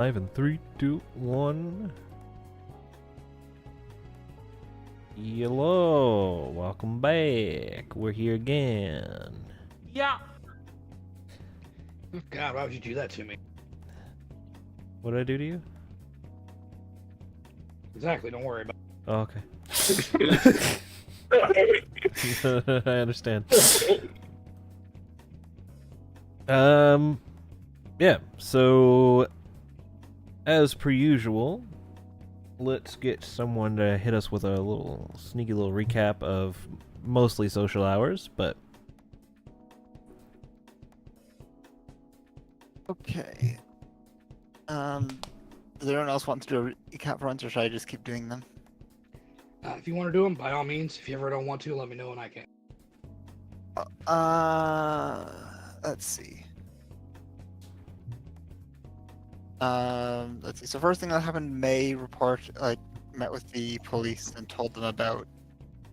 Live in 3, 2, 1. Hello, welcome back. We're here again. Yeah. God, why would you do that to me? What did I do to you? Exactly, don't worry about Oh, okay. I understand. Yeah, so as per usual, let's get someone to hit us with a little sneaky little recap of mostly social hours, but Okay. Does anyone else want to do a recap runs, or should I just keep doing them? If you want to do them, by all means. If you ever don't want to, let me know and I can. Let's see. Let's see. So first thing that happened, May met with the police and told them about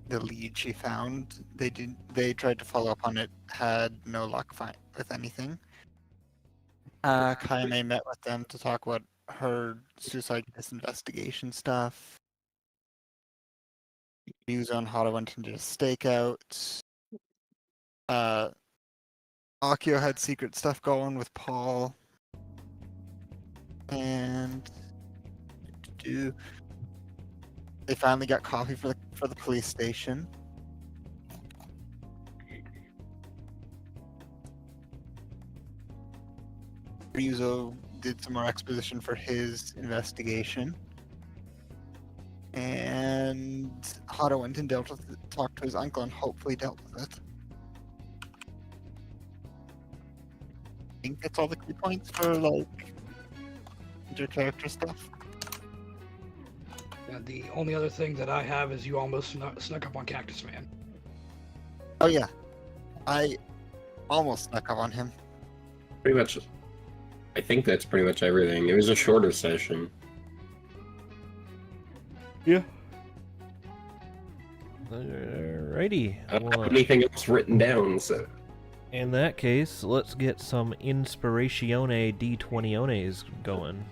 the lead she found. They tried to follow up on it, had no luck with anything. Kaime met with them to talk about her suicide investigation stuff. News on Hara went and did a stakeout. Akio had secret stuff going with Paul. And they finally got coffee for the police station. Ryuzo did some more exposition for his investigation. And Hara went and talked to his uncle and hopefully dealt with it. I think that's all the key points for inter-character stuff. And the only other thing that I have is you almost snuck up on Cactus Man. Oh yeah, I almost snuck up on him. Pretty much, I think that's pretty much everything. It was a shorter session. yeah. Alrighty. I don't have anything else written down, so. In that case, let's get some Inspiratione D20ones going.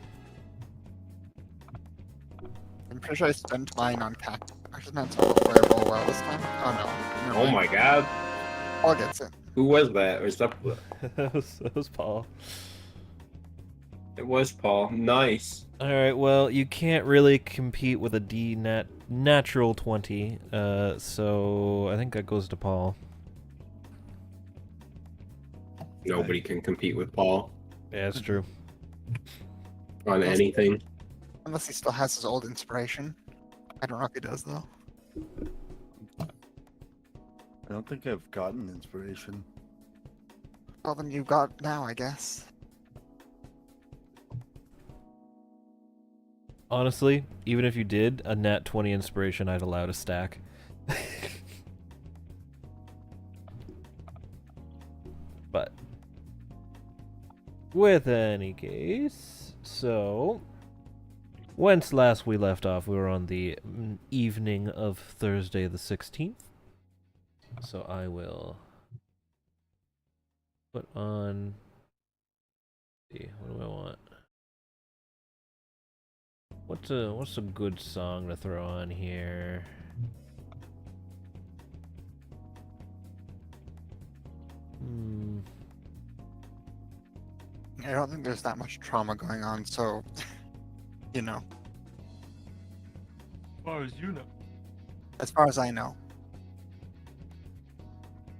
I'm pretty sure I spent mine on Cactus. I just meant to fireball well this time. Oh no. Never Oh mind. my god. Paul gets it. Who was that? Was that... that was Paul. It was Paul. Nice. Alright, well, you can't really compete with a natural 20, so I think that goes to Paul. Nobody can compete with Paul Yeah, that's true. on anything. Unless he still has his old inspiration. I don't know if he does though. I don't think I've gotten inspiration. Well then you've got now, I guess. Honestly, even if you did a nat 20 inspiration, I'd allow to stack. But with any case, so whence last we left off, we were on the evening of Thursday the 16th. So I will put on. Let's see, what do I want? What's a good song to throw on here? I don't think there's that much trauma going on, so you know. As far as you know. As far as I know.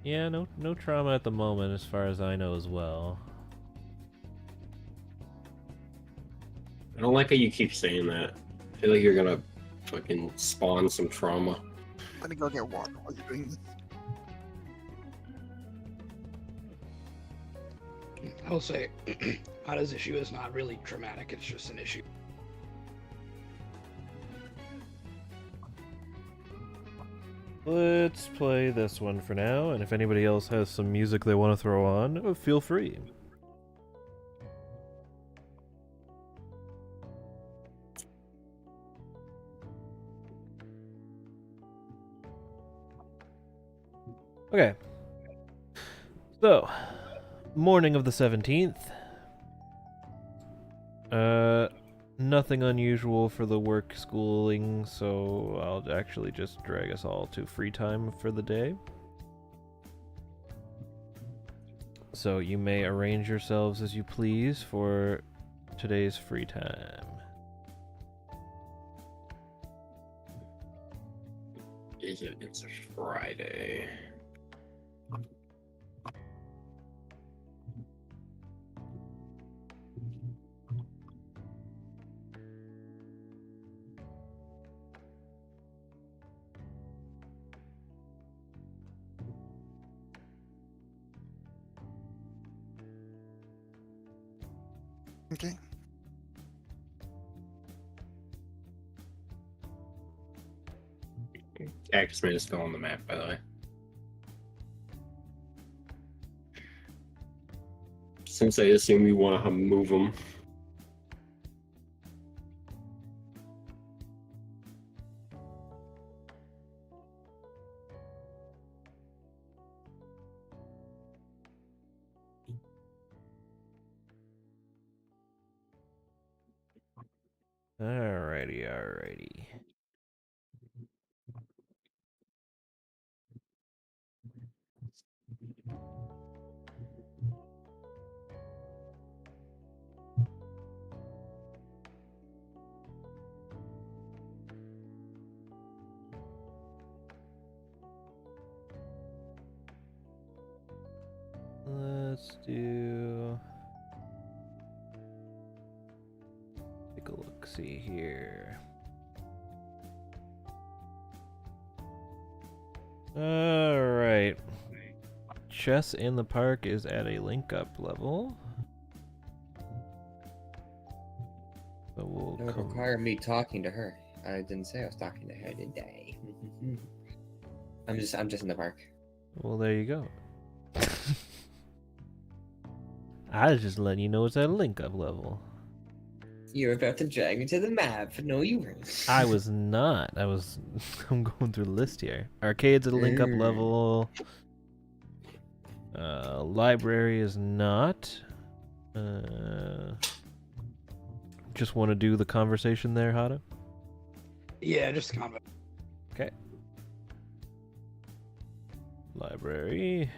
Yeah, no trauma at the moment as far as I know as well. I don't like how you keep saying that. I feel like you're gonna fucking spawn some trauma. I'm gonna go get water while you're doing this. I will say, Hada's issue is not really traumatic, it's just an issue. Let's play this one for now, and if anybody else has some music they want to throw on, feel free. Okay. So, morning of the 17th. nothing unusual for the work schooling, so I'll actually just drag us all to free time for the day. So you may arrange yourselves as you please for today's free time. It's a Friday. Okay. Axeman is still on the map, by the way. Since I assume we want to move them. Alrighty. Let's do... Take a look, see here. Alright. Chess in the Park is at a link-up level. So we'll It would come... require me talking to her. I didn't say I was talking to her, did I? I'm just in the park. Well, there you go. I was just letting you know it's at a link-up level. You were about to drag me to the map. No, you weren't. I was not. I'm going through the list here. Arcade's at a link-up level. Library is not. Just want to do the conversation there, Hada? Yeah, just a comment. Okay. Library.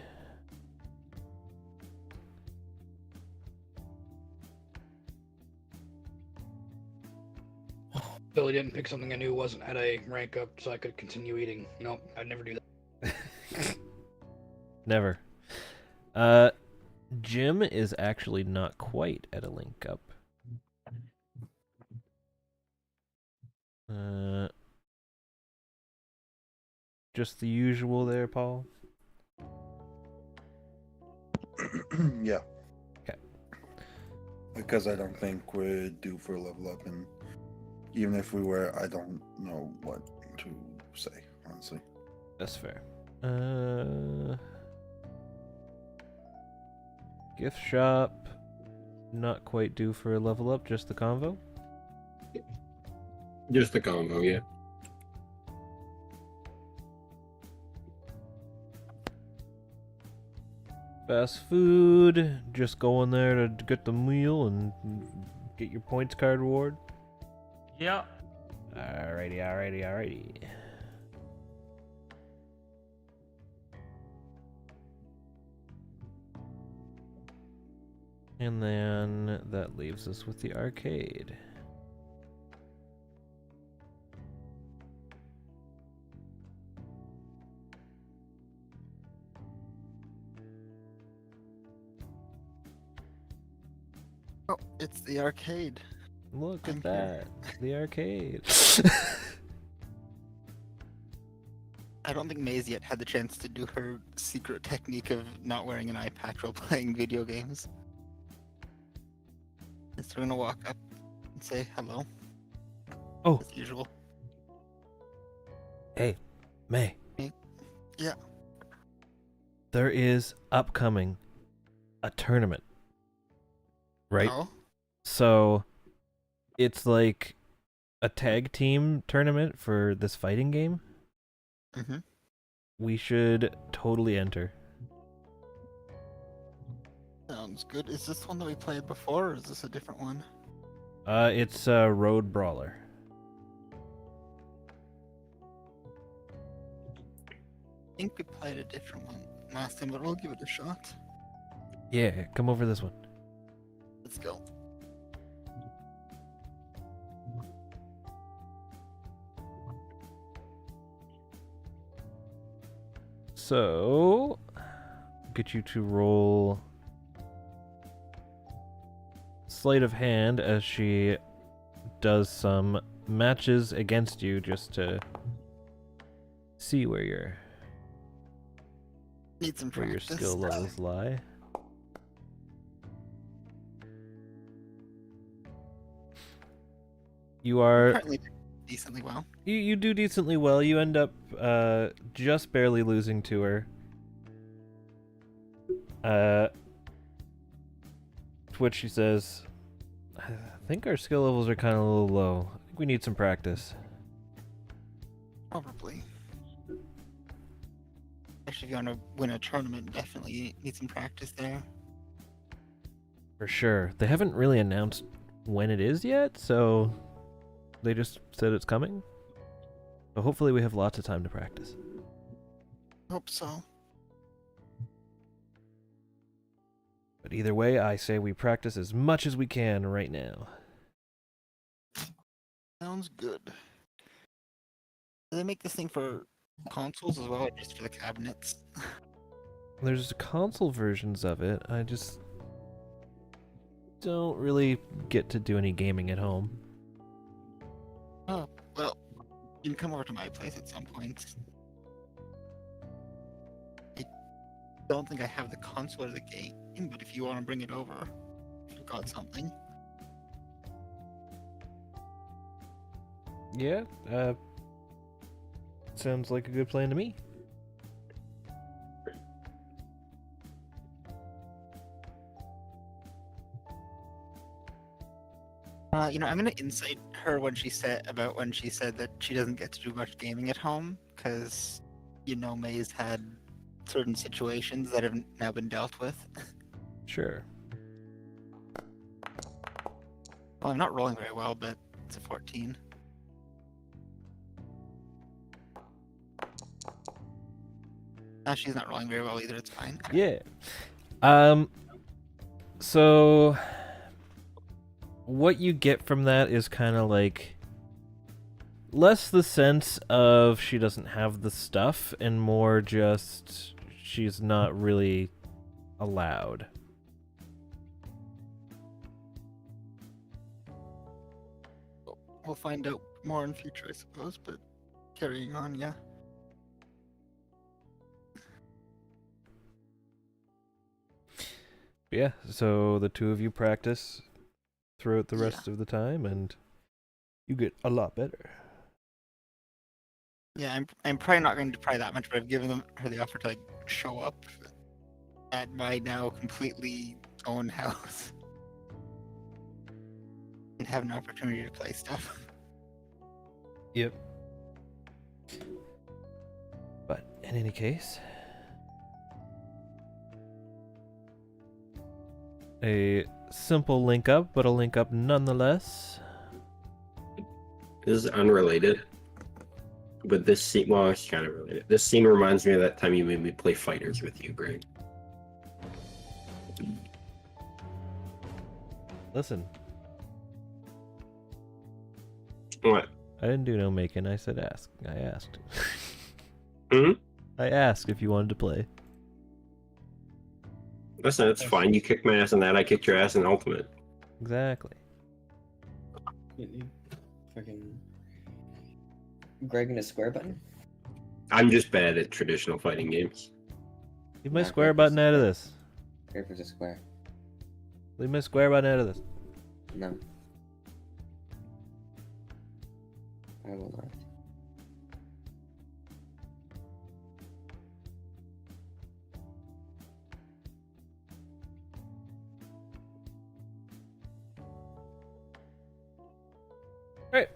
Billy didn't pick something I knew wasn't at a rank up, so I could continue eating. Nope, I'd never do that. Never. Jim is actually not quite at a link up. Just the usual there, Paul? Yeah. Okay. Because I don't think we're due for a level up, and even if we were, I don't know what to say, honestly. That's fair. Gift shop. Not quite due for a level up, just the convo. Just the combo, yeah. Fast food. Just go in there to get the meal and get your points card reward. Yeah. Alrighty. And then that leaves us with the arcade. Oh, it's the arcade. Look I'm at here. that. The arcade. I don't think Maisie yet had the chance to do her secret technique of not wearing an eye patch while playing video games. So we're gonna walk up and say hello. Oh. As usual. Hey, May. Yeah. There is upcoming a tournament. Right? Oh? So it's like a tag team tournament for this fighting game. Mm-hmm. We should totally enter. Sounds good. Is this one that we played before, or is this a different one? It's a road brawler. I think we played a different one last time, but we'll give it a shot. Yeah, come over this one. Let's go. So, get you to roll sleight of hand as she does some matches against you just to see where your Need some where your practice. skill levels lie. You are Apparently did decently well. you do decently well. You end up just barely losing to her. To which she says, I think our skill levels are kind of a little low. I think we need some practice. Probably. Actually, if you want to win a tournament, definitely need some practice there. For sure. They haven't really announced when it is yet, so they just said it's coming. So hopefully we have lots of time to practice. Hope so. But either way, I say we practice as much as we can right now. Sounds good. Do they make this thing for consoles as well, or just for the cabinets? There's console versions of it. I just don't really get to do any gaming at home. Oh, well, you can come over to my place at some point. I don't think I have the console or the game, but if you want to bring it over, if you've got something. Yeah, sounds like a good plan to me. I'm gonna incite her when she said that she doesn't get to do much gaming at home, because May's had certain situations that have now been dealt with. Sure. Well, I'm not rolling very well, but it's a 14. She's not rolling very well either. It's fine. Yeah. So what you get from that is kind of like less the sense of she doesn't have the stuff and more just she's not really allowed. We'll find out more in future, I suppose, but carrying on, yeah. Yeah, so the two of you practice throughout the Yeah. rest of the time and you get a lot better. Yeah, I'm probably not going to try that much, but I've given her the offer to show up at my now completely own house and have an opportunity to play stuff. Yep. But in any case, a simple link up, but a link up nonetheless. This is unrelated. But this scene, well, it's kind of related. This scene reminds me of that time you made me play fighters with you, Greg. Listen, What? I didn't do no making. I said ask. I asked. Hmm? I asked if you wanted to play. Listen, it's fine. You kicked my ass in that. I kicked your ass in Ultimate. Exactly. Fucking Greg and a square button. I'm just bad at traditional fighting games. Leave my Yeah, square Greg button was- out of this. Greg was a square. Leave my square button out of this. No. I will not. Right.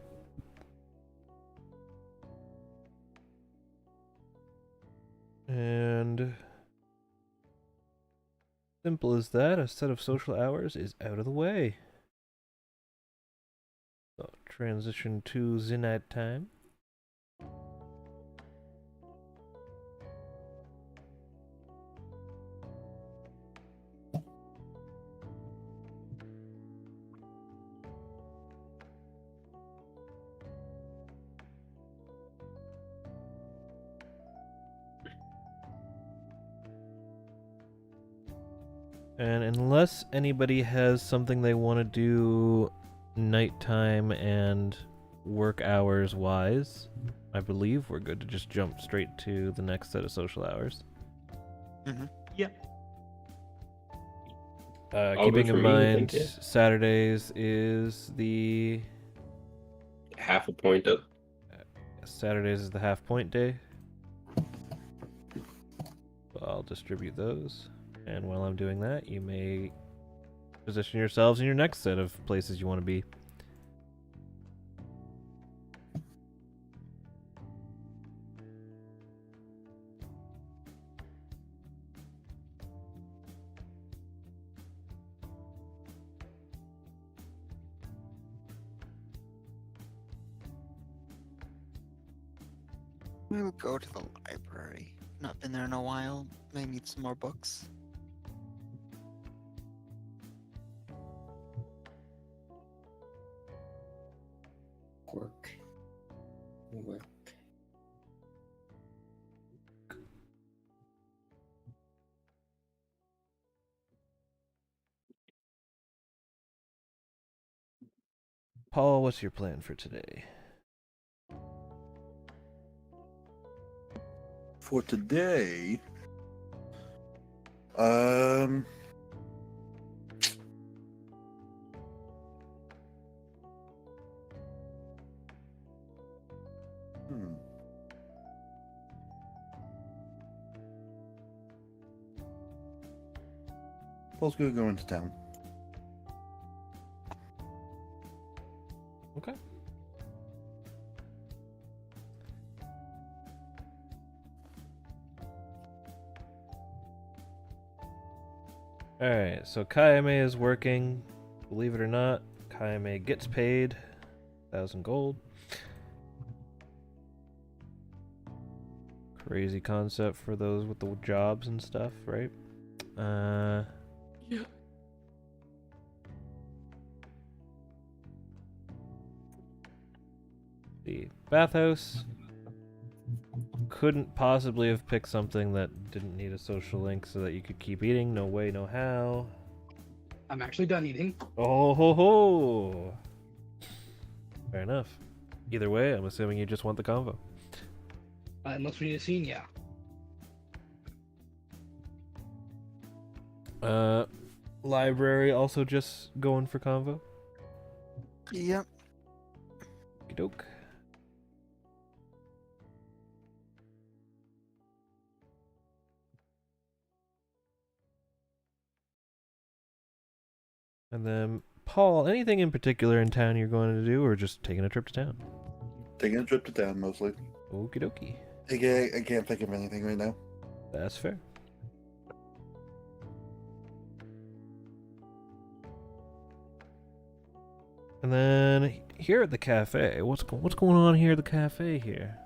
And simple as that, a set of social hours is out of the way. transition to the night time. And unless anybody has something they want to do nighttime and work hours wise, I believe we're good to just jump straight to the next set of social hours. Yeah. All Keeping good in for me, I mind, think, yeah. Saturdays is the Half a point up. Saturdays is the half point day. So I'll distribute those. And while I'm doing that, you may position yourselves in your next set of places you want to be. We'll go to the library. Not been there in a while. May need some more books. Work. Paul, what's your plan for today? For today, um, Paul's gonna go into town. Okay. Alright, so Kayame is working. Believe it or not, Kayame gets paid 1,000 gold. Crazy concept for those with the jobs and stuff, right? Yeah. The bathhouse couldn't possibly have picked something that didn't need a social link so that you could keep eating. No way, no how. I'm actually done eating. Oh ho ho! Fair enough. Either way, I'm assuming you just want the convo. Unless we need a scene, yeah. Library also just going for convo. Yep. Okey doke. And then, Paul, anything in particular in town you're going to do, or just taking a trip to town? Taking a trip to town mostly. Okie dokie. I can't think of anything right now. That's fair. And then here at the cafe, what's going on here at the cafe here?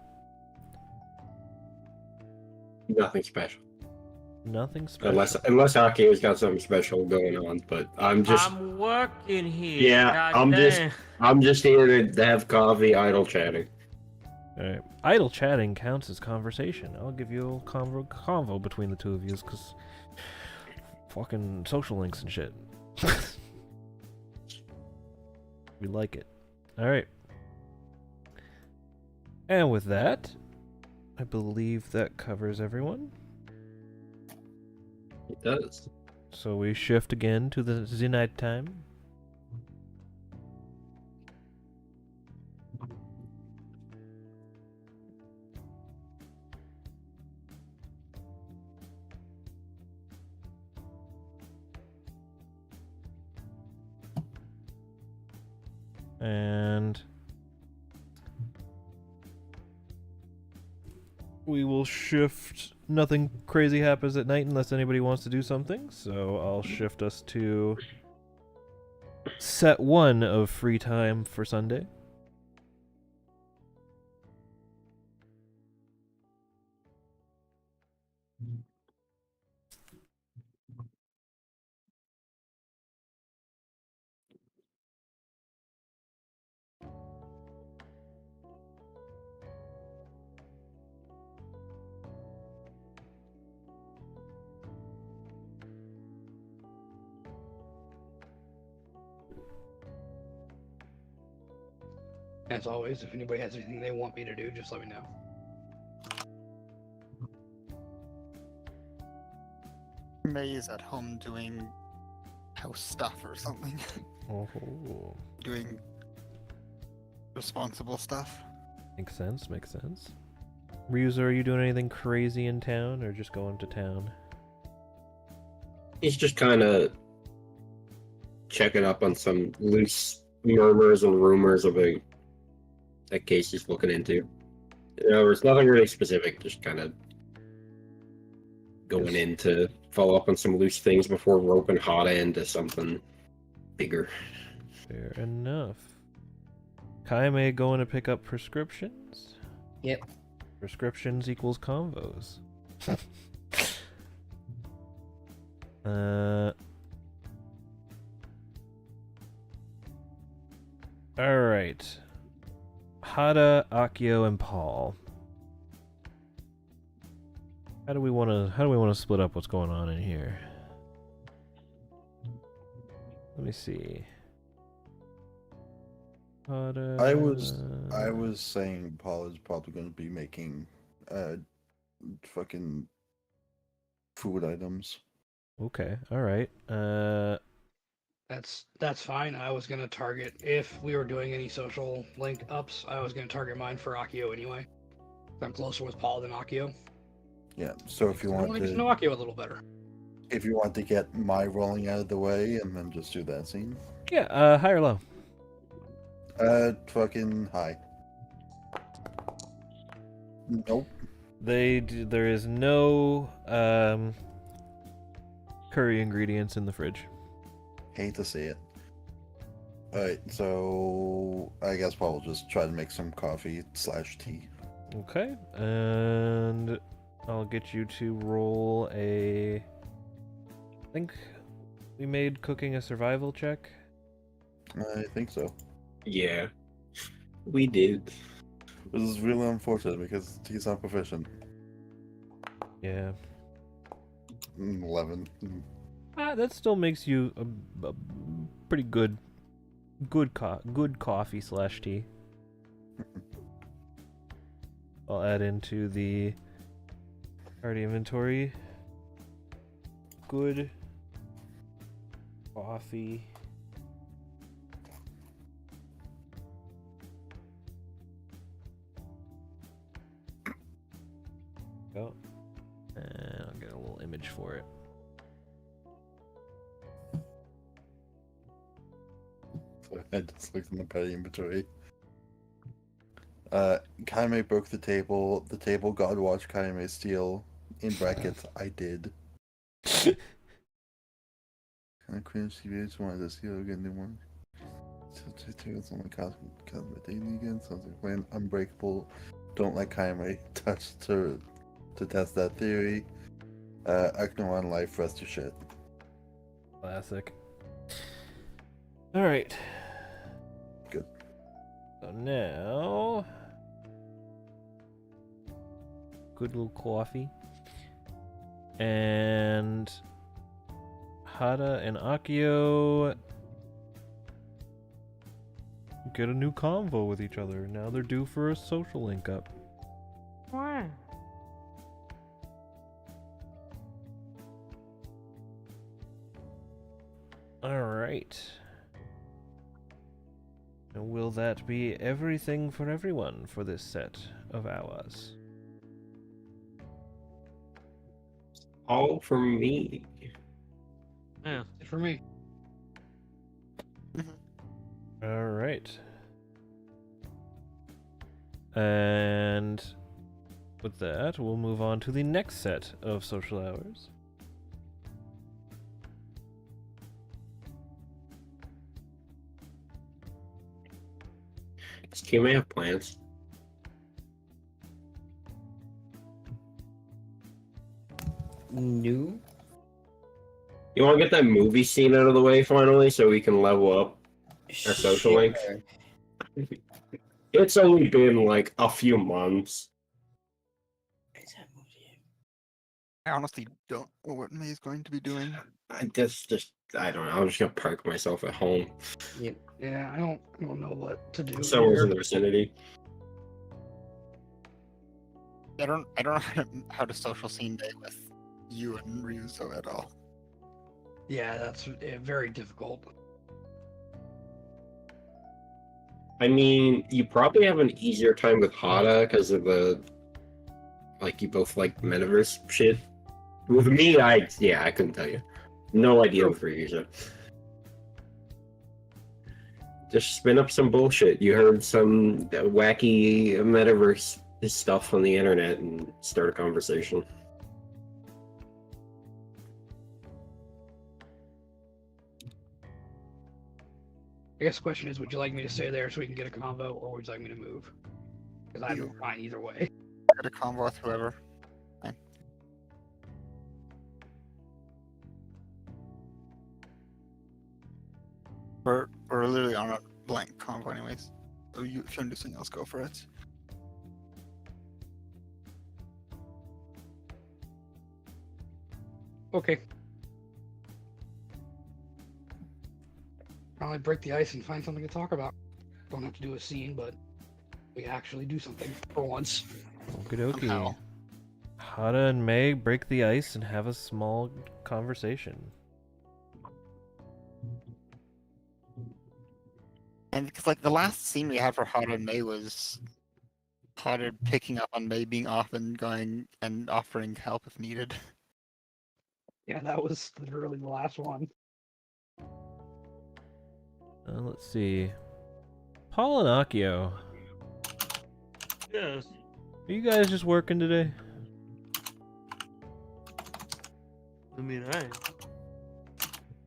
Nothing special. Nothing special. Unless Aki's got something special going on, but I'm working here. Yeah, I'm just here to have coffee, idle chatting. Alright. Idle chatting counts as conversation. I'll give you a little convo between the two of you, because fucking social links and shit. We like it. Alright. And with that, I believe that covers everyone. It does. So we shift again to the night time. And we will shift. Nothing crazy happens at night unless anybody wants to do something. So I'll shift us to set 1 of free time for Sunday. As always, if anybody has anything they want me to do, just let me know. May is at home doing house stuff or something. Oh, Doing responsible stuff. makes sense. Makes sense. Ryuza, are you doing anything crazy in town, or just going to town? He's just kind of checking up on some loose murmurs and rumors about that case he's looking into. There's nothing really specific, just kind of going in to follow up on some loose things before roping Hada into something bigger. Fair enough. Kaime going to pick up prescriptions? Yep. Prescriptions equals convos. Alright. Hada, Akio, and Paul. How do we wanna split up what's going on in here? Let me see. Hada, I was saying Paul is probably going to be making fucking food items. Okay, alright. That's fine. I was gonna target, if we were doing any social link ups, I was gonna target mine for Akio anyway. I'm closer with Paul than Akio. Yeah. So if you I want want to get to know Akio a little better. if you want to get my rolling out of the way and then just do that scene. Yeah, high or low? Fucking high. Nope. There is no curry ingredients in the fridge. Hate to see it. Alright, so I guess Paul will just try to make some coffee/tea. Okay, and I'll get you to roll a. I think we made cooking a survival check. I think so. Yeah, we did. This is really unfortunate because he's not proficient. Yeah. 11. That still makes you a pretty good coffee/tea. I'll add into the party inventory. Good coffee. Go. And I'll get a little image for it. So I just looked in the party inventory. Kaime broke the table. The table God watched Kaime steal. In brackets, I did. I cringe TBH wanted to steal again. They want to take us on my cosmic daily again. Sounds like when Unbreakable. Don't let Kaime touch to test that theory. Acting on life, rest your shit. Classic. Alright. Good. So now. Good little coffee. And Hada and Akio get a new convo with each other. Now they're due for a social link up. Wow. Alright. And will that be everything for everyone for this set of hours? All for me. Yeah. For me. Alright. And with that, we'll move on to the next set of social hours. Does Kime have plans? No. You want to get that movie scene out of the way finally so we can level up our social link? Sure. It's only been like a few months. Is that movie? I honestly don't know what May's going to be doing. I just I don't know. I'm just gonna park myself at home, Yeah, I don't know what to do. somewhere here. in the vicinity. I don't know how to social scene day with you and Ryuzo at all. Yeah, that's very difficult. I mean, you probably have an easier time with Hada because of the you both like metaverse shit. With me, I couldn't tell you. No idea for you. So. Just spin up some bullshit. You heard some wacky metaverse stuff on the internet and start a conversation. I guess the question is, would you like me to stay there so we can get a convo, or would you like me to move? Because I'm fine either way. Get a combo with whoever. Fine. We're literally on a blank combo anyways. So if you want to do something else, go for it. Okay. Probably break the ice and find something to talk about. Don't have to do a scene, but we actually do something for once. Okie dokie. Somehow. Hada and May break the ice and have a small conversation. And because like the last scene we had for Hada and May was Hada picking up on May being off and going and offering help if needed. Yeah, that was literally the last one. Let's see. Paul and Akio, Yes. are you guys just working today? I mean, I.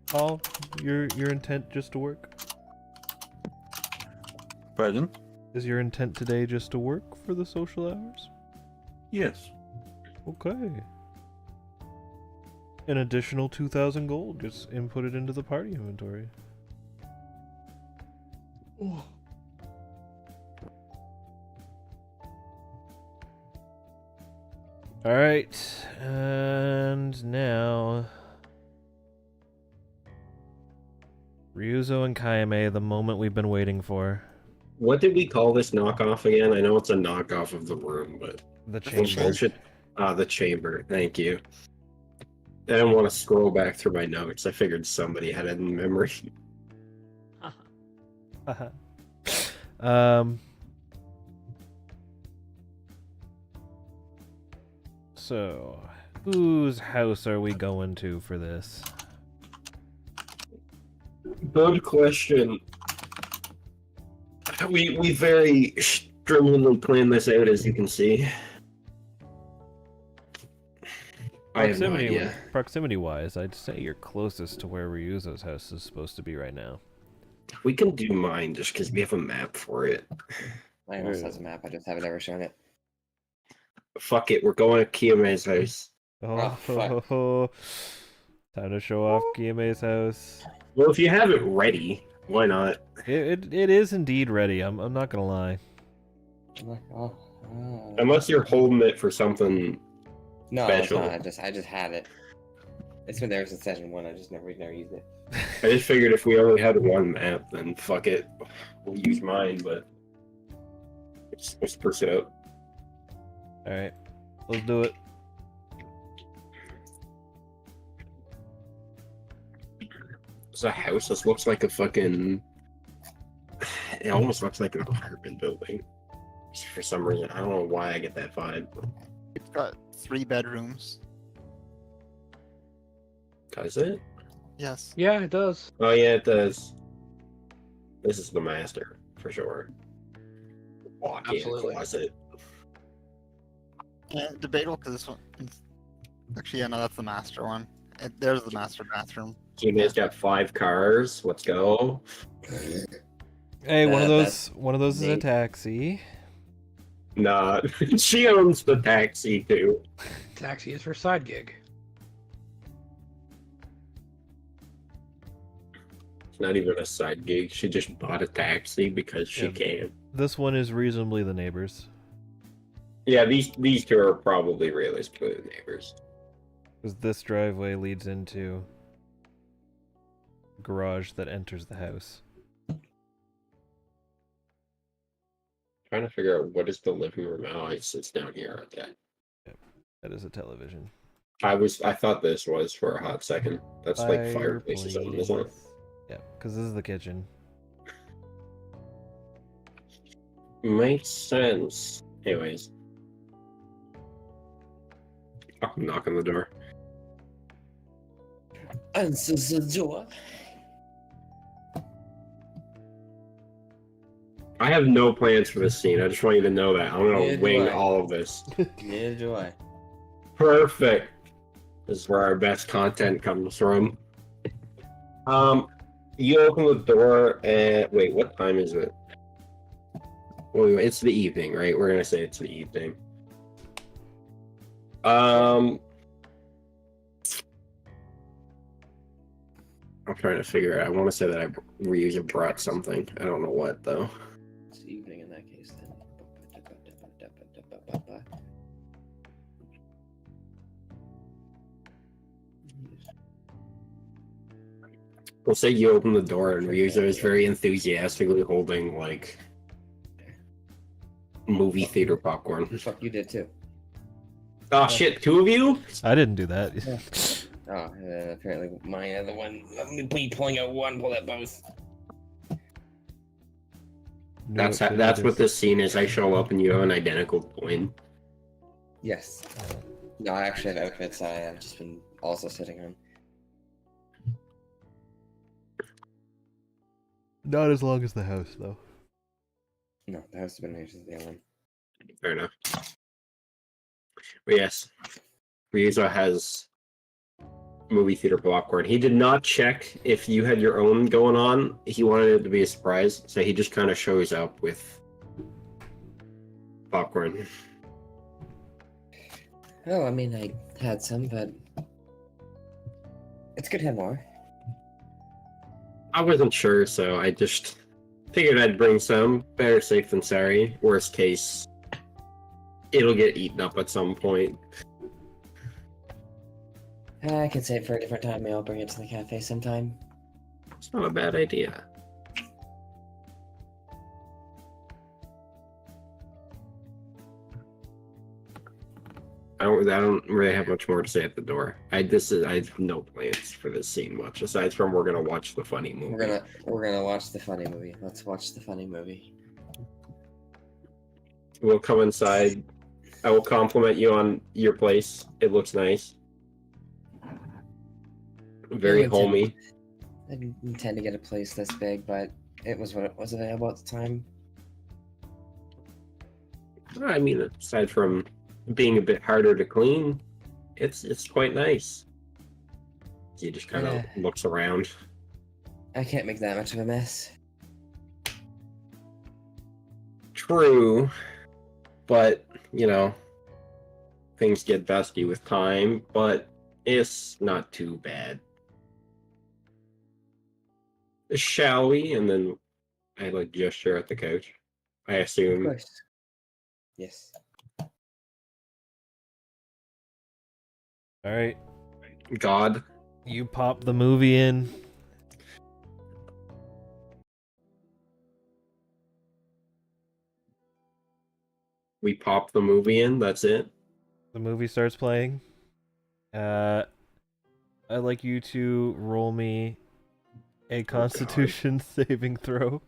Paul, your intent just to work? Pardon? Is your intent today just to work for the social hours? Yes. Okay. An additional 2,000 gold. Just input it into the party inventory. Oh. Alright. And now... Ryuzo and Kayame, the moment we've been waiting for. What did we call this knockoff again? I know it's a knockoff of the room, but The what chamber. bullshit? The chamber. Thank you. I didn't want to scroll back through my notes. I figured somebody had it in memory. So, whose house are we going to for this? Good question. We very stringently planned this out, as you can see. I have no idea. Proximity-wise, I'd say you're closest to where Ryuzo's house is supposed to be right now. We can do mine just because we have a map for it. My house has a map. I just haven't ever shown it. Fuck it, we're going to Kiyome's house. Oh, fuck. Time to show off Kiyome's house. Well, if you have it ready, why not? It is indeed ready. I'm not gonna lie. I'm like, oh. Unless you're holding it for something. No, special. it's not. I just have it. It's been there since session 1. I just never used it. I just figured if we only had one map, then fuck it. We'll use mine, but let's push it out. Alright, let's do it. It's a house. This looks like a fucking. It almost looks like an apartment building. For some reason, I don't know why I get that vibe. It's got 3 bedrooms. Does it? Yes. Yeah, it does. Oh yeah, it does. This is the master for sure. Walk in Absolutely. closet. Yeah, debatable because this one. Actually, yeah, no, that's the master one. There's the master bathroom. Kiyome's got 5 cars. Let's go. Hey, one of That's those is a neat. taxi. Nah, she owns the taxi too. Taxi is her side gig. It's not even a side gig. She just bought a taxi because she Yeah. can. This one is reasonably the neighbors. Yeah, these two are probably realistically the neighbors. Because this driveway leads into garage that enters the house. Trying to figure out what is the living room. Oh, it's down here. Okay. That is a television. I thought this was for a hot second. That's like fireplace or something, isn't it? Yeah, because this is the kitchen. Makes sense. Anyways. I'm knocking the door. Answer the door. I have no plans for this scene. I just want you to know that. I'm gonna Neither do wing I. all of this. Neither do I. Perfect. This is where our best content comes from. You open the door and wait, what time is it? Wait, it's the evening, right? We're gonna say it's the evening. I'm trying to figure it out. I want to say that I brought something. I don't know what though. It's evening in that case then. We'll say you open the door and Ryuzo is very enthusiastically holding like movie theater popcorn. Fuck, you did too. Oh shit, two of you? I didn't do that. Oh, apparently mine are the one. Let me be pulling out one, pull out both. That's what this scene is. I show up and you have an identical twin. Yes. No, I actually have outfits I've just been also sitting on. Not as long as the house, though. No, the house has been nicer than the other one. Fair enough. But yes, Ryuzo has movie theater popcorn. He did not check if you had your own going on. He wanted it to be a surprise, so he just kind of shows up with popcorn. Oh, I mean, I had some, but it's good to have more. I wasn't sure, so I just figured I'd bring some. Better safe than sorry. Worst case, it'll get eaten up at some point. I can save for a different time. Maybe I'll bring it to the cafe sometime. It's not a bad idea. I don't really have much more to say at the door. I have no plans for this scene much, aside from we're gonna watch the funny movie. We're gonna watch the funny movie. Let's watch the funny movie. We'll come inside. I will compliment you on your place. It looks nice. Very Yeah, homey. I didn't intend to get a place this big, but it was what it was available at the time. I mean, aside from being a bit harder to clean, it's quite nice. He just kind of Yeah. looks around. I can't make that much of a mess. True, but you know, things get dusty with time, but it's not too bad. Shall we? And then I like gesture at the couch. I Of assume. course. Yes. All right, God. you pop the movie in. We pop the movie in. That's it. The movie starts playing. I'd like you to roll me a Constitution saving throw.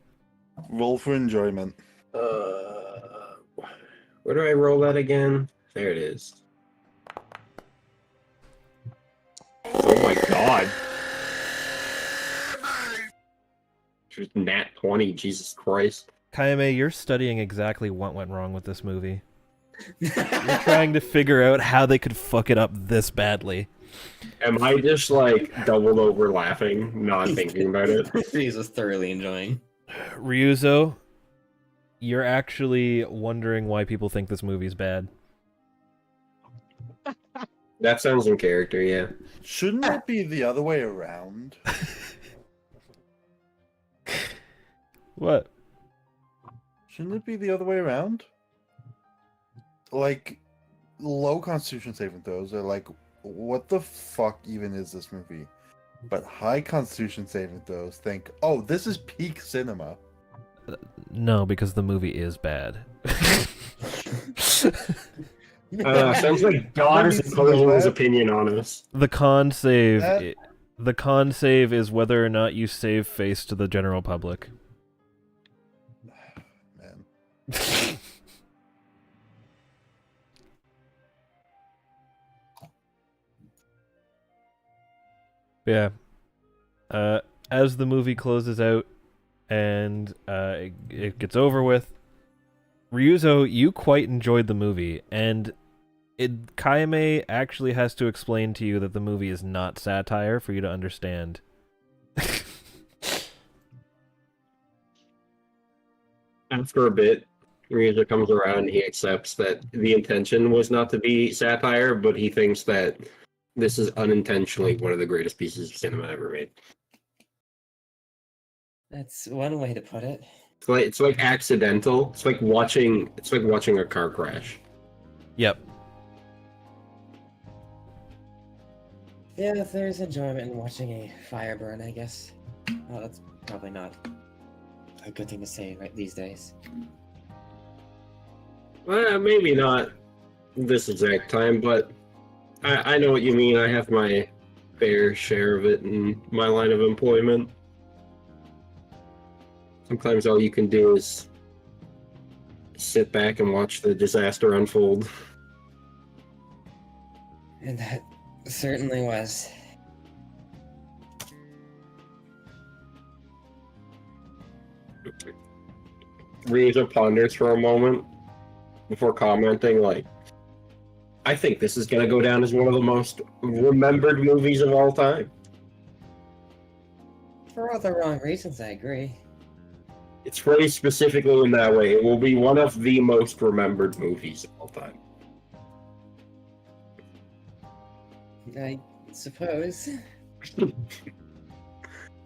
Roll for enjoyment. Where do I roll that again? There it is. Oh my god. Just nat 20, Jesus Christ. Kaime, you're studying exactly what went wrong with this movie. You're trying to figure out how they could fuck it up this badly. Am I just like doubled over laughing, not thinking about it? He's just thoroughly enjoying. Ryuzo, you're actually wondering why people think this movie's bad. That sounds in character, yeah. Shouldn't it be the other way around? What? Shouldn't it be the other way around? Like, low Constitution saving throws are like, what the fuck even is this movie? But high constitution saving throws think, oh, this is peak cinema. No, because the movie is bad. Sounds like God is needs to imposing know his that. opinion on us. The con save. That- The con save is whether or not you save face to the general public. Man. Yeah. As the movie closes out and it gets over with, Ryuzo, you quite enjoyed the movie, and Kaime actually has to explain to you that the movie is not satire for you to understand. After a bit, Ryuza comes around and he accepts that the intention was not to be satire, but he thinks that this is unintentionally one of the greatest pieces of cinema ever made. That's one way to put it. It's like accidental. It's like watching a car crash. Yep. Yeah, if there's enjoyment in watching a fire burn, I guess. Well, that's probably not a good thing to say right these days. Well, maybe not this exact time, but I know what you mean. I have my fair share of it in my line of employment. Sometimes all you can do is sit back and watch the disaster unfold. And that certainly was. Ryuza ponders for a moment before commenting, like, I think this is going to go down as one of the most remembered movies of all time. For all the wrong reasons, I agree. It's phrased specifically in that way. It will be one of the most remembered movies of all time. I suppose.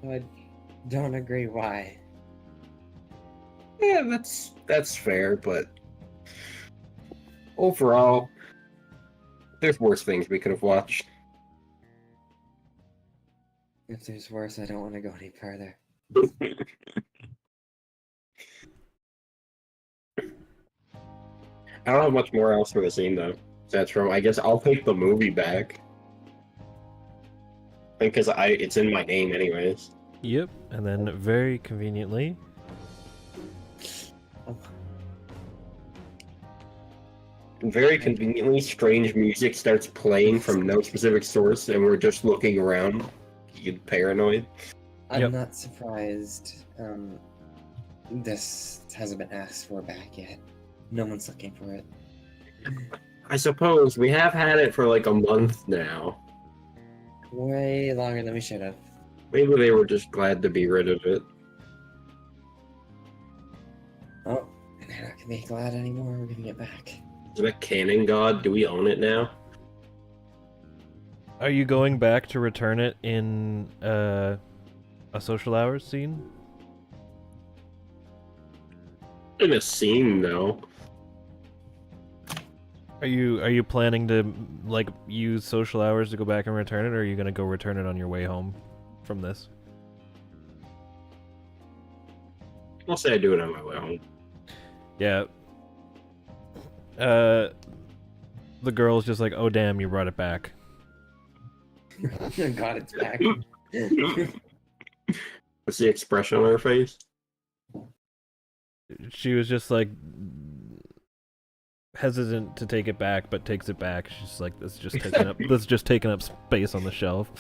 I don't agree why. Yeah, that's fair, but overall, there's worse things we could have watched. If there's worse, I don't want to go any further. I don't have much more else for the scene though. That's from. I guess I'll take the movie back. Because it's in my name anyways. Yep. And then very conveniently, Oh, Very conveniently, strange music starts playing from no specific source, and we're just looking around, paranoid. I'm Yep. not surprised. This hasn't been asked for back yet. No one's looking for it. I suppose we have had it for like a month now. Way longer than we should have. Maybe they were just glad to be rid of it. Oh, and they're not gonna be glad anymore. We're giving it back. Is it a canon god? Do we own it now? are you going back to return it in a social hours scene? In a scene, though. Are you planning to like use social hours to go back and return it, or are you gonna go return it on your way home from this? I'll say I do it on my way home. Yeah. The girl's just like, oh damn, you brought it back. God, it's back. What's the expression on her face? She was just like hesitant to take it back, but takes it back. She's like, that's just taking up space on the shelf.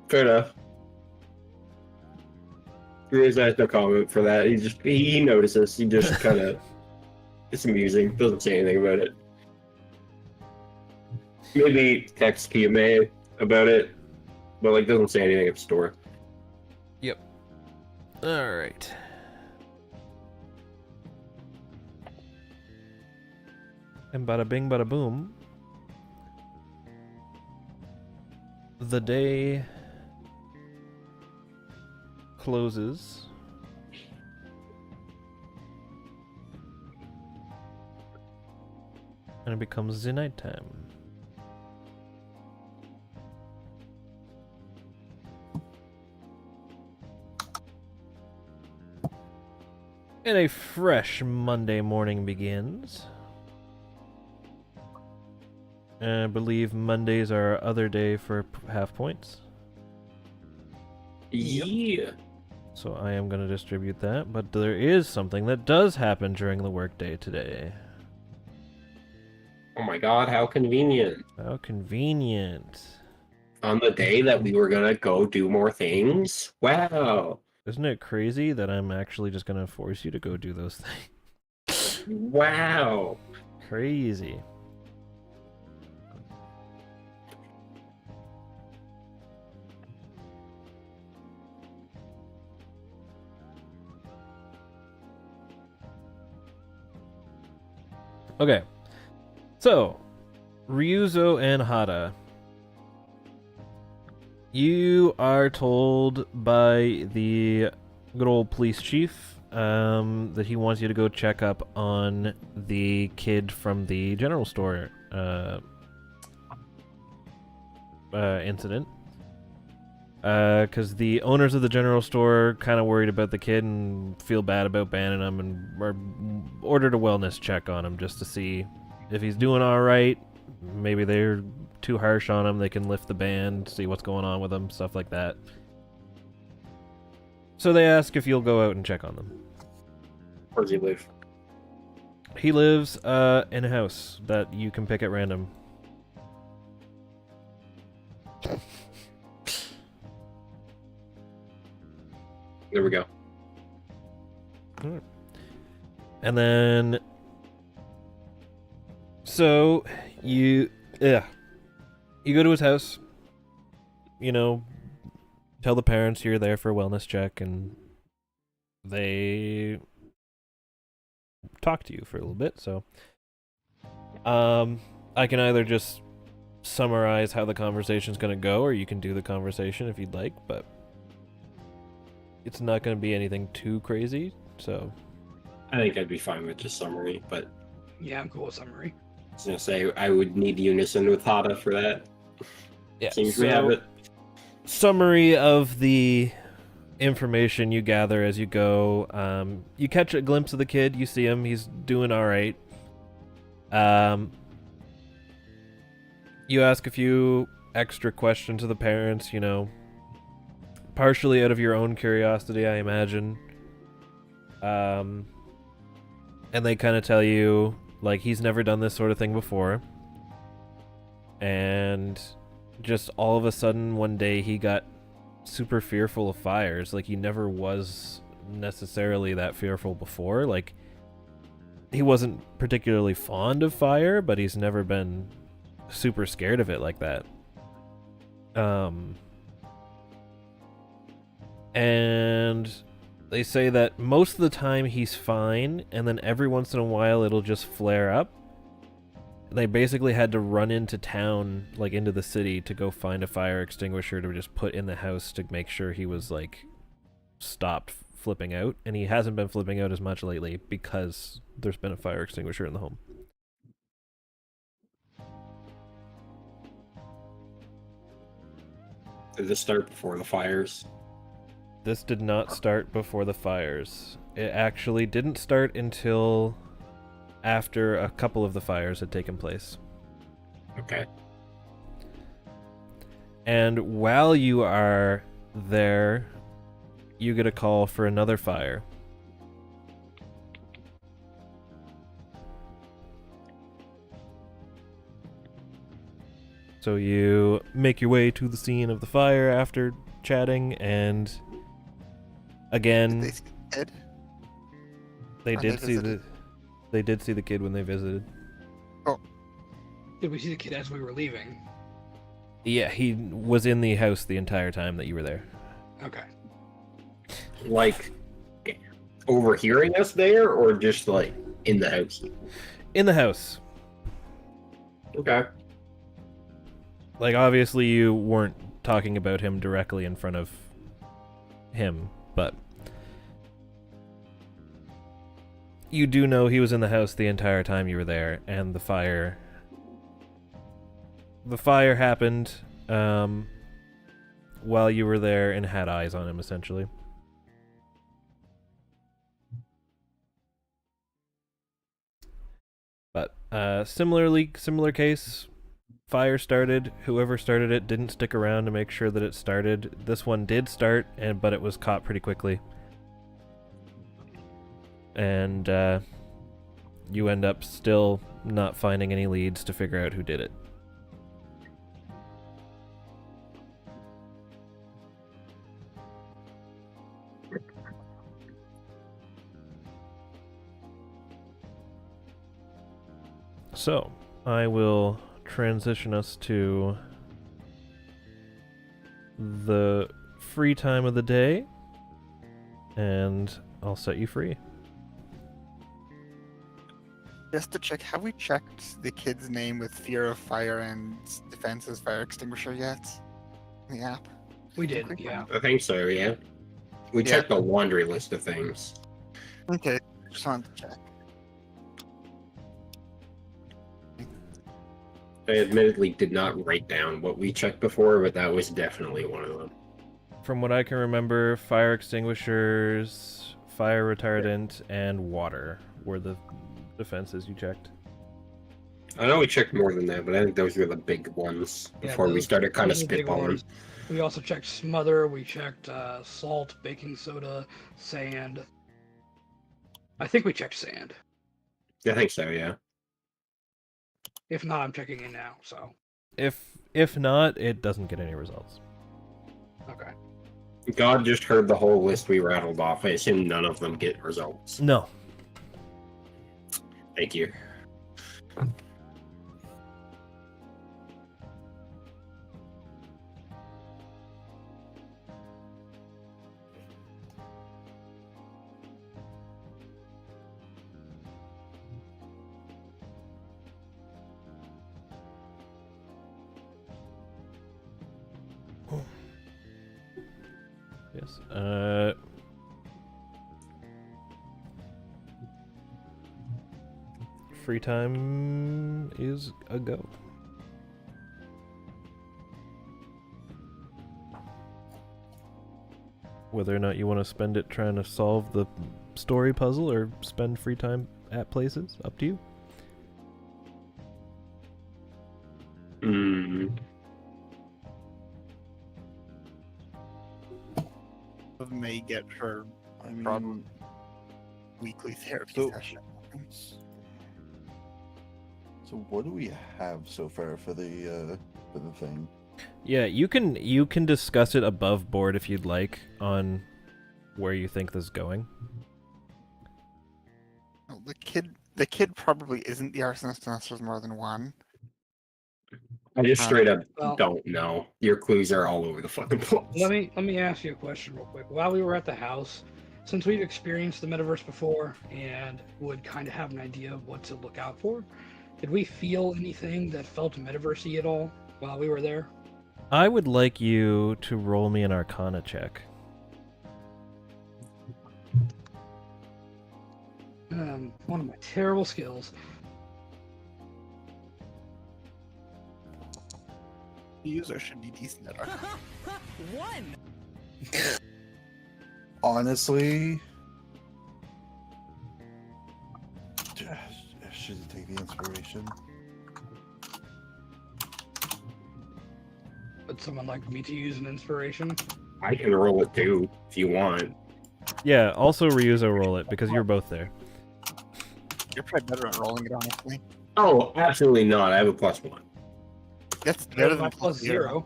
Fair enough. Riz has no comment for that. He notices. He just kind of. It's amusing. Doesn't say anything about it. Maybe text Kiyame about it, but like doesn't say anything at the store. Yep. All right. And bada bing, bada boom. The day closes. And it becomes the nighttime. And a fresh Monday morning begins. I believe Mondays are our other day for half points. Yeah. So I am going to distribute that, but there is something that does happen during the workday today. Oh my god, how convenient. How convenient. On the day that we were gonna go do more things? Wow. Isn't it crazy that I'm actually just going to force you to go do those things? Wow. Crazy. Okay. So, Ryuzo and Hada. You are told by the good old police chief that he wants you to go check up on the kid from the general store incident. Because the owners of the general store kind of worried about the kid and feel bad about banning him and ordered a wellness check on him just to see if he's doing all right. Maybe they're too harsh on him. They can lift the ban, see what's going on with him, stuff like that. So they ask if you'll go out and check on them. Where does he live? He lives in a house that you can pick at random. There we go. And then, so you go to his house. You know, tell the parents you're there for a wellness check, and they talk to you for a little bit. So, I can either just summarize how the conversation's gonna go, or you can do the conversation if you'd like, but it's not gonna be anything too crazy. So, I think I'd be fine with just summary, but Yeah, I'm cool with summary. I was gonna say I would need unison with Hada for that. yeah. Seems we have it. Summary of the information you gather as you go. You catch a glimpse of the kid. You see him. He's doing all right. You ask a few extra questions to the parents, you know, partially out of your own curiosity, I imagine. And they kind of tell you, like, he's never done this sort of thing before. And just all of a sudden, one day, he got super fearful of fires. Like, he never was necessarily that fearful before. Like, he wasn't particularly fond of fire, but he's never been super scared of it like that. And they say that most of the time he's fine, and then every once in a while it'll just flare up. They basically had to run into town, like into the city, to go find a fire extinguisher to just put in the house to make sure he was, like, stopped flipping out. And he hasn't been flipping out as much lately because there's been a fire extinguisher in the home. Did this start before the fires? This did not start before the fires. It actually didn't start until after a couple of the fires had taken place. Okay. And while you are there, you get a call for another fire. So you make your way to the scene of the fire after chatting, and again, Did they see the kid? they Or did they see visited? they did see the kid when they visited. Did we see the kid as we were leaving? Yeah, he was in the house the entire time that you were there. Okay. Like, overhearing us there, or just, like, in the house? In the house. Okay. Like, obviously you weren't talking about him directly in front of him, but you do know he was in the house the entire time you were there, and the fire happened while you were there and had eyes on him, essentially. Similar case. Fire started. Whoever started it didn't stick around to make sure that it started. This one did start, but it was caught pretty quickly. And you end up still not finding any leads to figure out who did it. So, I will transition us to the free time of the day, and I'll set you free. Just to check, have we checked the kid's name with fear of fire and defense as fire extinguisher yet? In the app? We did, Quick yeah. I think so, yeah. We Yeah. checked the laundry list of things. Okay, just wanted to check. I admittedly did not write down what we checked before, but that was definitely one of them. From what I can remember, fire extinguishers, fire retardant, and water were the defenses you checked. I know we checked more than that, but I think those were the big ones Yeah, before we those- started kind of those are the big spitballing. ones. We also checked smother, we checked salt, baking soda, sand. I think we checked sand. I think so, yeah. If not, I'm checking in now, so. If not, it doesn't get any results. Okay. God just heard the whole list we rattled off. I assume none of them get results. No. Thank you. Yes. Free time is a go. Whether or not you want to spend it trying to solve the story puzzle or spend free time at places, up to you. Hmm. May get her I mean, Problem. weekly therapy So- session. so what do we have so far for the thing? Yeah, you can discuss it above board if you'd like on where you think this is going. Oh, the kid probably isn't the arsonist unless there's more than one. I just straight up Well- don't know. Your clues are all over the fucking place. Let me ask you a question real quick. While we were at the house, since we've experienced the metaverse before and would kind of have an idea of what to look out for, did we feel anything that felt metaversey at all while we were there? I would like you to roll me an Arcana check. One of my terrible skills. The user should be decent at art. One. Honestly, should you take the inspiration? Would someone like me to use an inspiration? I can roll it too, if you want. Yeah, also Ryuzo roll it because you're both there. You're probably better at rolling it, honestly. Oh, absolutely not. I have a +1. That's better than My plus zero.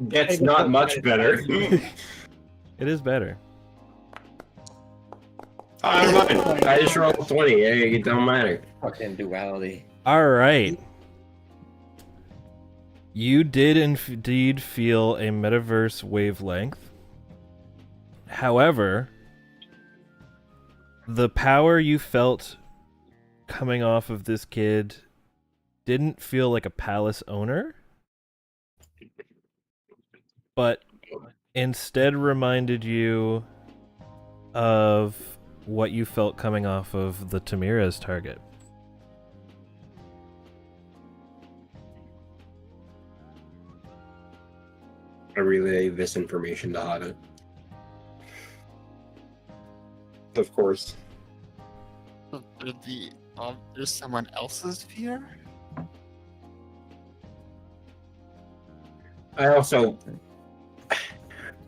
That's not much better. It is better. I just rolled 20. It don't matter. Fucking duality. All right. You did indeed feel a metaverse wavelength. However, the power you felt coming off of this kid didn't feel like a palace owner, but instead reminded you of what you felt coming off of the Tamira's target. I relay this information to Hada. Of course. Did the There's someone else's fear? I also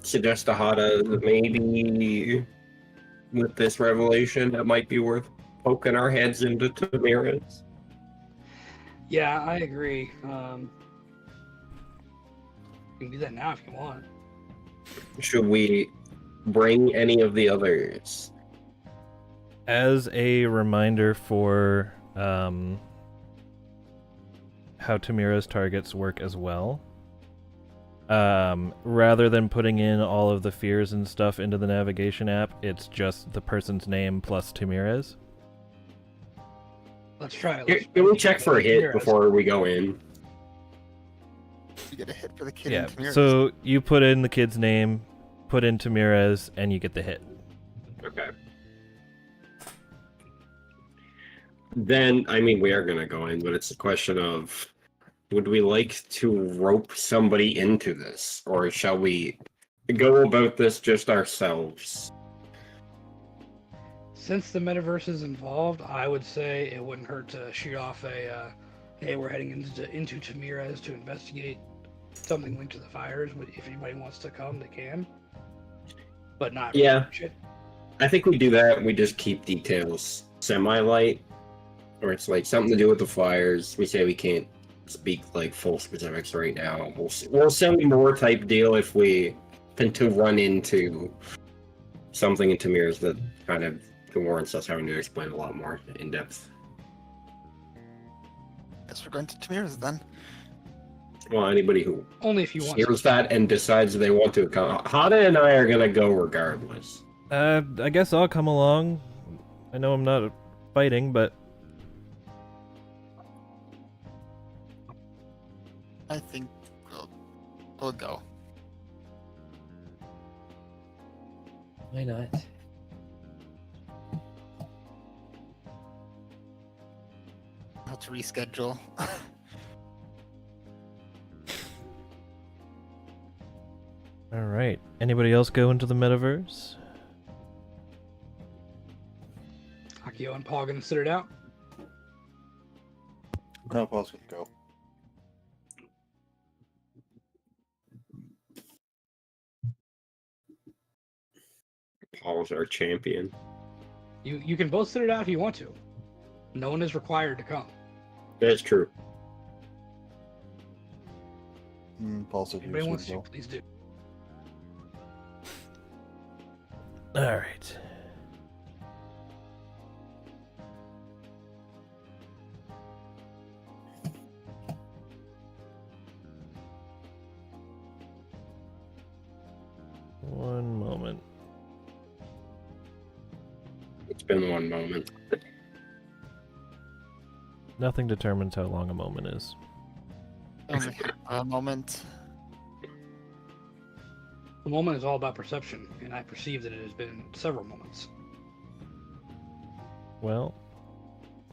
suggest to Hada that maybe with this revelation, it might be worth poking our heads into Tamira's. Yeah, I agree. You can do that now if you want. Should we bring any of the others? As a reminder for how Tamira's targets work as well, rather than putting in all of the fears and stuff into the navigation app, it's just the person's name plus Tamira's. Let's try it. Here, can we check for a hit before we go in? You get a hit for the kid Yeah, in Tamira's. so you put in the kid's name, put in Tamira's, and you get the hit. Okay. Then, I mean, we are going to go in, but it's a question of, would we like to rope somebody into this? Or shall we go about this just ourselves? Since the metaverse is involved, I would say it wouldn't hurt to shoot off a, hey, we're heading into Tamira's to investigate something linked to the fires. If anybody wants to come, they can. But not Yeah. shit. I think we do that. We just keep details semi-light. Or it's like something to do with the fires. We say we can't speak like full specifics right now. We'll send more type deal if we tend to run into something in Tamir's that kind of warrants us having to explain a lot more in depth. Guess we're going to Tamira's then. Well, anybody who Only if you want hears to. that and decides they want to come. Hada and I are gonna go regardless. I guess I'll come along. I know I'm not fighting, but I think we'll go. Why not? I'll have to reschedule. all right. Anybody else go into the metaverse? Akio and Paul gonna sit it out. No, Paul's gonna go. Paul's our champion. You can both sit it out if you want to. No one is required to come. That's true. Paul said he If anybody was wants to, gonna go. please do. All right. One moment. It's been one moment. Nothing determines how long a moment is. Only a moment. The moment is all about perception, and I perceive that it has been several moments. Well,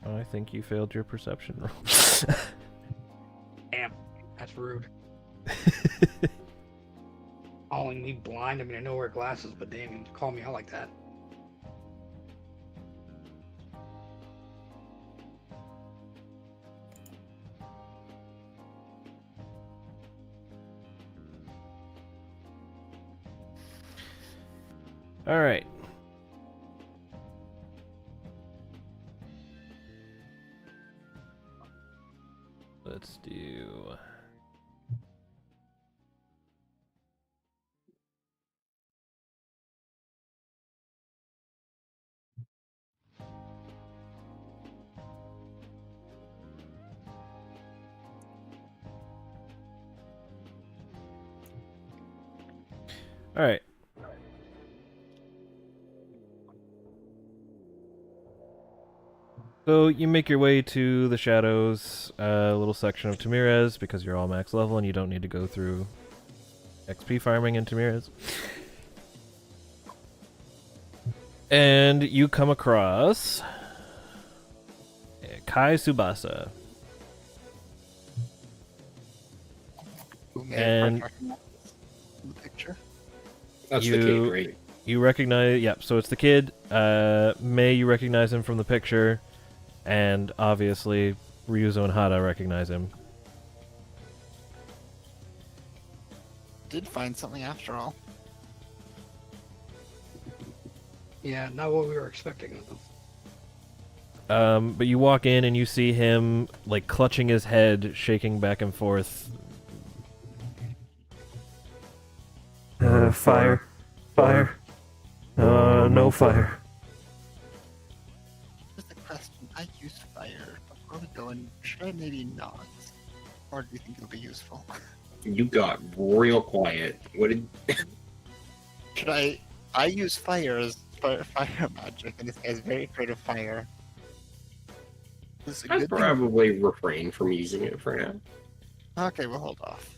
I think you failed your perception roll. Damn, that's rude. Calling me blind. I mean, I know I wear glasses, but damn, you call me out like that. All right. Let's do. All right. So you make your way to the shadows, little section of Tamira's, because you're all max level and you don't need to go through XP farming in Tamira's. And you come across Kai Tsubasa. Who may And- have in the picture. That's the kid, right? You recognize, so it's the kid. May, you recognize him from the picture. And obviously, Ryuzo and Hada recognize him. Did find something after all. Yeah, not what we were expecting. But you walk in and you see him, like, clutching his head, shaking back and forth. Fire. Fire. No fire. Just a question. I use fire. Before we go in, should I maybe not? Or do you think it'll be useful? You got real quiet. What did? Should I use fire as fire magic, and this guy's very afraid of fire. Is this a I'd good thing? probably refrain from using it for now. Okay, we'll hold off.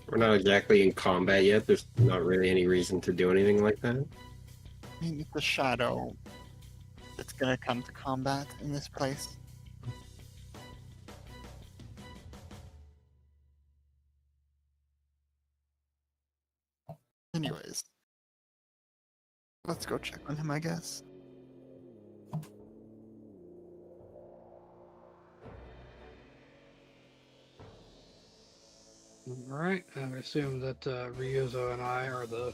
We're not exactly in combat yet. There's not really any reason to do anything like that. I mean, it's a shadow that's gonna come to combat in this place. Anyways, let's go check on him, I guess. Alright, and I assume that Ryuzo and I are the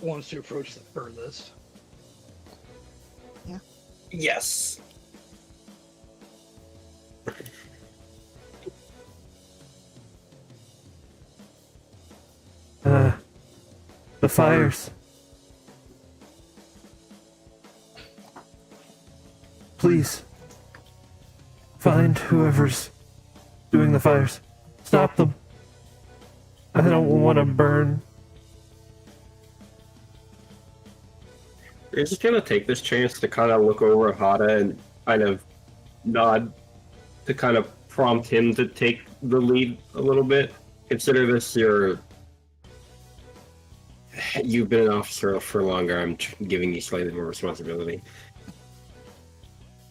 ones to approach the furthest. Yes. The fires. Please. Find whoever's doing the fires. Stop them. I don't want to burn. We're just gonna take this chance to kind of look over at Hada and kind of nod to kind of prompt him to take the lead a little bit. Consider this you've been an officer for longer. I'm giving you slightly more responsibility.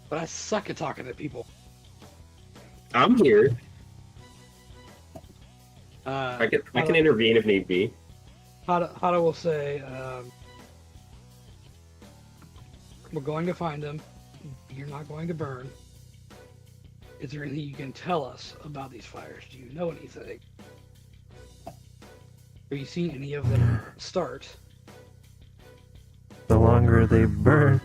But I suck at talking to people. I'm here. Uh, I can intervene if need be. Hada will say, we're going to find him. You're not going to burn. Is there anything you can tell us about these fires? Do you know anything? Have you seen any of them start? The longer they burn,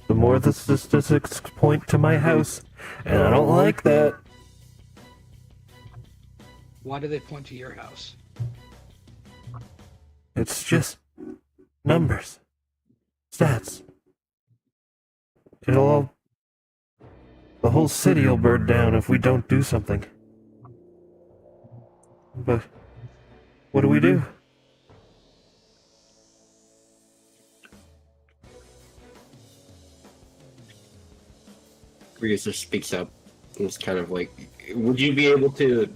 the more the statistics point to my house, and I don't like that. Why do they point to your house? It's just numbers, stats. The whole city will burn down if we don't do something. But what do we do? Ryuzo speaks up. It's kind of like, would you be able to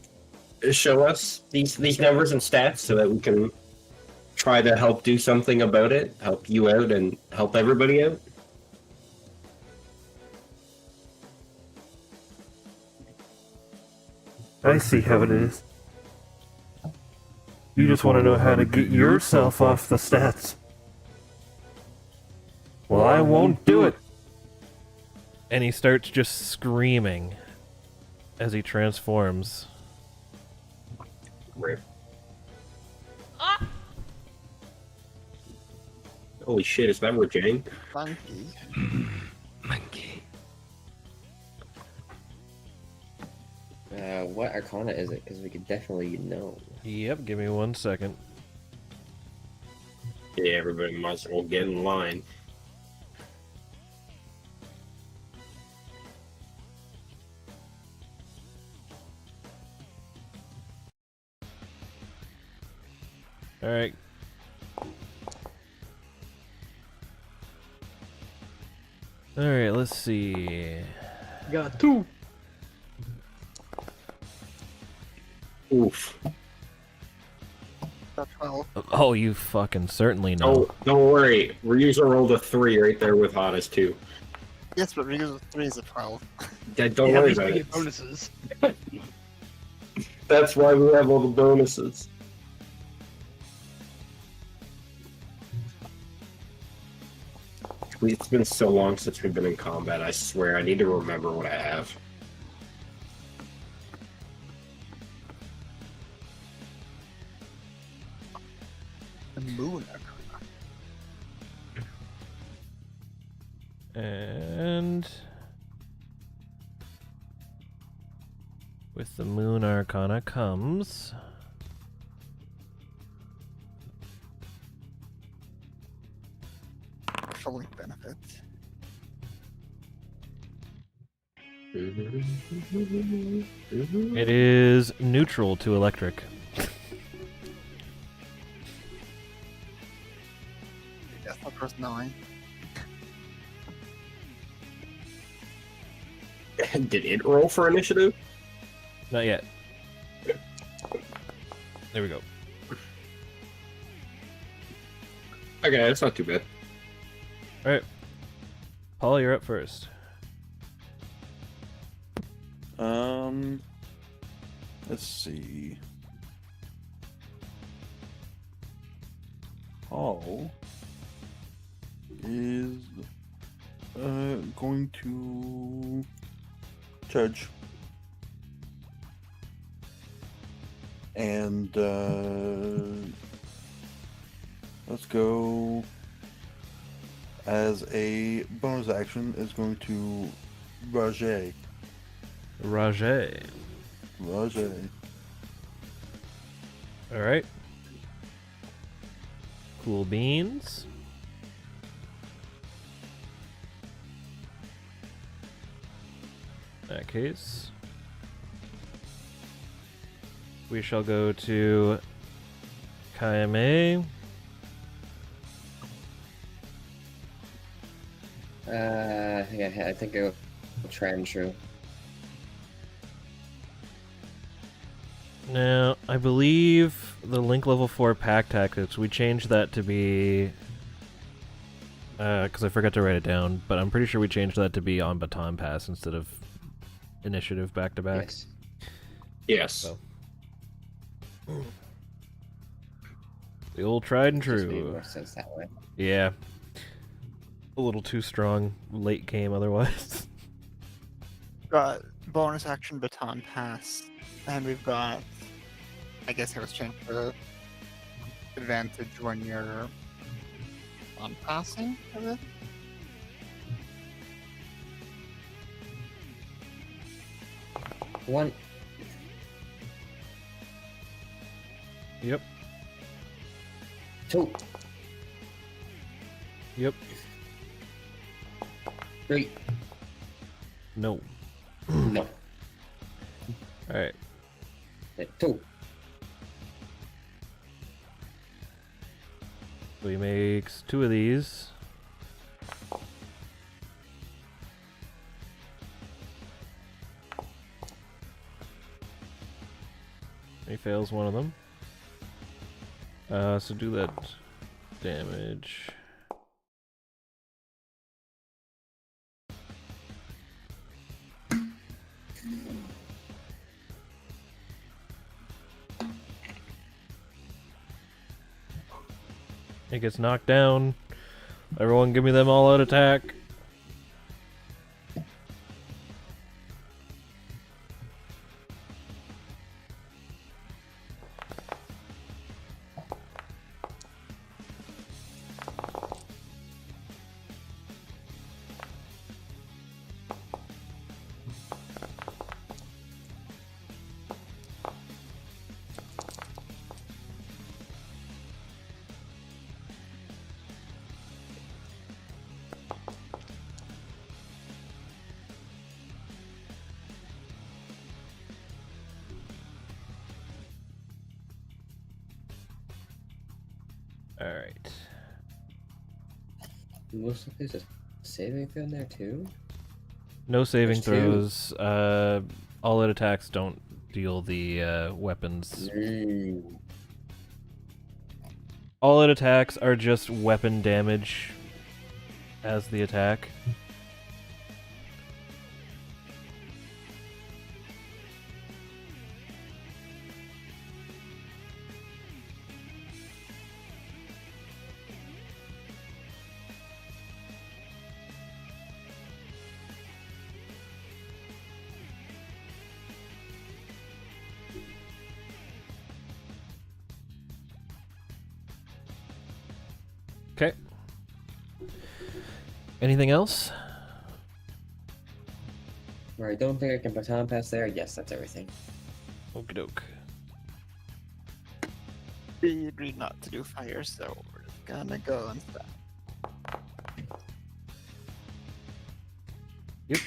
show us these numbers and stats so that we can try to help do something about it, help you out and help everybody out? I see how it is. You just want to know how to get yourself off the stats. Well, I won't do it. And he starts just screaming as he transforms. Rip. Holy shit, is that Rajang? Monkey. Monkey. What arcana is it? Because we could definitely know. Yep, give me 1 second. Yeah, everybody might as well get in line. Alright. Alright, let's see. Got 2. Oof. Got 12. Oh, you fucking certainly know. Oh, don't worry. Ryuzo rolled a 3 right there with Hada's too. Yes, but Ryu's 3 is a 12. Yeah, don't Yeah, worry these about we it. get bonuses. That's why we have all the bonuses. It's been so long since we've been in combat, I swear I need to remember what I have. The moon. And with the Moon Arcana comes Fully benefits. it is neutral to electric. Yes, of course, 9. Did it roll for initiative? Not yet. There we go. Okay, that's not too bad. All right, Paul, you're up first. Let's see. Paul is going to charge. And let's go as a bonus action is going to Rajay. Rajay. Rajay. All right. Cool beans. In that case, we shall go to Kayame. Yeah, I think I'll try and true. Now, I believe the Link Level 4 Pack Tactics, we changed that to be... because I forgot to write it down, but I'm pretty sure we changed that to be on Baton Pass instead of Initiative back-to-back. Yes. Yes. So. The old tried and Just made true. more sense that way. Yeah. A little too strong late game otherwise. Got bonus action baton pass, and we've got. I guess it was changed to advantage when you're on passing. Is it? One. Yep. Two. Yep. Three. No. No. Alright. Two. So he makes 2 of these. He fails one of them. So do that damage. It gets knocked down. Everyone give me them all out attack. Alright. Most likely there's a saving throw in there too. No saving There's 2. throws. All out attacks don't deal the weapons. All out attacks are just weapon damage as the attack. Anything else? Where I don't think I can baton pass there. Yes, that's everything. Okie doke. We agreed not to do fire, so we're just gonna go instead. Yep.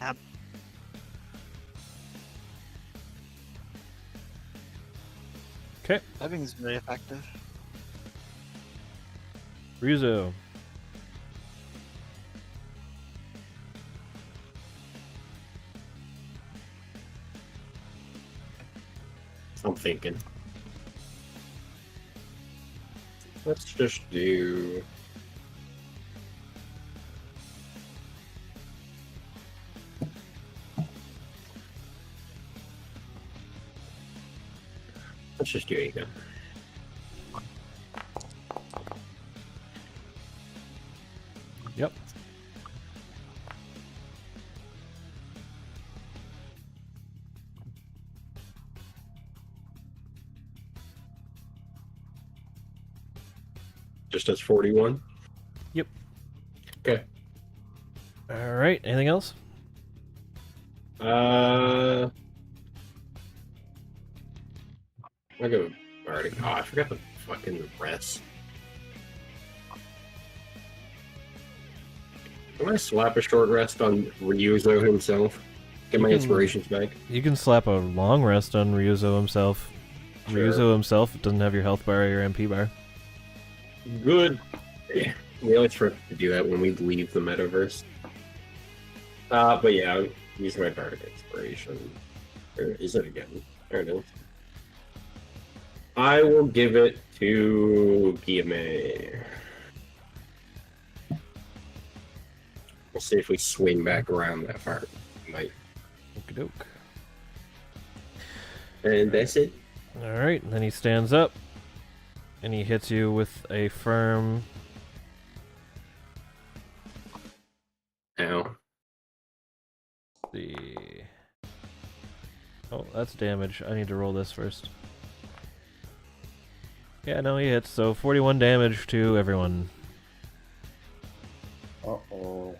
Ab- Okay. Stabbing is very effective. Ryuzo. I'm thinking. Let's just do. Let's just do Ego. Yep. Just as 41. Yep. Okay. All right. Anything else? I go already. Oh, I forgot the fucking rest. Can I slap a short rest on Ryuzo himself? Get You my can- inspirations back. You can slap a long rest on Ryuzo himself. Sure. Ryuzo himself doesn't have your health bar or your MP bar. Good. Yeah, we always forget to do that when we leave the metaverse. But yeah, I'll use my bardic inspiration. Or is it again? There it is. I will give it to DMing. We'll see if we swing back around that far. Might. Okie doke. And that's it. All right. And then he stands up, and he hits you with a firm. Ow. The. Oh, that's damage. I need to roll this first. Yeah, no, he hits. So 41 damage to everyone. Uh-oh.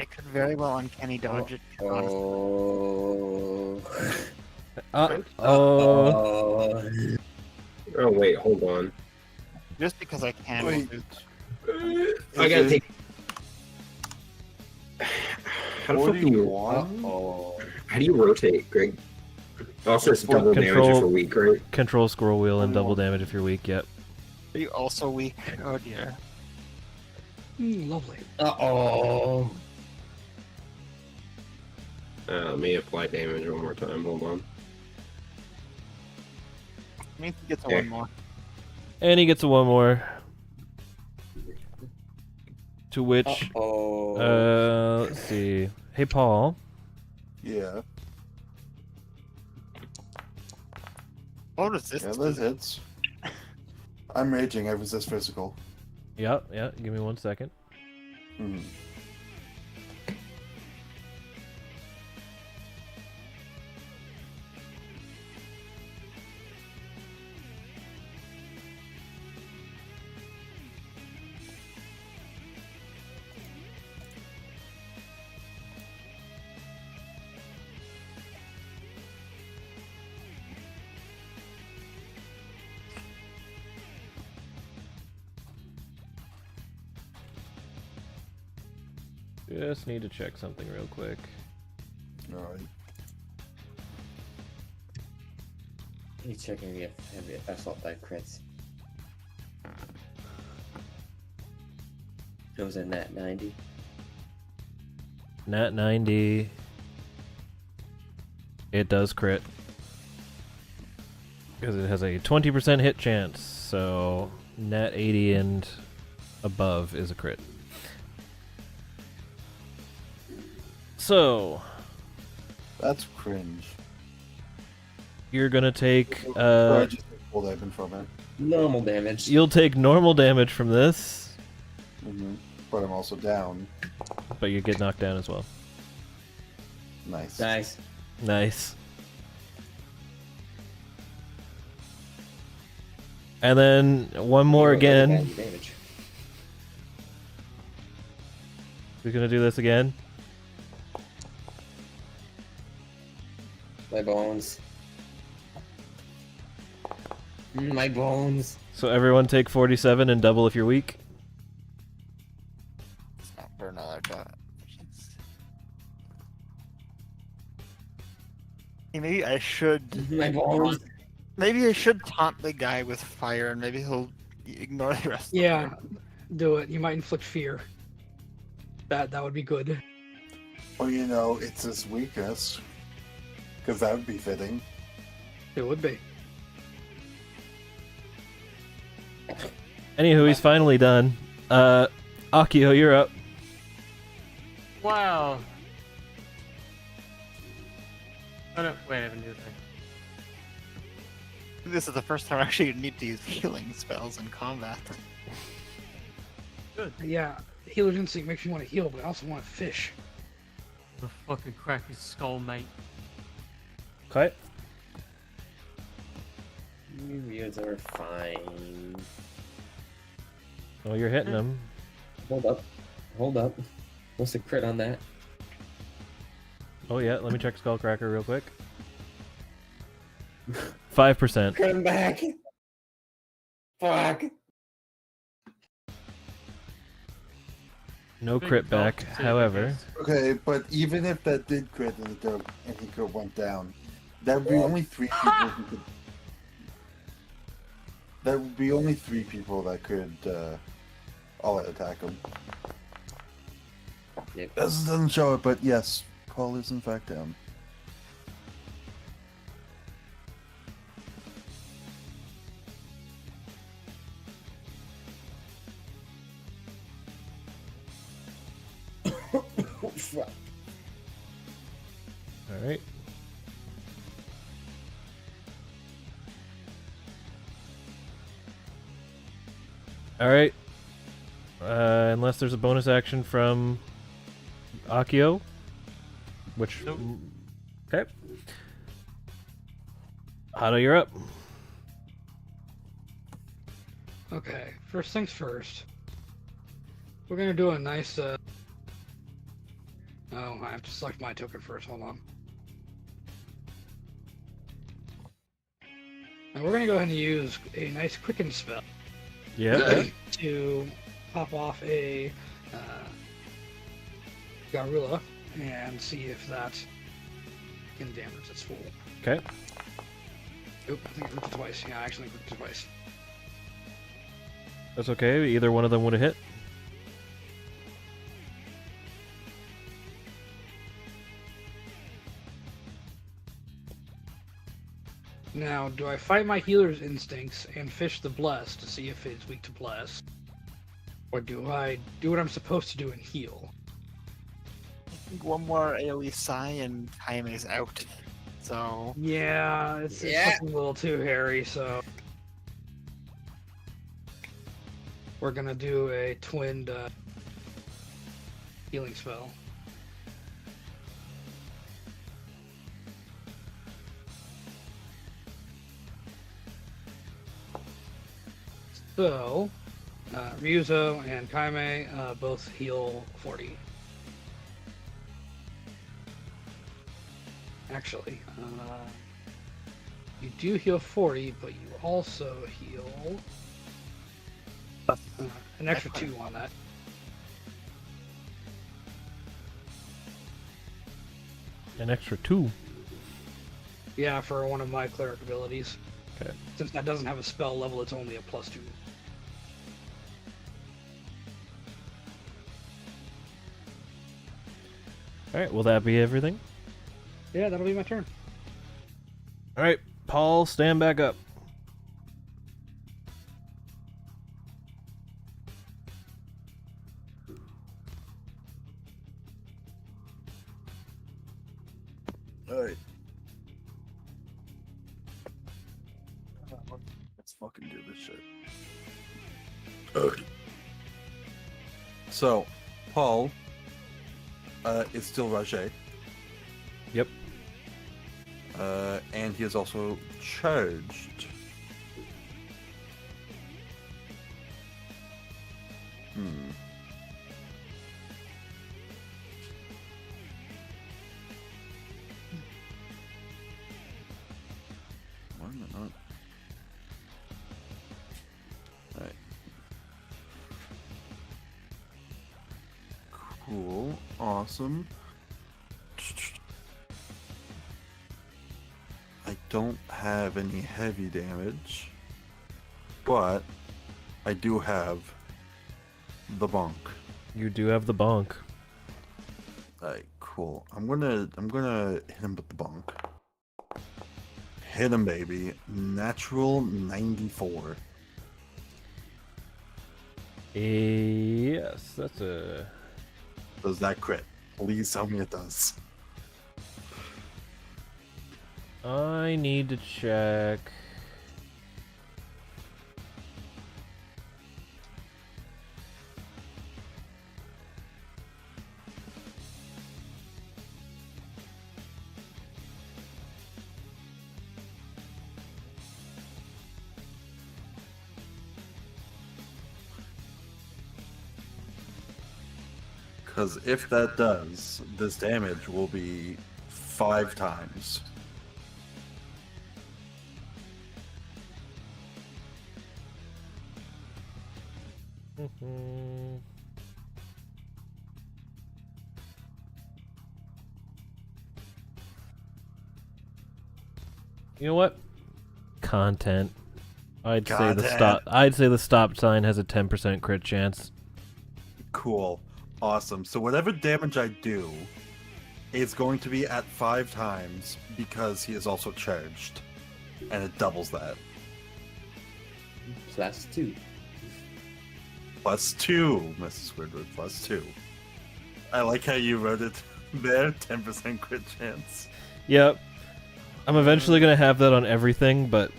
It could very well uncanny dodge it. Honestly. Oh. Oh. Oh. Oh wait, hold on. Just because I can. Wait. I gotta take. How the fuck do you? 41? Oh. How do you rotate, Greg? Also, it's double damage Control- if you're weak, right? Control scroll wheel and double 41. damage if you're weak. Yep. Are you also weak? Oh dear. Lovely. Uh-oh. Let me apply damage one more time. Hold on. Means he gets a Okay. one more. And he gets a one more. To which, Uh-oh. let's see. Hey, Paul. Yeah. What is this? Yeah, those hits. I'm raging. I resist physical. Yeah, yeah. Give me 1 second. Mhm. Just need to check something real quick. Alright. He's checking if assault type crits. Goes in that 90. Nat 90. It does crit. Because it has a 20% hit chance. So, nat 80 and above is a crit. So, That's cringe. you're gonna take, Or I just pulled damage from it. Normal damage. you'll take normal damage from this, But I'm also down. but you get knocked down as well. Nice. Nice. Nice. And then one more You roll really again. bad damage. We're gonna do this again. My bones. My bones. So everyone take 47 and double if you're weak. It's not for another time. Hey, maybe I should. My bones. Maybe I should taunt the guy with fire, and maybe he'll ignore the rest. Yeah, do it. You might inflict fear. That would be good. Well, you know, it's his weakness. Because that would be fitting. It would be. Anywho, he's finally done. Akio, you're up. Wow. Oh no, wait, I have a new thing. This is the first time I actually need to use healing spells in combat. Yeah, healer's instinct makes you want to heal, but I also want to fish. The fucking crack his skull, mate. Okay. You weirds are fine. Oh, you're hitting him. Hold up. Hold up. What's the crit on that? Oh yeah, let me check Skullcracker real quick. 5%. Crit him back! Fuck! No Big crit back, dog to save however. against. Okay, but even if that did crit and he could went down, that would be only 3 people who could. That would be only 3 people that could all attack him. Yep. This doesn't show it, but yes, Paul is in fact down. Fuck. Alright. Alright. Unless there's a bonus action from Akio. Which. Nope. Okay. Hado, you're up. Okay, first things first. We're gonna do a nice, Oh, I have to select my token first, hold on. And we're gonna go ahead and use a nice quicken spell Yeah. to pop off a Garula and see if that can damage its full. Okay. Oop, I think it clicked it twice. Yeah, I actually clicked it twice. That's okay. Either one of them would have hit. Now, do I fight my healer's instincts and fish the bless to see if it's weak to bless? Or do I do what I'm supposed to do and heal? I think one more AoE sigh and time is out. So Yeah, it's looking a little too hairy, so... We're gonna do a twinned healing spell. So, Ryuzo and Kaime both heal 40. Actually, you do heal 40, but you also heal an extra 2 on that. An extra 2. Yeah, for one of my cleric abilities. Okay. Since that doesn't have a spell level, it's only a +2. Alright, will that be everything? Yeah, that'll be my turn. Alright, Paul, stand back up. Alright. Let's fucking do this shit. Okay. So, Paul is still Rajay. Yep. And he is also charged. Why am I not? Alright. Cool. Awesome. I don't have any heavy damage, but I do have the bonk. You do have the bonk. Alright, cool. I'm gonna hit him with the bonk. Hit him, baby. Natural 94. Yes, that's a... Does that crit? Please tell me it does. I need to check... Because if that does, this damage will be 5 times. Mhm. You know what? Content. I'd say the stop sign has a 10% crit chance. Cool. Awesome. So whatever damage I do is going to be at 5 times because he is also charged. And it doubles that. +2. +2, Mrs. Squidward, +2. I like how you wrote it there, 10% crit chance. Yep. I'm eventually gonna have that on everything, but...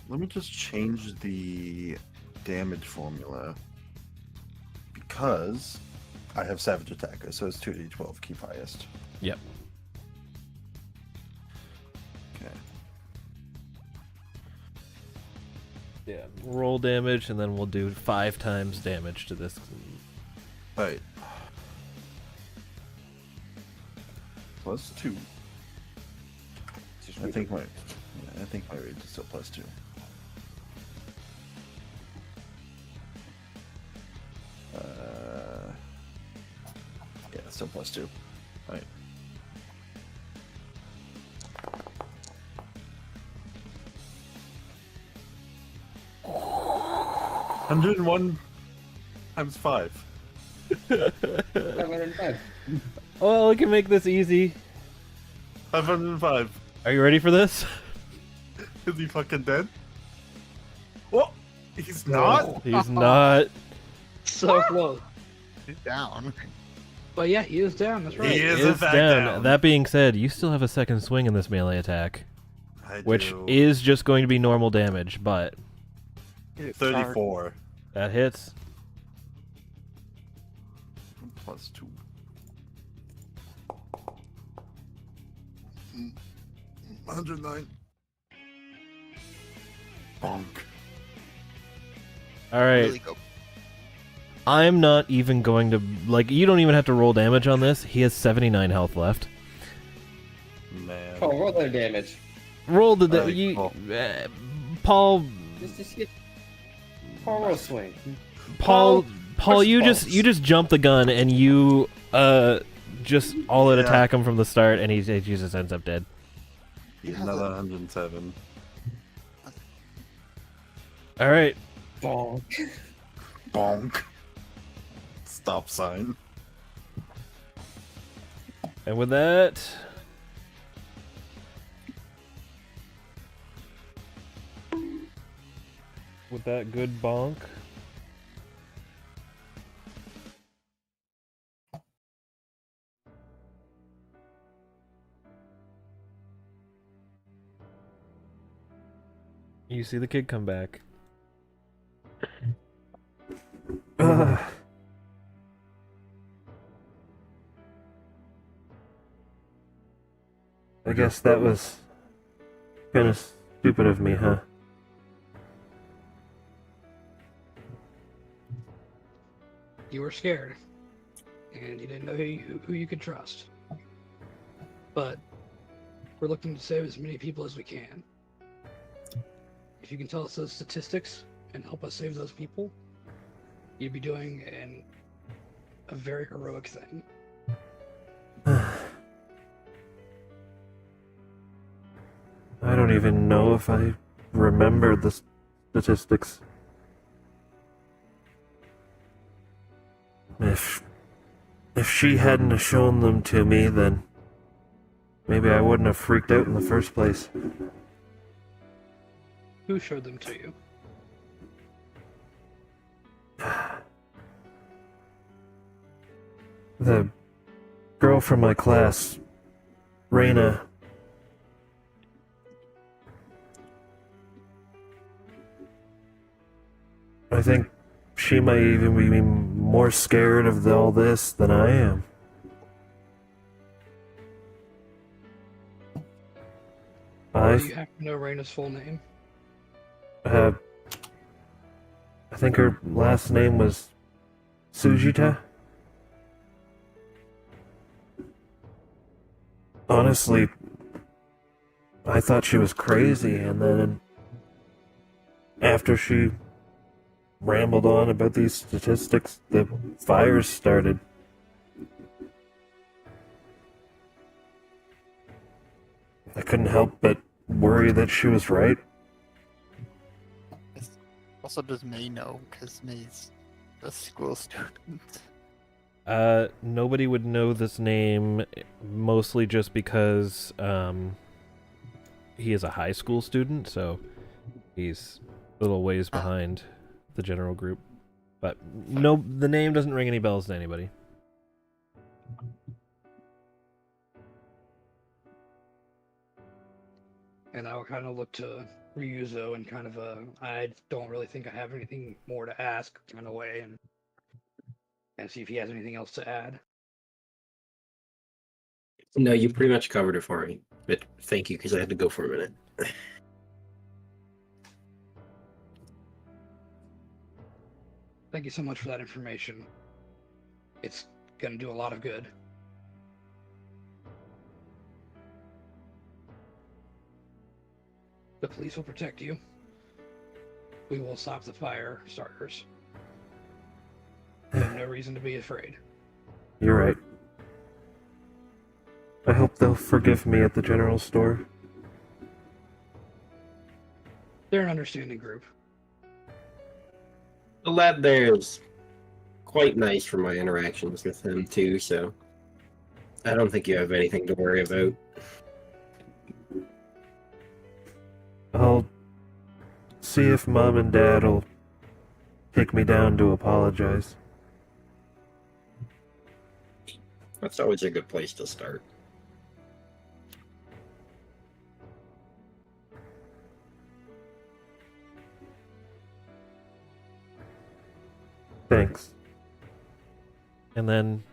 Let me just change the damage formula because I have Savage Attacker, so it's 2d12, keep highest. Yep. Okay. Yeah, roll damage, and then we'll do 5 times damage to this. Alright. +2. I think my rage is still +2. Yeah, still +2. Alright. $101 times 5. 505. Well, we can make this easy. 505. Are you ready for this? Is he fucking dead? What? He's not? He's not. So close. He's down. But yeah, he is down. That's right. He is It's in fact down. That being said, you still have a second swing in this melee attack, I which do. is just going to be normal damage, but 34. that hits. +2. 109. Bonk. All right. Really go. I'm not even going to you don't even have to roll damage on this. He has 79 health left. Man. Oh, roll their damage. Roll the Alright, cool. Paul Just get Paul swing. Paul Where's you Paul's? just jump the gun and you just all out Yeah. attack him from the start, and he just ends up dead. He's another 107. All right. Bonk. Bonk. Stop sign. And with that, good bonk. You see the kid come back. I guess that was kind of stupid of me, huh? you were scared, and you didn't know who you could trust. But we're looking to save as many people as we can. If you can tell us those statistics and help us save those people, you'd be doing a very heroic thing. I don't even know if I remember the statistics. If she hadn't have shown them to me, then maybe I wouldn't have freaked out in the first place. Who showed them to you? The girl from my class, Raina. I think she might even be more scared of all this than I am. Do you happen to know Raina's full name? I think her last name was Sujita. Honestly, I thought she was crazy, and then after she rambled on about these statistics, the fires started. I couldn't help but worry that she was right. Also, does May know? Because May's a school student. Nobody would know this name, mostly just because, he is a high school student, so he's a little ways behind the general group. But no, the name doesn't ring any bells to anybody. And I would kind of look to Ryuzo and kind of I don't really think I have anything more to ask kind of way, and see if he has anything else to add. No, you pretty much covered it for me. But thank you, because I had to go for a minute. Thank you so much for that information. It's going to do a lot of good. The police will protect you. We will stop the fire starters. You have no reason to be afraid. You're right. I hope they'll forgive me at the general store. They're an understanding group. The lad there is quite nice from my interactions with him, too, so I don't think you have anything to worry about. I'll see if Mom and Dad will take me down to apologize. That's always a good place to start. Thanks. And then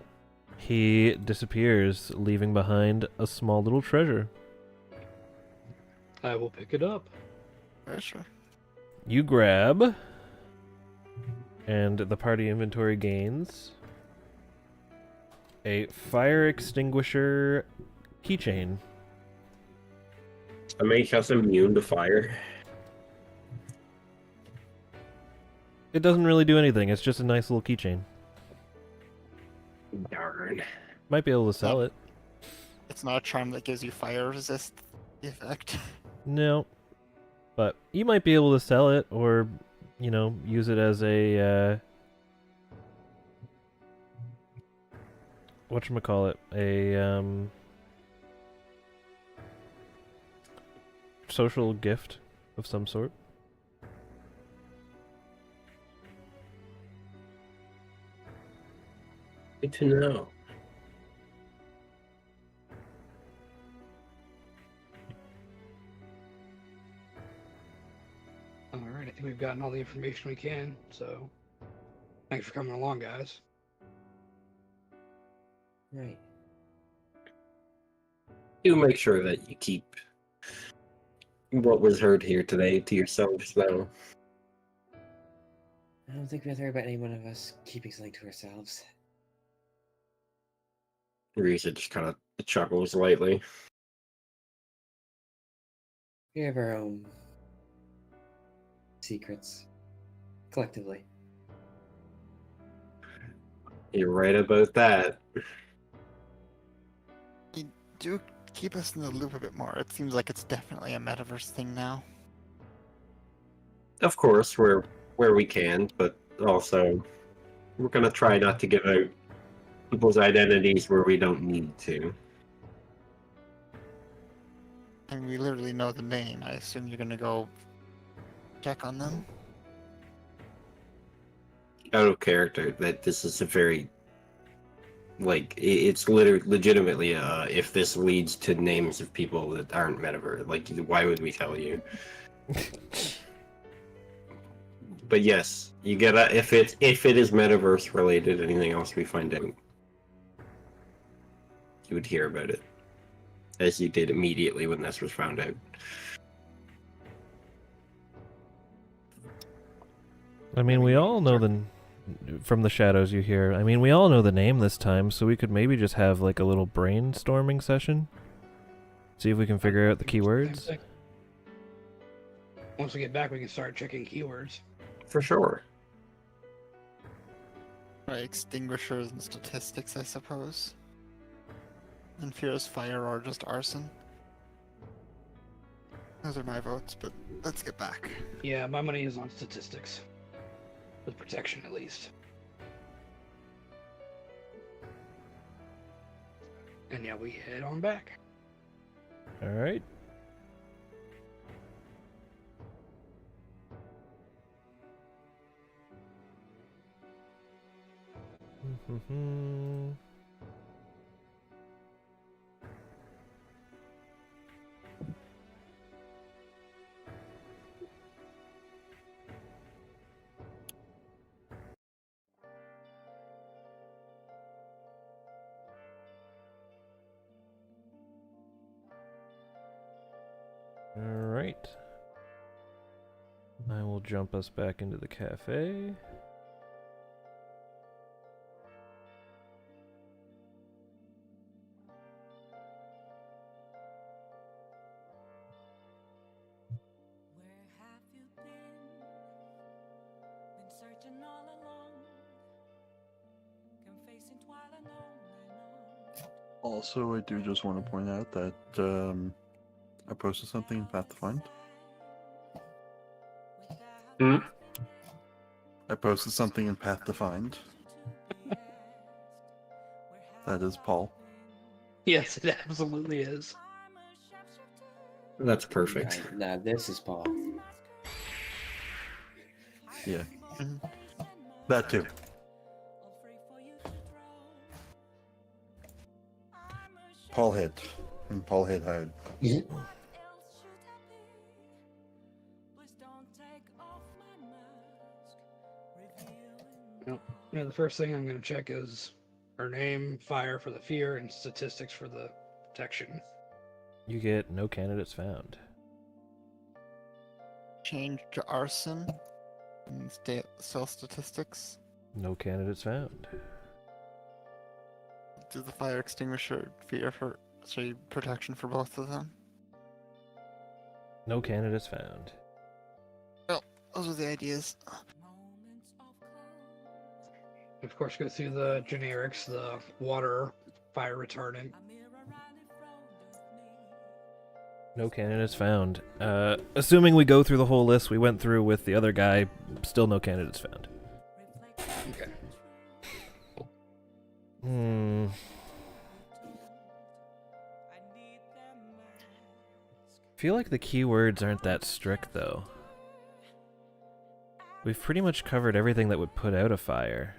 he disappears, leaving behind a small little treasure. I will pick it up. Yeah, sure. You grab, and the party inventory gains a fire extinguisher keychain. I make us immune to fire. It doesn't really do anything, it's just a nice little keychain. Darn. Might be able to sell it. It's not a charm that gives you fire resist effect. No. But you might be able to sell it, or, you know, use it as a, whatchamacallit, a, social gift of some sort. Good to know. Alright, I think we've gotten all the information we can, so thanks for coming along, guys. Right. Do make sure that you keep what was heard here today to yourselves, though. I don't think we have to worry about any one of us keeping something to ourselves. Risa just kind of chuckles lightly. We have our own secrets, collectively. You're right about that. Do keep us in the loop a bit more. It seems like it's definitely a metaverse thing now. Of course, where we can, but also we're gonna try not to give out people's identities where we don't need to. And we literally know the name. I assume you're gonna go check on them. Out of character, that this is a very like it's legitimately if this leads to names of people that aren't metaverse, like why would we tell you? But yes, you gotta if it is metaverse related, anything else we find out, you would hear about it, as you did immediately when this was found out. I mean, we all know from the shadows you hear. I mean, we all know the name this time, so we could maybe just have like a little brainstorming session. See if we can figure out the keywords. Once we get back, we can start checking keywords. For sure. Right, extinguishers and statistics, I suppose. And fears fire or just arson. Those are my votes, but let's get back. Yeah, my money is on statistics. With protection, at least. And yeah, we head on back. All right. All right. I will jump us back into the cafe. Also, I do just want to point out that I posted something in Path to Find. Hmm? I posted something in Path to Find. That is Paul. Yes, it absolutely is. That's perfect. Right, now this is Paul. Yeah. Mhm. That too. Paul hit. And Paul hit hard. Yeah, the first thing I'm going to check is her name, fire for the fear, and statistics for the protection. You get no candidates found. Change to arson and cell statistics. No candidates found. Do the fire extinguisher fear for protection for both of them. No candidates found. Those are the ideas. Of course, go through the generics, the water, fire retardant. No candidates found. Assuming we go through the whole list we went through with the other guy, still no candidates found. Okay. I feel like the keywords aren't that strict, though. We've pretty much covered everything that would put out a fire.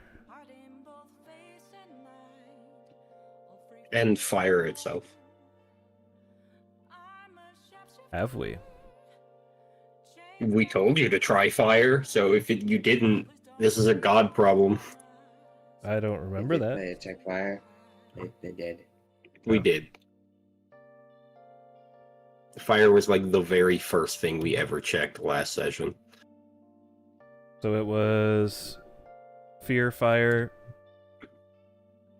And fire itself. Have we? We told you to try fire, so if you didn't, this is a god problem. I don't remember that. They check fire. They did. We did. Fire was like the very first thing we ever checked last session. So it was fear, fire,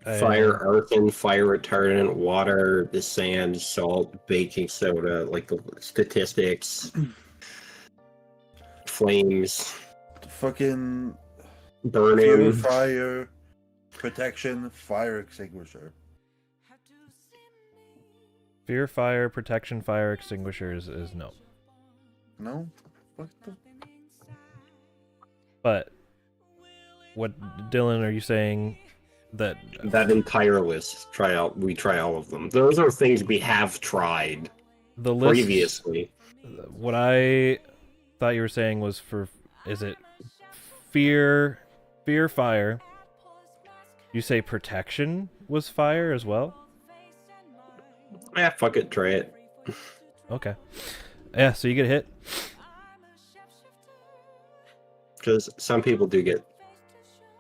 Fire, arson, fire retardant, water, the sand, salt, baking soda, like the statistics, flames, Fucking burning. purifier, protection, fire extinguisher. fear, fire, protection, fire extinguishers is no. No? Fuck the... But what, Dylan, are you saying that That entire list. We try all of them. Those are things we have tried the list previously. what I thought you were saying was is it fear, fire? You say protection was fire as well? Fuck it, try it. Okay. Yeah, so you get hit. Because some people do get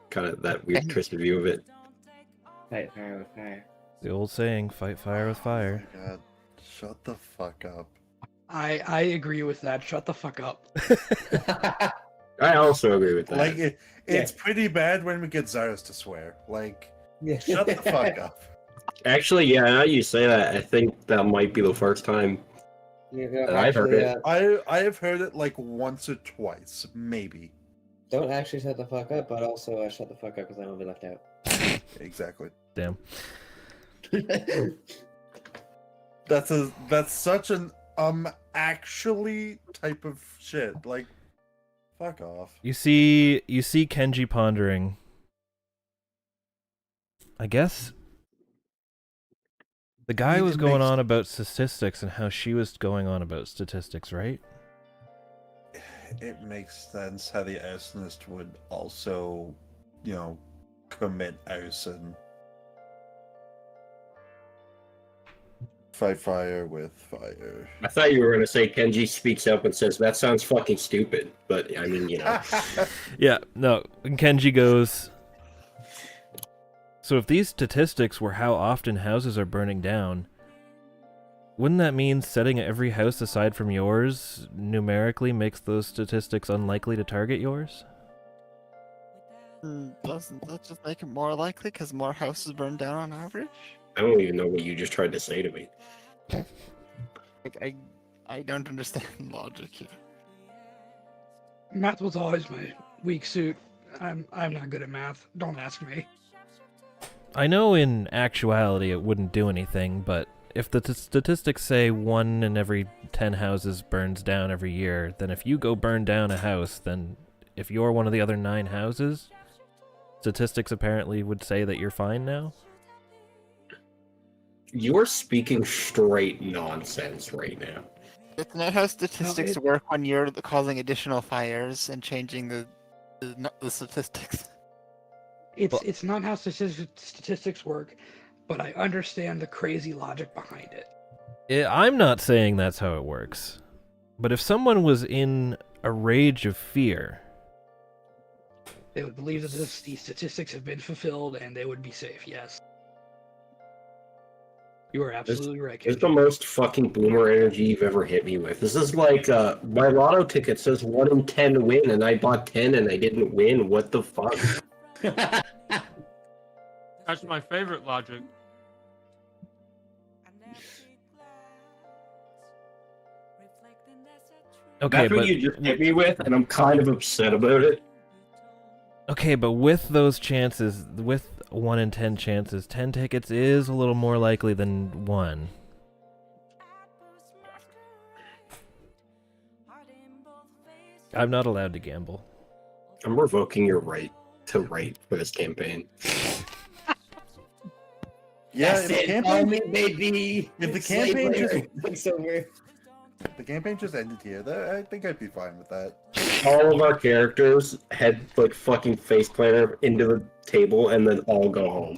kind of that weird twisted view of it. Fight fire with fire. The old saying, fight fire with fire. Oh my god. Shut the fuck up. I agree with that. Shut the fuck up. I also agree with that. Like, it's pretty bad when we get Zyrus to swear. Like, shut the fuck up. Actually, yeah, now you say that, I think that might be the first time I've heard it. I have heard it like once or twice, maybe. Don't actually shut the fuck up, but also shut the fuck up because I won't be left out. Exactly. Damn. That's such an actually type of shit. Like, fuck off. You see Kenji pondering. I guess the guy was going on about statistics and how she was going on about statistics, right? It makes sense how the arsonist would also, commit arson. Fight fire with fire. I thought you were going to say Kenji speaks up and says, that sounds fucking stupid. But, I mean, Yeah, no. And Kenji goes, so if these statistics were how often houses are burning down, wouldn't that mean setting every house aside from yours numerically makes those statistics unlikely to target yours? Doesn't that just make it more likely because more houses burn down on average? I don't even know what you just tried to say to me. Like, I don't understand logic here. Math was always my weak suit. I'm not good at math. Don't ask me. I know in actuality it wouldn't do anything, but if the statistics say 1 in every 10 houses burns down every year, then if you go burn down a house, then if you're one of the other 9 houses, statistics apparently would say that you're fine now? You're speaking straight nonsense right now. It's not how statistics work when you're causing additional fires and changing the statistics. It's not how statistics work, but I understand the crazy logic behind it. I'm not saying that's how it works. But if someone was in a rage of fear, They would believe that these statistics have been fulfilled and they would be safe, yes. You are absolutely right, It's Kenji. the most fucking boomer energy you've ever hit me with. This is like, my lotto ticket says 1 in 10 win, and I bought 10 and I didn't win. What the fuck? That's my favorite logic. okay, That's but what you just hit me with, and I'm kind of upset about it. okay, but with those chances, with 1 in 10 chances, 10 tickets is a little more likely than 1. I'm not allowed to gamble. I'm revoking your right to write for this campaign. Yeah, That's it. On me, baby. if the Slave campaign labor. just It's over. the campaign just ended here, I think I'd be fine with that. All of our characters head like fucking face planter into the table and then all go home.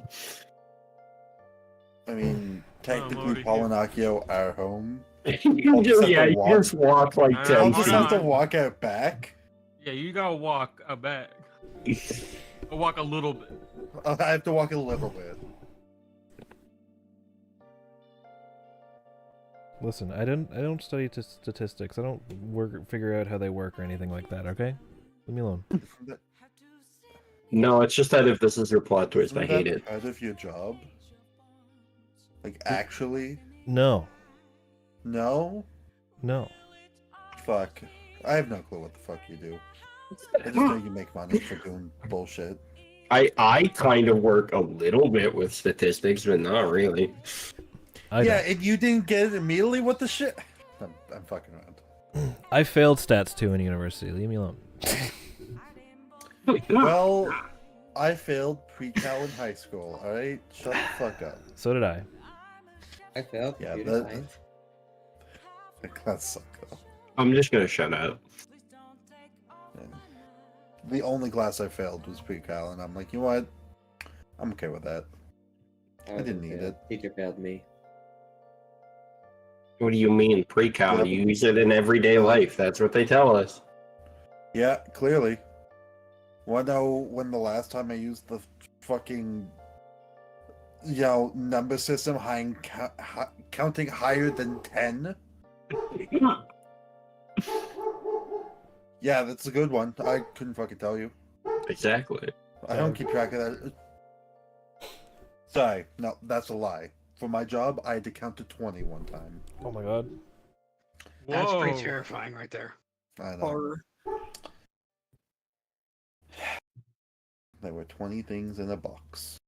I mean, technically, Lordy. Polynocchio, our home. You just, yeah, you just walk like I 10 know, I'll just have to on. walk out back. Yeah, you gotta walk a bit. Or walk a little bit. I have to walk a little bit. Listen, I don't study statistics. I don't figure out how they work or anything like that, okay? Leave me alone. Isn't that, No, it's just that if this is your plot twist, isn't I hate that it. part of your job? Like, actually? No. No? No. Fuck. I have no clue what the fuck you do. I just know you make money for doing bullshit. I kind of work a little bit with statistics, but not really. Yeah, and you didn't get it immediately? What the shit? I'm fucking around. I failed stats 2 in university. Leave me alone. Well, I failed pre-cal in high school, alright? Shut the fuck up. So did I. I failed Yeah, computer that- science. That class sucked though. I'm just gonna shut up. Yeah. The only class I failed was pre-cal, and I'm like, you know what? I'm okay with that. I didn't need it. Teacher failed me. What do you mean pre-cal? Yep. You use it in everyday life. That's what they tell us. Yeah, clearly. Wanna know when the last time I used the fucking, number system counting higher than 10? Yeah, that's a good one. I couldn't fucking tell you. Exactly. I don't keep track of that. Sorry, no, that's a lie. For my job, I had to count to 20 one time. Oh my god. That's pretty Whoa. terrifying right there. I know. Horror. There were 20 things in a box.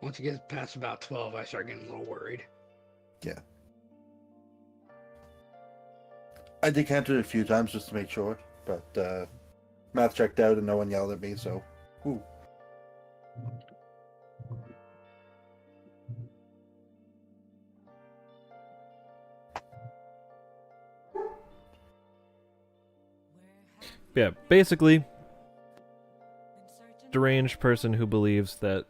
Once it gets past about 12, I start getting a little worried. Yeah. I decanted it a few times just to make sure, but math checked out and no one yelled at me, so. Ooh. Yeah, basically, deranged person who believes that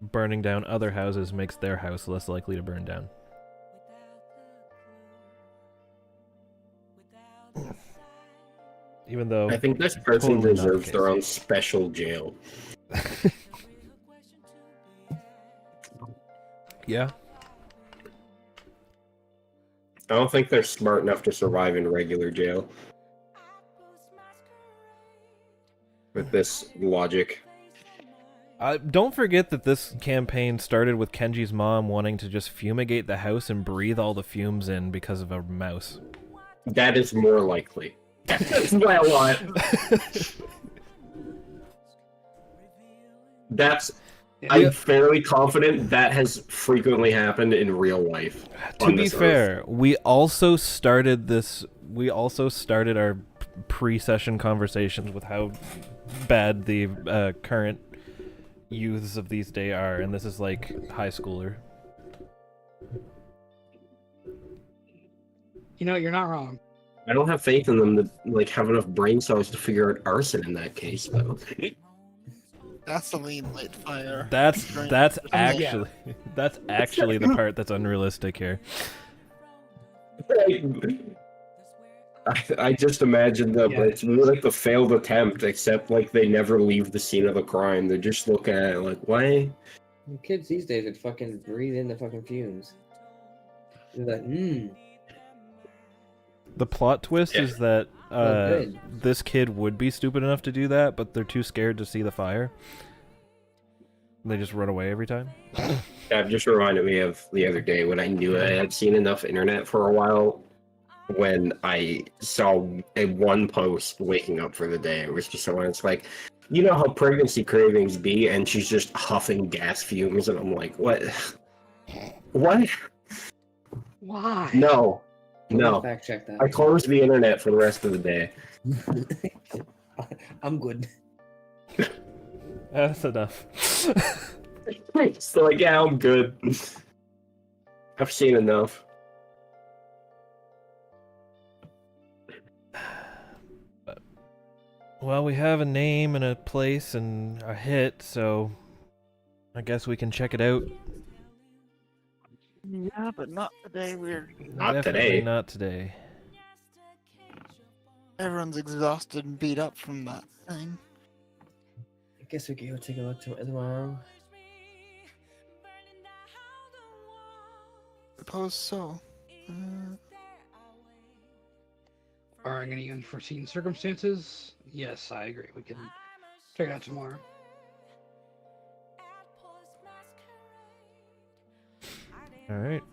burning down other houses makes their house less likely to burn down. Even though I think this person Totally not the deserves their case. own special jail. yeah, I don't think they're smart enough to survive in regular jail. With this logic. don't forget that this campaign started with Kenji's mom wanting to just fumigate the house and breathe all the fumes in because of a mouse. That is more likely. That's what I want. That's. I'm fairly confident that has frequently happened in real life. To on be this Earth. fair, we also started this. We also started our pre-session conversations with how bad the current youths of these days are, and this is like high schooler. You know, you're not wrong. I don't have faith in them to have enough brain cells to figure out arson in that case, though. Gasoline lit fire. That's yeah. actually the part that's unrealistic here. I just imagine that Yeah. it's really like the failed attempt, except like they never leave the scene of the crime. They just look at it like, why? The kids these days would fucking breathe in the fucking fumes. They're like, The plot twist Yeah. is that good. this kid would be stupid enough to do that, but they're too scared to see the fire. They just run away every time. That just reminded me of the other day when I knew I had seen enough internet for a while. When I saw a one post waking up for the day, it was just someone. It's like, you know how pregnancy cravings be, and she's just huffing gas fumes, and I'm like, what? What? Why? No, I'm no. gonna fact check that. I closed the internet for the rest of the day. I'm good. That's enough. So like, yeah, I'm good. I've seen enough. Well, we have a name and a place and a hit, so I guess we can check it out. Yeah, but not today. Not Definitely today. not today. Everyone's exhausted and beat up from that thing. I guess we could go take a look tomorrow. Suppose so. barring any unforeseen circumstances, yes, I agree. We can check it out tomorrow. All right.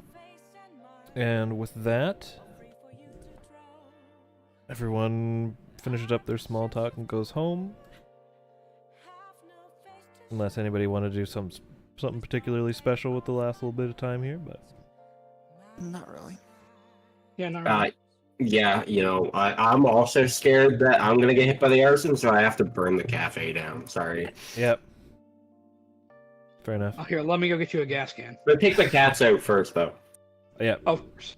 And with that, everyone finishes up their small talk and goes home. Unless anybody want to do something particularly special with the last little bit of time here, but Not really. Yeah, not really. Yeah, I'm also scared that I'm gonna get hit by the arson, so I have to burn the cafe down. Sorry. yep. Fair enough. Oh, here, let me go get you a gas can. But take the cats out first, though. Yep. Of course.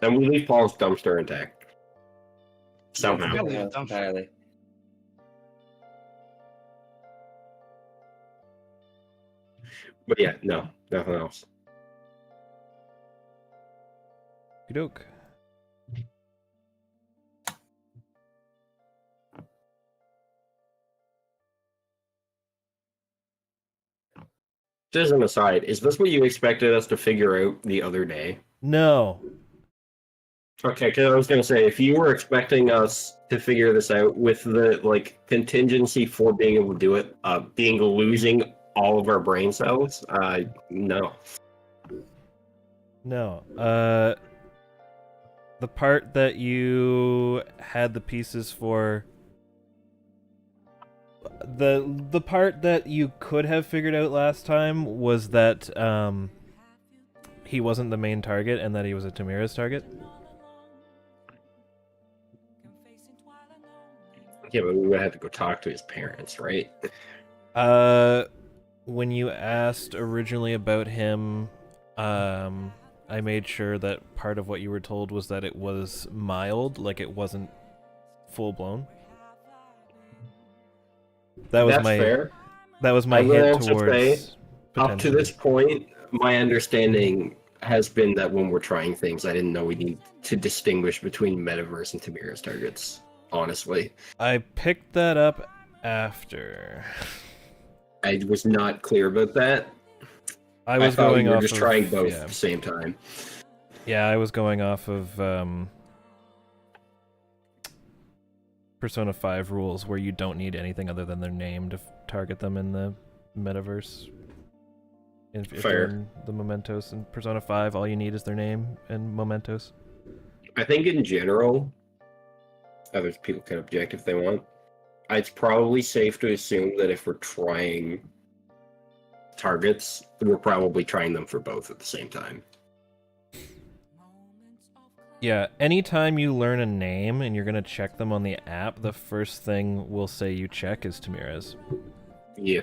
And we leave Paul's dumpster intact. Somehow. Yeah, leave Yeah, it dumpster. entirely. But yeah, no, nothing else. Doke. Just an aside, is this what you expected us to figure out the other day? No. Okay, because I was gonna say, if you were expecting us to figure this out with the contingency for being able to do it, losing all of our brain cells, no. No. The part that you had the pieces for, the part that you could have figured out last time was that he wasn't the main target and that he was a Tamira's target. Yeah, but we would have to go talk to his parents, right? When you asked originally about him, I made sure that part of what you were told was that it was mild, like it wasn't full blown. That was That's my fair. that was my I will hint also towards say, up to potentially. this point, my understanding has been that when we're trying things, I didn't know we need to distinguish between Metaverse and Tamira's targets, honestly. I picked that up after. I was not clear about that. I was thought going we were off just of, trying both yeah. at the same time. Yeah, I was going off of Persona 5 rules where you don't need anything other than their name to target them in the metaverse. If Fair. they're in the mementos in Persona 5, all you need is their name and mementos. I think in general, other people can object if they want. It's probably safe to assume that if we're trying targets, we're probably trying them for both at the same time. Yeah, anytime you learn a name and you're gonna check them on the app, the first thing we'll say you check is Tamira's. Yeah.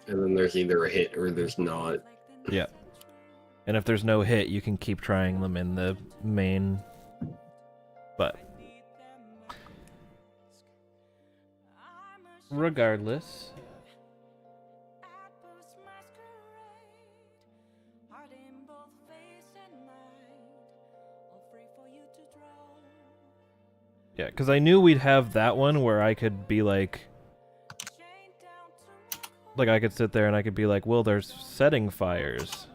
And then there's either a hit or there's not. Yeah. And if there's no hit, you can keep trying them in the main. But regardless, yeah, because I knew we'd have that one where I could be like I could sit there and I could be like, well, there's setting fires.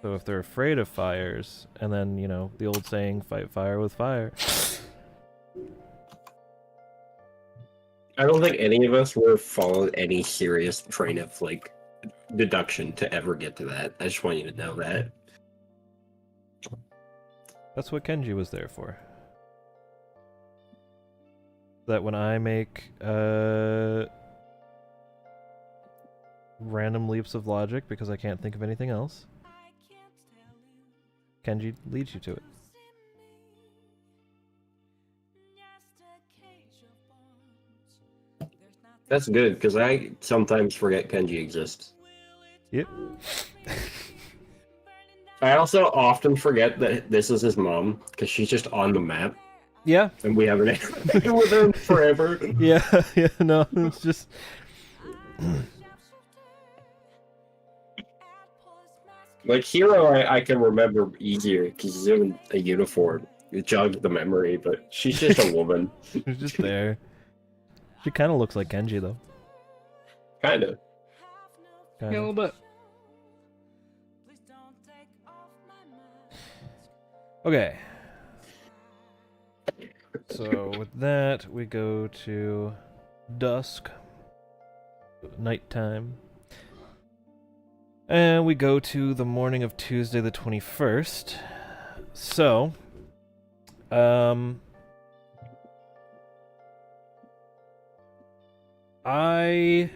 So if they're afraid of fires, and then, you know, the old saying, fight fire with fire. I don't think any of us would have followed any serious train of deduction to ever get to that. I just want you to know that. That's what Kenji was there for. That when I make random leaps of logic because I can't think of anything else, Kenji leads you to it. That's good, because I sometimes forget Kenji exists. Yep. I also often forget that this is his mom, because she's just on the map, Yeah. and we haven't interacted with her forever. Yeah. Yeah. No, it's just. Like Hero, I can remember easier because he's in a uniform. It jogs the memory, but she's just a woman. She's just there. She kind of looks like Kenji, though. Kind of. Yeah, a little bit. Okay. So with that, we go to dusk, nighttime, and we go to the morning of Tuesday the 21st. So, I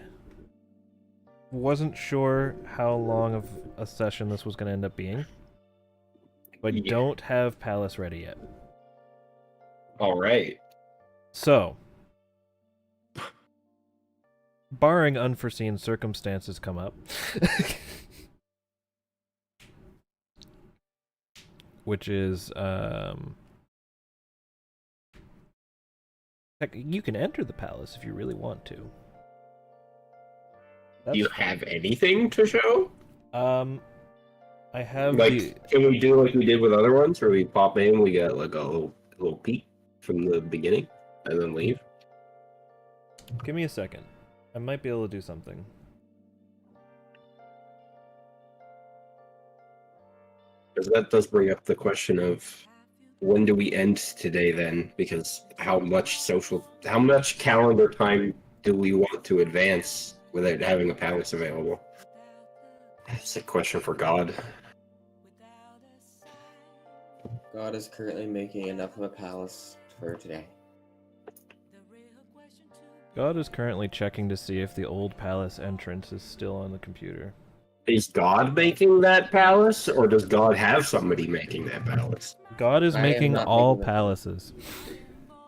wasn't sure how long of a session this was going to end up being, but Yeah. don't have Palace ready yet. All right. So, barring unforeseen circumstances come up, which is, heck, you can enter the palace if you really want to. Do you have anything to show? I have Like, can we do like we did with other ones, where we pop in, we get like a little peek from the beginning, and then leave? Give me a second. I might be able to do something. Because that does bring up the question of when do we end today then? Because how much calendar time do we want to advance without having a palace available? It's a question for God. God is currently making enough of a palace for today. God is currently checking to see if the old palace entrance is still on the computer. Is God making that palace, or does God have somebody making that palace? God is I am making not all making the- palaces.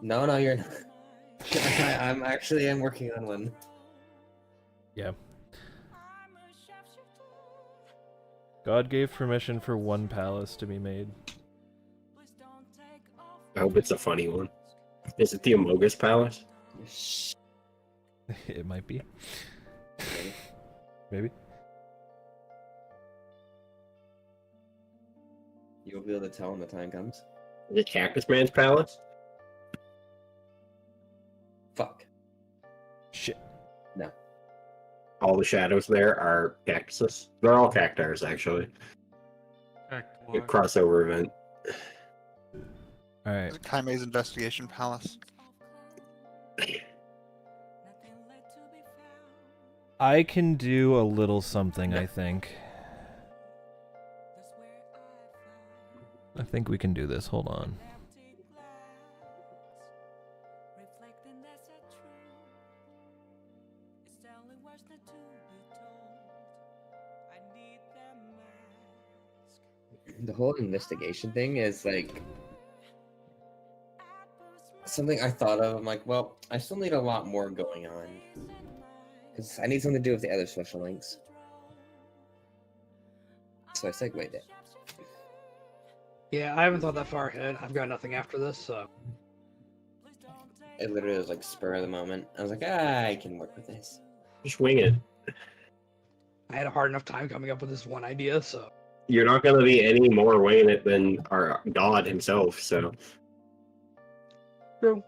No, you're not. I'm working on one. Yeah. God gave permission for one palace to be made. I hope it's a funny one. Is it the Amogus Palace? It might be. Maybe. You'll be able to tell when the time comes. Is it Cactus Man's Palace? Fuck. Shit. No. All the shadows there are cactuses. They're all cactars, actually. A crossover event. Alright. Kaime's investigation palace. I can do a little something, I think. I think we can do this. Hold on. The whole investigation thing is like something I thought of. I'm like, well, I still need a lot more going on because I need something to do with the other social links. So I segued it. Yeah, I haven't thought that far ahead. I've got nothing after this, so. It literally was like spur of the moment. I was like, I can work with this. Just wing it. I had a hard enough time coming up with this one idea, so. You're not going to be any more winging it than our God himself, so. True.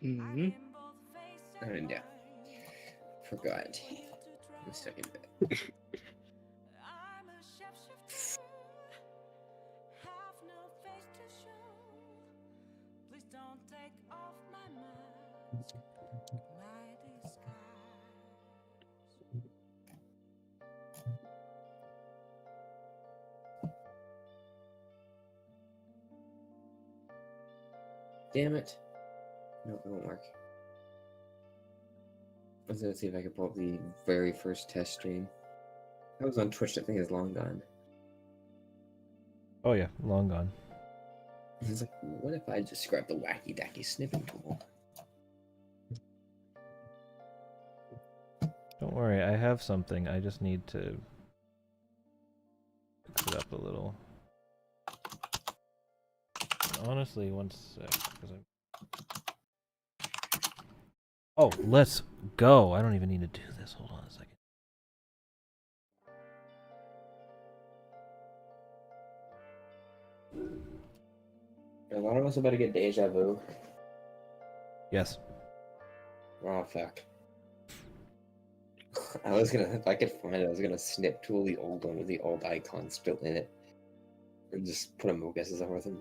Mm-hmm. And yeah, forgot. A second bit. Damn it. No, it won't work. I was gonna see if I could pull up the very first test stream. That was on Twitch. That thing is long gone. Oh yeah, long gone. It's like, what if I just grab the wacky dacky snipping tool? Don't worry, I have something. I just need to fix it up a little. And honestly, one sec, because Oh, let's go. I don't even need to do this. Hold on a second. A lot of us about to get deja vu. Yes. Oh fuck. I was gonna, if I could find it, I was gonna snip tool the old one with the old icons built in it. And just put a Mogus over them.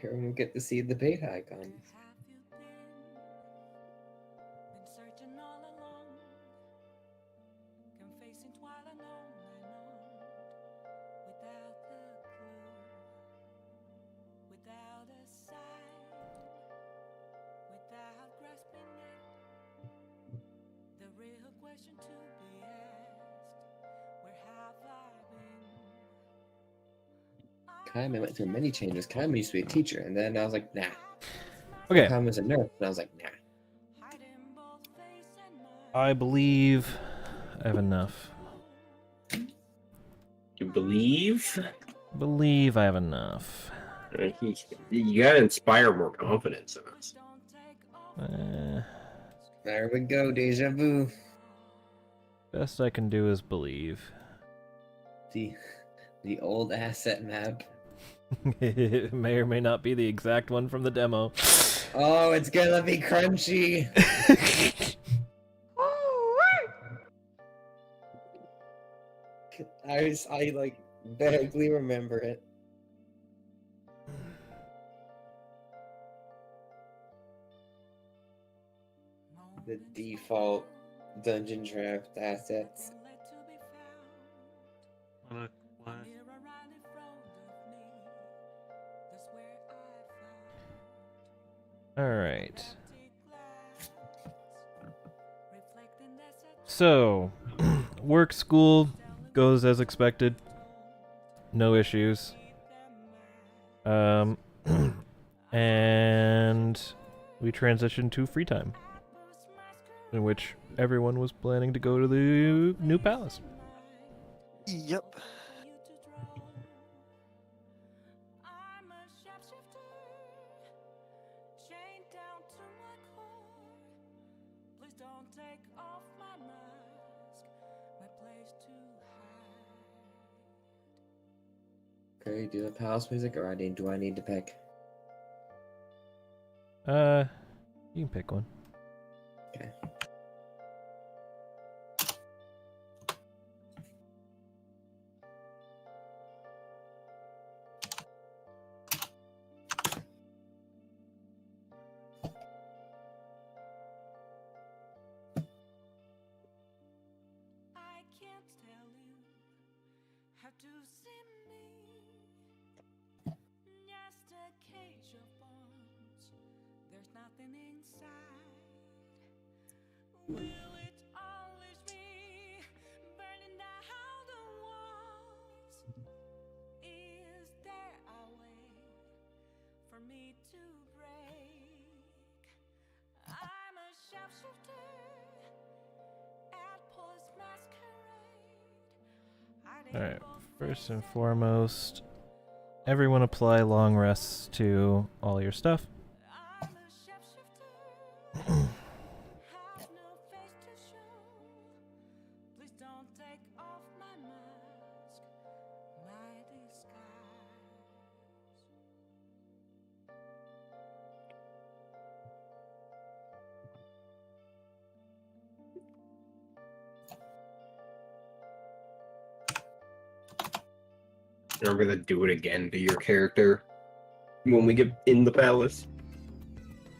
Here we get to see the beta icons. Kaime went through many changes. Kaime used to be a teacher, and then I was like, nah. Okay. Kaime was a nurse, and I was like, nah. I believe I have enough. You believe? Believe I have enough. You gotta inspire more confidence in us. There we go, deja vu. Best I can do is believe. The old asset map. It may or may not be the exact one from the demo. Oh, it's gonna be crunchy. I like vaguely remember it. The default dungeon draft assets. What? Alright. So, work, school goes as expected. No issues. And we transitioned to free time, in which everyone was planning to go to the new palace. Yep. Okay, do the palace music, or do I need to pick? You can pick one. Okay. Alright, first and foremost, everyone apply long rests to all your stuff. And I'm gonna do it again to your character when we get in the palace.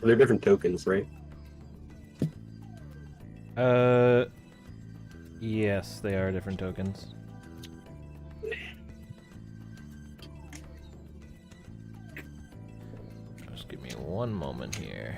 They're different tokens, right? Yes, they are different tokens. Just give me one moment here.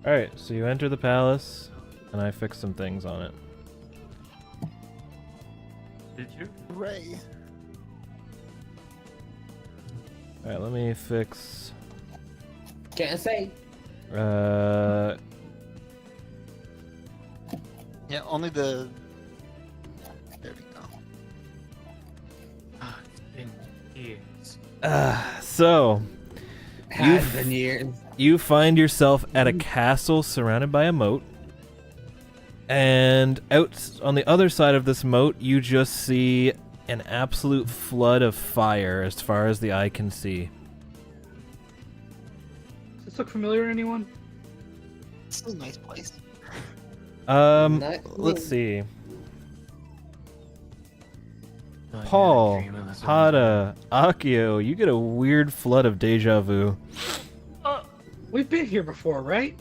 Alright, so you enter the palace, and I fix some things on it. Did you? Hooray. Alright, let me fix... Can't say. Uh, Yeah, only the. There we go. Ah, it's been years. so, Has been years. you find yourself at a castle surrounded by a moat. And out on the other side of this moat, you just see an absolute flood of fire as far as the eye can see. Does this look familiar to anyone? This is a nice place. Let's see. I had a Paul, dream of this Hada, Akio, you get a weird flood of deja vu. We've been here before, right?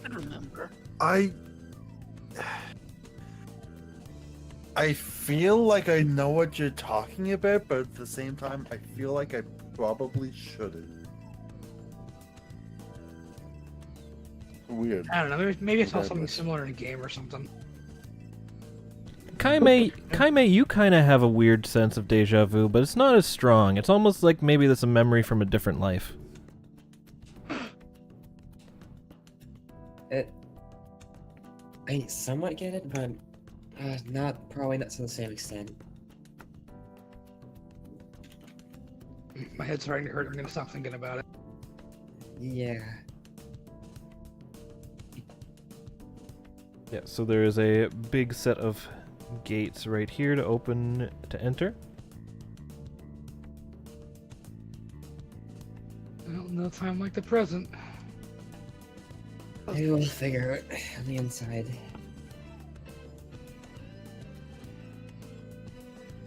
I remember. I feel like I know what you're talking about, but at the same time, I feel like I probably shouldn't. Weird. I don't know. Maybe I saw something Regardless. similar in a game or something. Kaime, you kind of have a weird sense of deja vu, but it's not as strong. It's almost like maybe that's a memory from a different life. I somewhat get it, but probably not to the same extent. My head's starting to hurt. I'm gonna stop thinking about it. Yeah. Yeah, so there is a big set of gates right here to open to enter. Well, no time like the present. Maybe we'll figure it out on the inside.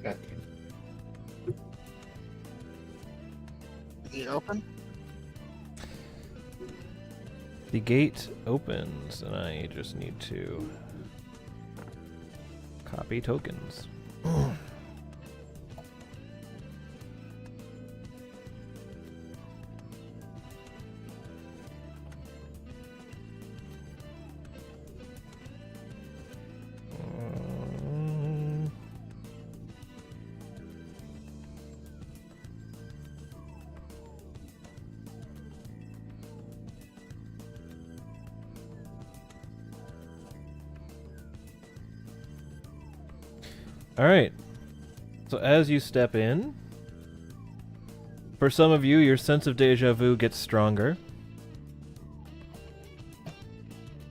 Goddamn. Is it open? The gate opens, and I just need to copy tokens. Alright, so as you step in, for some of you, your sense of deja vu gets stronger.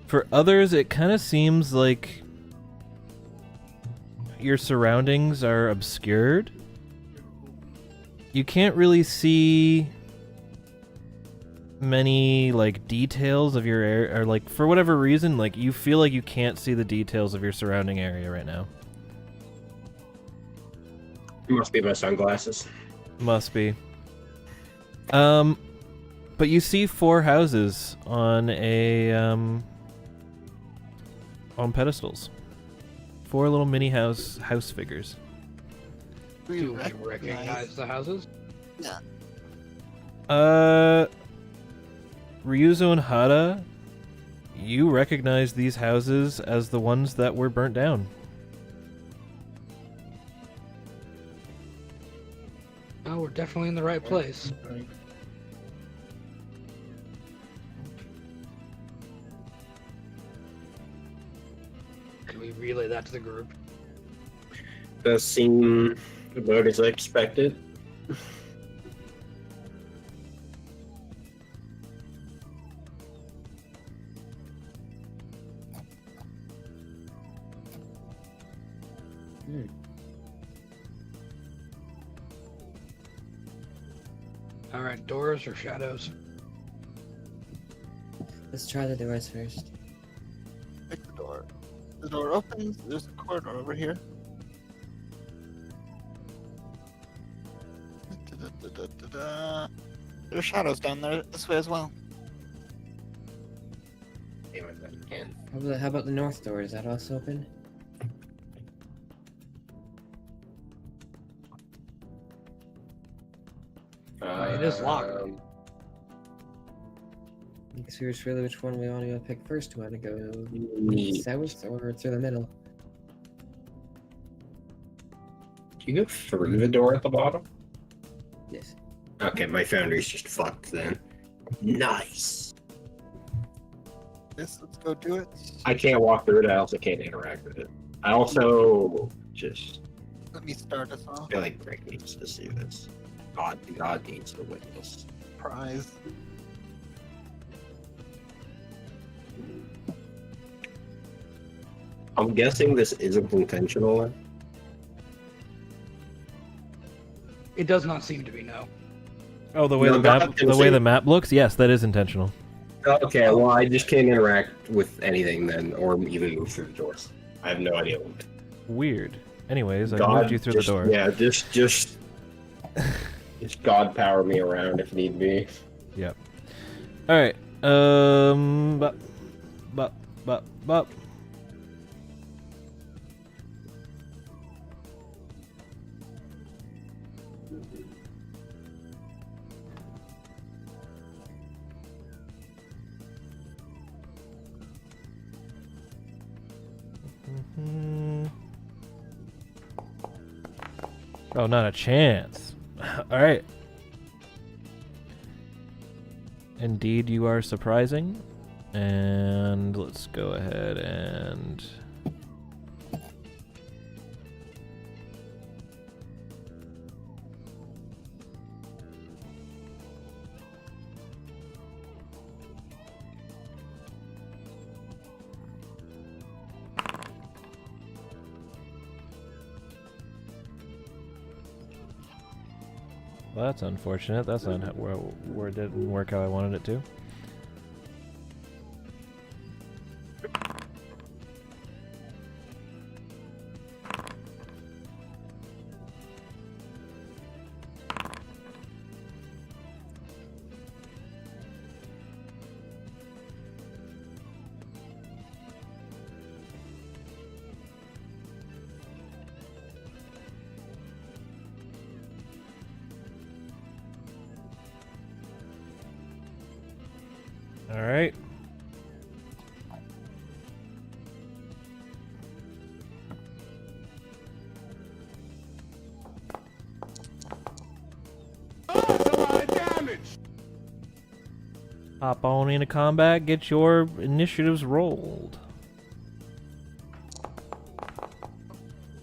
For others, it kind of seems like your surroundings are obscured. You can't really see many, like, details of your area, or, like, for whatever reason, like, you feel like you can't see the details of your surrounding area right now. It must be my sunglasses. Must be. But you see 4 houses on a on pedestals. 4 little mini house figures. Do we recognize the houses? Ryuzo and Hada, you recognize these houses as the ones that were burnt down. Oh, we're definitely in the right place. Can we relay that to the group? Does seem about as I expected. All right, doors or shadows? Let's try the doors first. Pick the door. The door opens. There's a corridor over here. There's shadows down there this way as well. Damn it, I can't. How about the north door? Is that also open? It is locked. I guess here's really which one we want to pick first. Do we want to go Neat. south or through the middle? Do you go through the door at the bottom? Yes. Okay, my foundry's just fucked then. Nice. Let's go do it. I can't walk through it. I also can't interact with it. I also just Let me start us off. feel like Greg needs to see this. God needs to witness. Prize. I'm guessing this isn't intentional. It does not seem to be, no. Oh, the way No, the map, God can the way see. the map looks. Yes, that is intentional. Okay, well, I just can't interact with anything then, or even move through the doors. I have no idea. Weird. Anyways, I God, moved you through just- the door. Yeah, just God power me around if need be. Yep. All right. But. Oh, not a chance. All right. Indeed, you are surprising. And let's go ahead and... Well, that's unfortunate. That's not where it didn't work how I wanted it to. All right. Hop on into combat, get your initiatives rolled.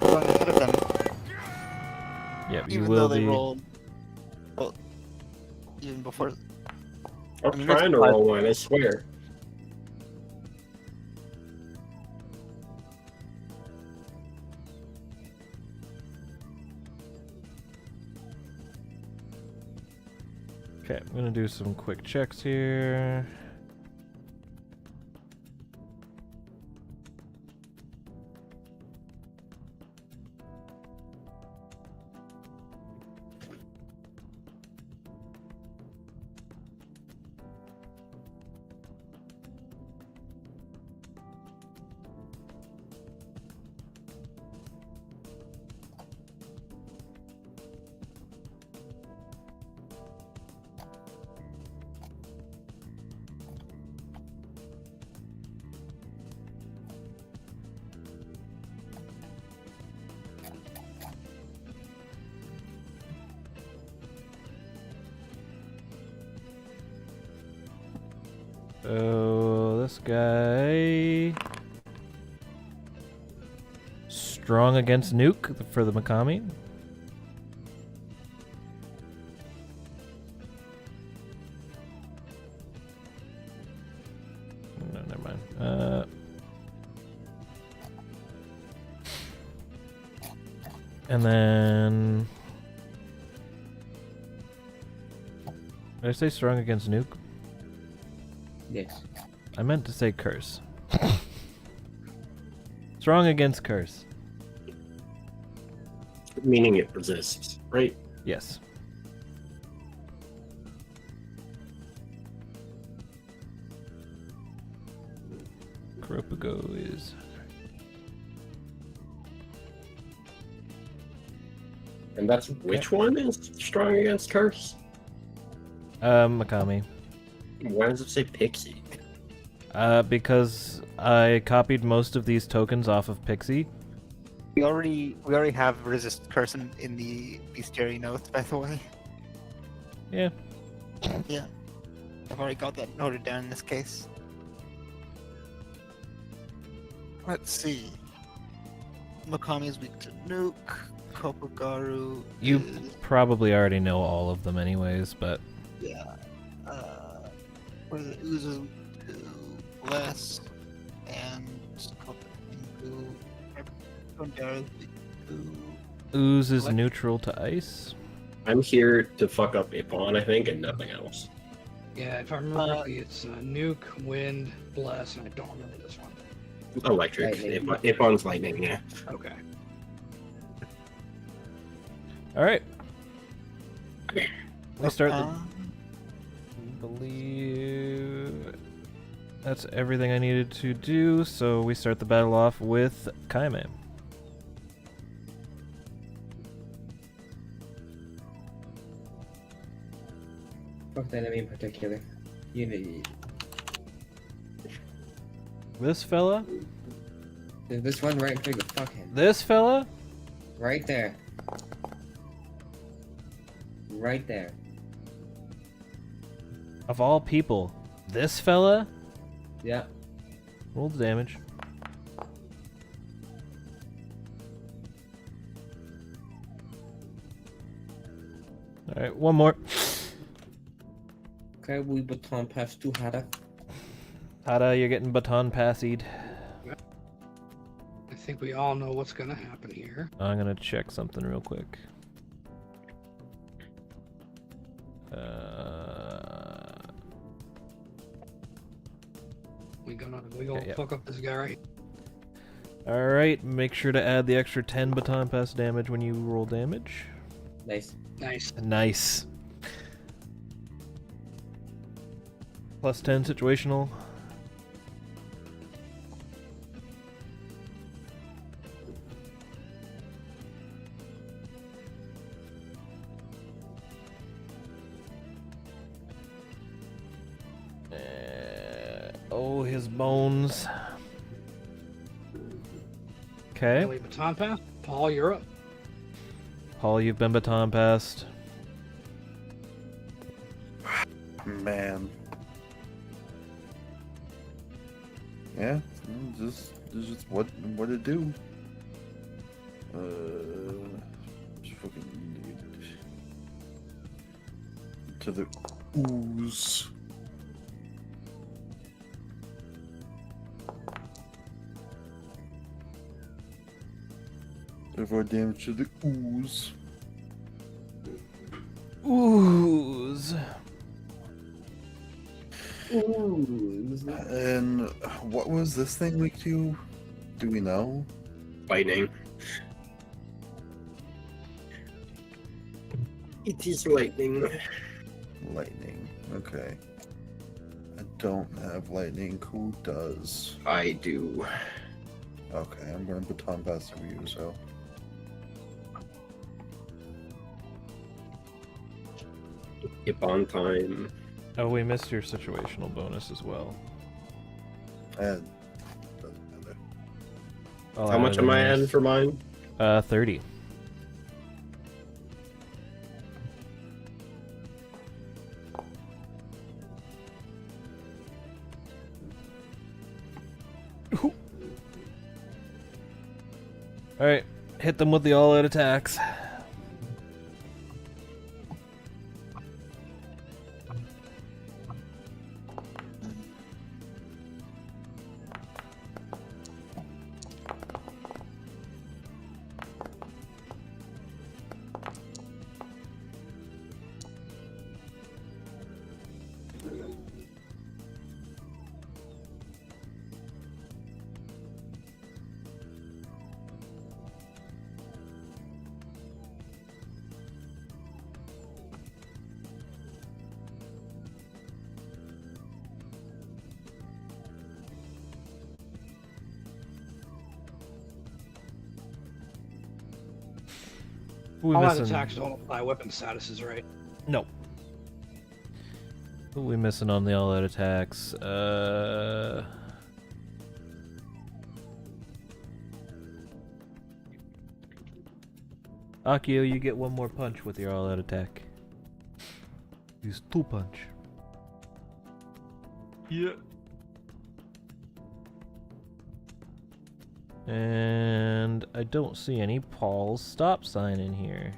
Run ahead of them. Yep, you Even though will they be. rolled. Well, even before. I'm I mean, trying to it's- roll one, I swear. Okay, I'm gonna do some quick checks here. So this guy strong against nuke for the Mikami. No, never mind. And then did I say strong against nuke? Yes. I meant to say curse. Strong against curse. Meaning it resists, right? Yes. Kuropago is... And that's which one is strong against curse? Mikami. Why does it say Pixie? Because I copied most of these tokens off of Pixie. We already have resist curse in the bestiary notes, by the way. Yeah. Yeah. I've already got that noted down in this case. Let's see. Makami is weak to nuke. Kopogaru You is... probably already know all of them anyways, but Yeah. What is it? Ooze is weak to less. And Kopogaru is weak to... Ooze is What? neutral to ice. I'm here to fuck up Ippon, I think, and nothing else. Yeah, if I remember correctly, it's nuke, wind, bless, and I don't remember this one. Electric. Lightning. Ippon's lightning, yeah. Okay. Alright. We start the... Uh, believe that's everything I needed to do, so we start the battle off with Kaime. Fuck the enemy in particular. Unity. This fella? This one right figure. Fuck him. This fella? Right there. Right there. Of all people. This fella? Yeah. Roll the damage. Alright, one more. Okay, we baton pass to Hada. Hada, you're getting baton passied. I think we all know what's gonna happen here. I'm gonna check something real quick. We gonna yeah. fuck up this guy right. Alright, make sure to add the extra 10 baton pass damage when you roll damage. Nice. Nice. Nice. Plus 10 situational. Oh, his bones. Okay. Melee baton pass. Paul, you're up. Paul, you've been baton passed. Man. Yeah, just what it do. Just fucking to the ooze. Therefore, damage to the ooze. Ooze. And what was this thing weak to? Do we know? Lightning. It is lightning. Lightning. Okay. I don't have lightning. Who does? I do. Okay, I'm gonna baton pass to you, so. Ippon time. Oh, we missed your situational bonus as well. And doesn't matter. I'll How add much it am in I there. adding for mine? 30. Alright, hit them with the all-out attacks. Who we All out missing? attacks don't apply weapon statuses, right? No. What are we missing on the all-out attacks? Akio, you get one more punch with your all-out attack. Use 2 punch. Yeah. And I don't see any Paul's stop sign in here.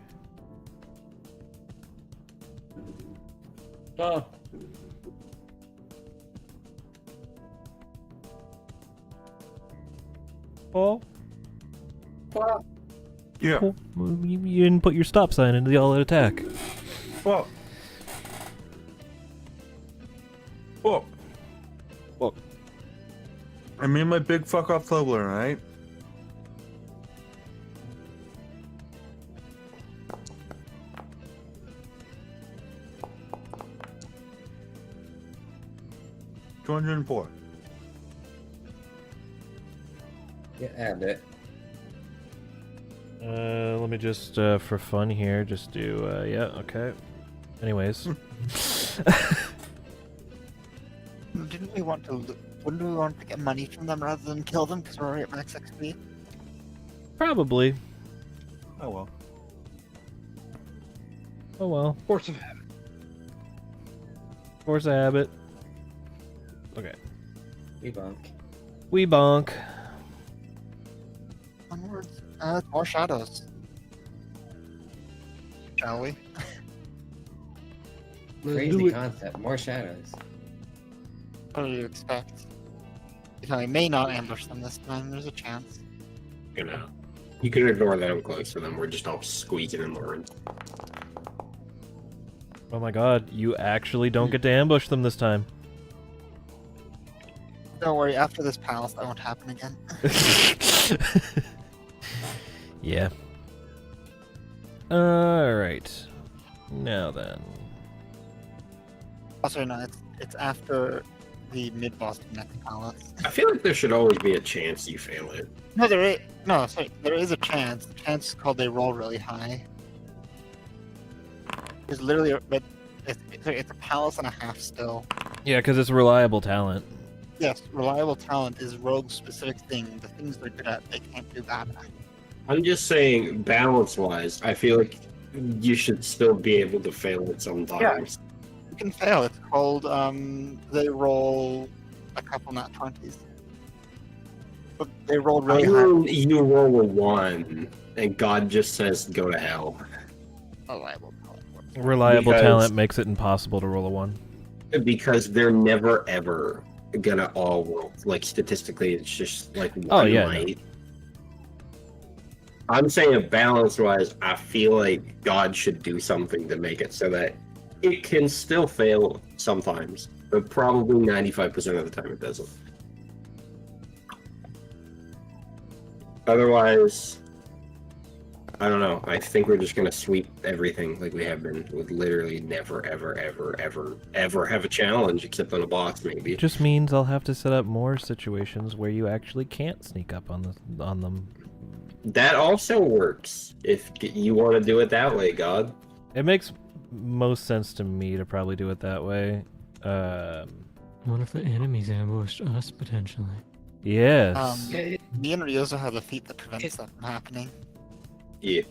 Oh, Paul? well, Yeah. Paul, you didn't put your stop sign into the all-out attack. Well. Well. Well. I made my big fuck off Toblerone, right? $204. yeah, and it. Let me just, for fun here, just do, yeah, okay. Anyways. Didn't we want to? Wouldn't we want to get money from them rather than kill them because we're already at max XP? Probably. Oh well. Oh well. Force of habit. Force a habit. Okay. We bonk. We bonk. Onwards. More shadows. Shall we? Let's Crazy do it. concept. More shadows. What do you expect? You know, I may not ambush them this time. There's a chance. You know, you can ignore that I'm close to them. We're just all squeezing in the room. Oh my god, you actually don't get to ambush them this time. Don't worry. After this palace, that won't happen again. Yeah. Alright. Now then. Also, no, it's after the mid boss of next palace. I feel like there should always be a chance you fail it. No, there is no. Sorry, there is a chance. The chance is called they roll really high. It's literally, but it's a palace and a half still. Yeah, because it's reliable talent. Yes, reliable talent is rogue specific thing. The things they're good at, they can't do bad at. I'm just saying, balance-wise, I feel like you should still be able to fail it sometimes. You can fail. It's called they roll a couple nat 20s. But they roll really high. You roll a 1, and God just says, go to hell. Reliable talent. Reliable Because- talent makes it impossible to roll a 1. Because they're never, ever gonna all roll. Like, statistically, it's just, like, one Oh, yeah, might. I'm saying balance-wise, I feel like God should do something to make it so that it can still fail sometimes, but probably 95% of the time it doesn't. Otherwise, I don't know. I think we're just gonna sweep everything like we have been, with literally never, ever, ever, ever, ever have a challenge except on a boss, maybe. It just means I'll have to set up more situations where you actually can't sneak up on them. That also works if you want to do it that way, God. It makes most sense to me to probably do it that way. What if the enemies ambushed us potentially? Yes. Yeah, Me and Ryozo have a feat that prevents that from happening. Yeah.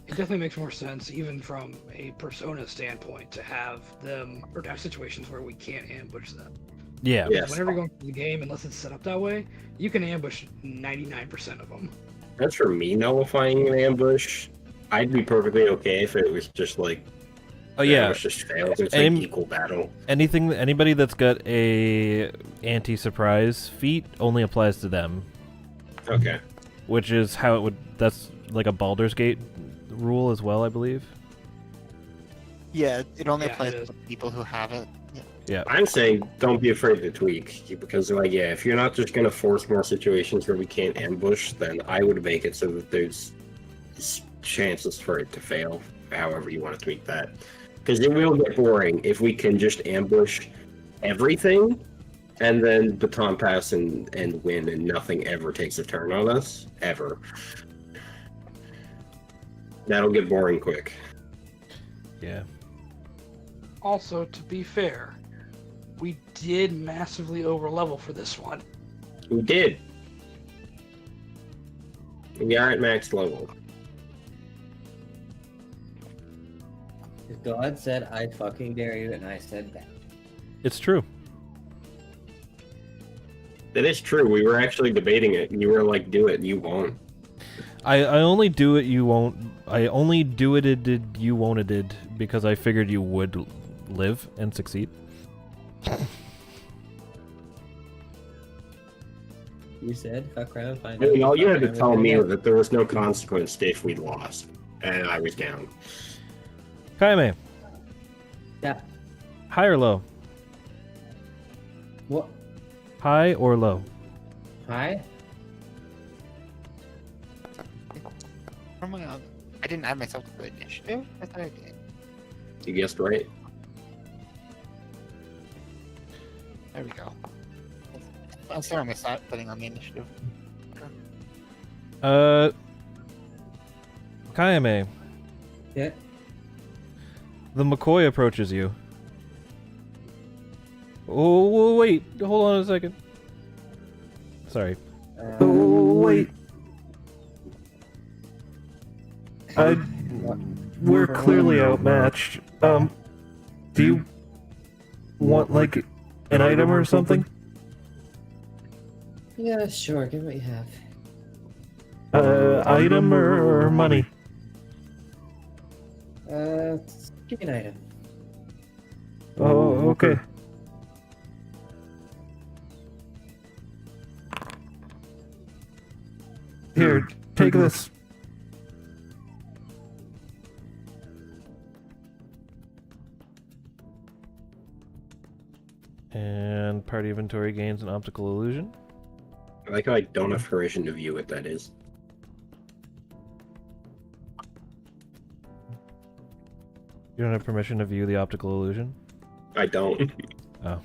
it definitely makes more sense, even from a persona standpoint, to have them or to have situations where we can't ambush them. Yeah. Yes. Whenever you're going through the game, unless it's set up that way, you can ambush 99% of them. As for me nullifying an ambush, I'd be perfectly okay if it was just like, Oh the yeah. ambush just fails. It's Aim- like equal battle. Anybody that's got a anti-surprise feat only applies to them, Okay. which is how it would. That's like a Baldur's Gate rule as well, I believe. Yeah, it only Yeah, applies it is. to people who have it. Yeah. Yeah. I'm saying don't be afraid to tweak, because like, yeah, if you're not just gonna force more situations where we can't ambush, then I would make it so that there's chances for it to fail, however you want to tweak that. Because it will get boring if we can just ambush everything and then baton pass and win and nothing ever takes a turn on us, ever. That'll get boring quick. Yeah. Also, to be fair, we did massively overlevel for this one. We did. We are at max level. If God said, I fucking dare you, and I said that. It's true. That is true. We were actually debating it, and you were like, "Do it," and you won't. I only do it you won't. I only do it did you won't did because I figured you would live and succeed. You said, fuck around, find I mean, out. all you fuck had to around, tell find me out. was that there was no consequence if we lost, and I was down. Kaime, Yeah. high or low? What? High or low? Hi? Oh my god. I didn't add myself to the initiative? I thought I did. You guessed right. There we go. I'm still on my side, putting on the initiative. Kaime, Yeah. the McCoy approaches you. Oh, wait. Hold on a second. Sorry. Wait. We're clearly outmatched. Do you want, like, an item or something? Yeah, sure, give me what you have. Item or money? Give me an item. Oh, okay. Here, take this. And party inventory gains an optical illusion. I like how I don't have permission to view what that is. You don't have permission to view the optical illusion? I don't. Oh.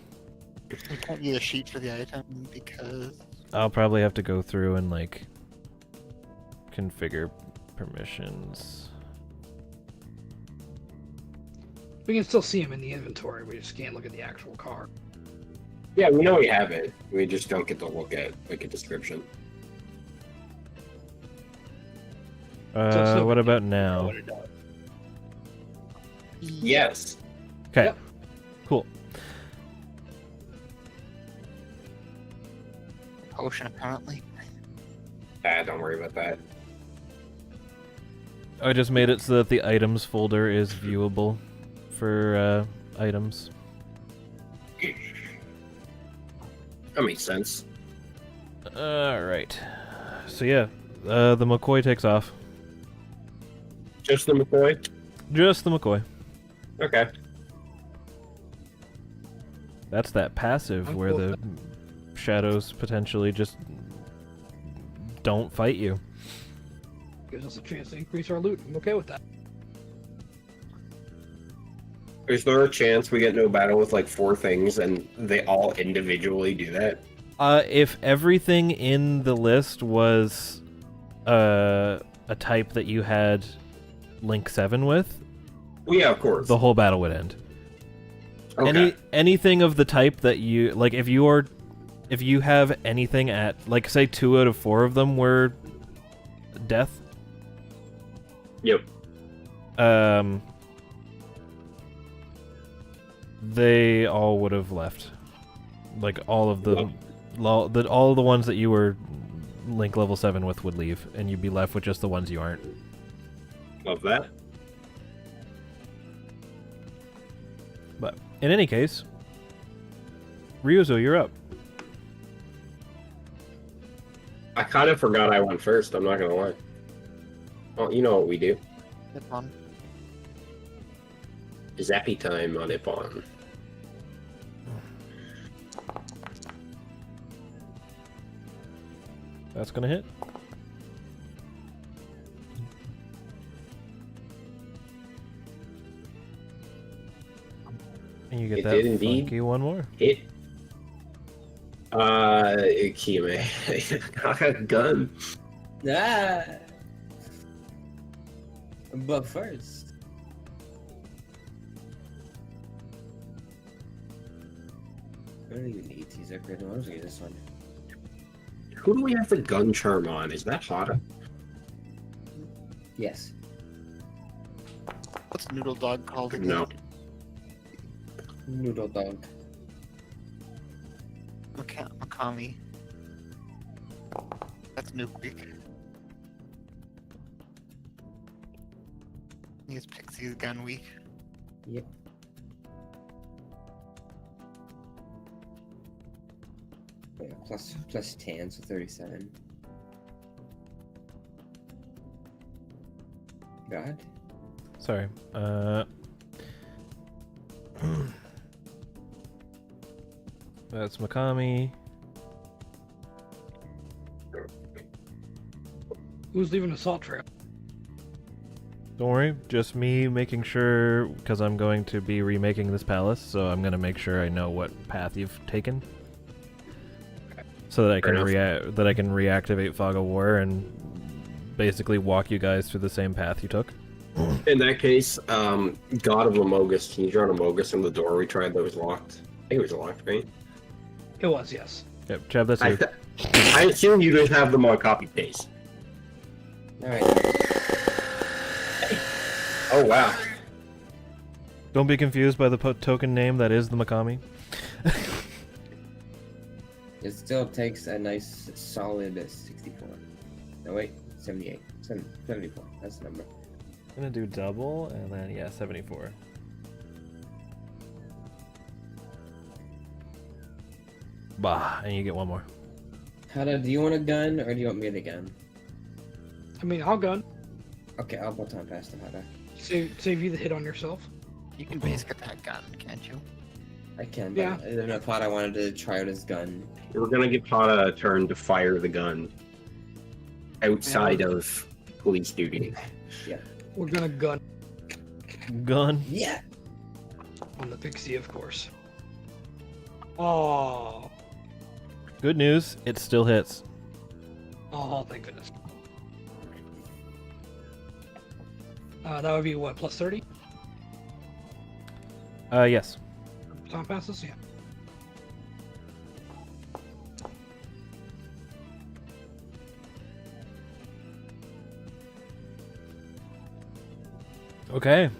We can't use a sheet for the item because I'll probably have to go through and, like, configure permissions. We can still see him in the inventory. We just can't look at the actual car. Yeah, we know we have it. We just don't get to look at like a description. What about now? What it does. Yes. Okay. Yep. Cool. potion apparently. Don't worry about that. I just made it so that the items folder is viewable for items. That makes sense. Alright. So yeah, the McCoy takes off. Just the McCoy? Just the McCoy. Okay. That's that passive I'm where cool the with shadows potentially just don't fight you. Gives us a chance to increase our loot. I'm okay with that. Is there a chance we get into a battle with like 4 things and they all individually do that? If everything in the list was a type that you had Link 7 with, Well, yeah, of course. the whole battle would end. Okay. Anything of the type that you like, if you have anything at, like, say 2 out of 4 of them were death. Yep. They all would have left. Like all of the, all the ones that you were Link level 7 with would leave, and you'd be left with just the ones you aren't. Love that. But in any case, Ryuzo, you're up. I kind of forgot I went first, I'm not gonna lie. Well, you know what we do. Good one. Zappy time on Ippon. That's gonna hit. And you get It that did indeed. funky one more. Hit. Kime. I got a gun. Ah! But first, I don't even need these upgrade. I was gonna use this one. Who do we have the gun charm on? Is that Hada? Yes. What's Noodle Dog called again? No. Noodle dog. Makami. That's Nuke Week. He's Pixie's Gun Week. Yep. Yeah, plus 10, so 37. God. Sorry. That's Makami. Who's leaving a salt trail? Don't worry, just me making sure, because I'm going to be remaking this palace, so I'm going to make sure I know what path you've taken. So that I can reactivate Fog of War and basically walk you guys through the same path you took. In that case, God of Amogus, can you draw an Amogus on the door we tried that was locked? I think it was locked, right? It was, yes. Yep, Chab, that's you. I assume you just have them on copy paste. Alright. Oh wow. Don't be confused by the token name that is the Makami. It still takes a nice solid 64. No, wait. 78. 74. That's the number. I'm gonna do double, and then, yeah, 74. Bah, and you get one more. Hada, do you want a gun or do you want me to gun? I mean, I'll gun. Okay, I'll baton pass to Hada. Save you the hit on yourself. You can base get that gun, can't you? I can, Yeah. but I don't know if Hada wanted to try out his gun. We're gonna give Hada a turn to fire the gun outside of police duty. We're gonna gun Gun. Yeah! on the Pixie, of course. Oh, Good news, it still hits. oh, thank goodness. That would be what, plus 30? Yes. Baton passes? Yeah. Okay.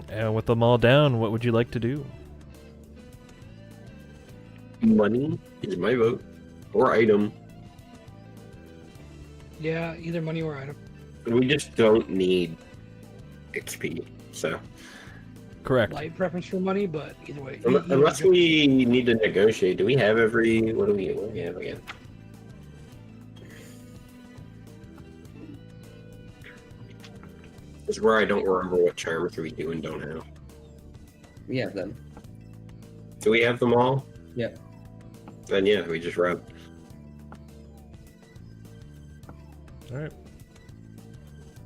And with them all down, what would you like to do? Money is my vote. Or item. Yeah, either money or item. We just don't need XP, so. Correct. Light preference for money, but either way. Unless we need to negotiate. Do we have every... What do we have again? This is where I don't remember what charms we do and don't have. We have them. Do we have them all? Yep. Then yeah, we just rub. Alright.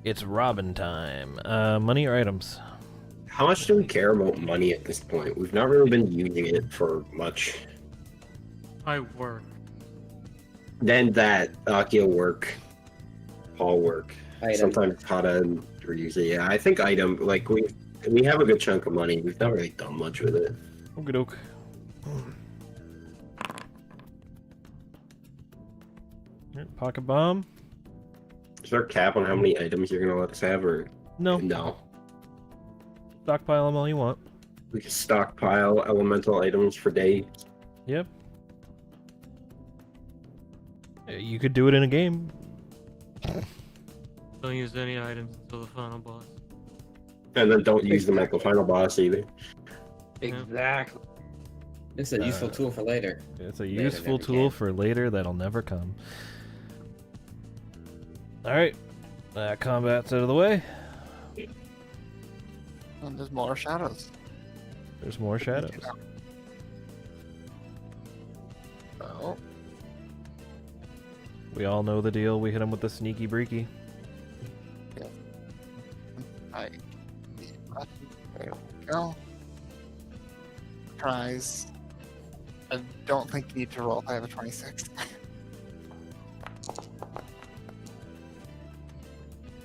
It's Robin time. Money or items? How much do we care about money at this point? We've not really been using it for much. I work. Then that Akio work, Paul work. Item. Sometimes Hada and Ryuza. Yeah, I think item. Like we have a good chunk of money. We've not really done much with it. Okie doke. Alright, pocket bomb. Is there a cap on how many items you're gonna let us have, or No. no? Stockpile them all you want. We can stockpile elemental items for days. Yep. You could do it in a game. Don't use any items until the final boss. And then don't use them at the final boss either. Exactly. It's a useful tool for later. It's a Later, useful never tool can. for later that'll never come. Alright. Combat's out of the way. And there's more shadows. There's more shadows. Oh, We all know the deal. We hit him with the sneaky breaky. there we go. Tries. I don't think you need to roll if I have a 26.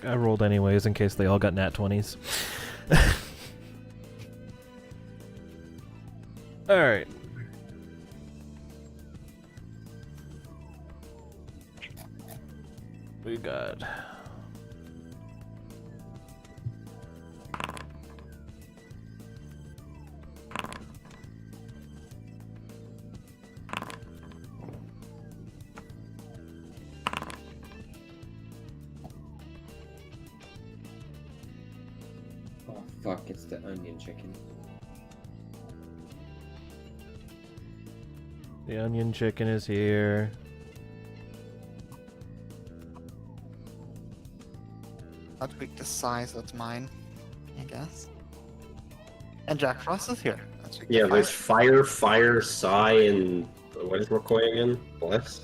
I rolled anyways in case they all got nat 20s. Alright. we got? Oh fuck! It's the onion chicken. The onion chicken is here. I'll tweak the size, that's mine, I guess. And Jack Frost is here. Let's tweak the Yeah, there's fire. fire, Psy, and what is McCoy again? Bless?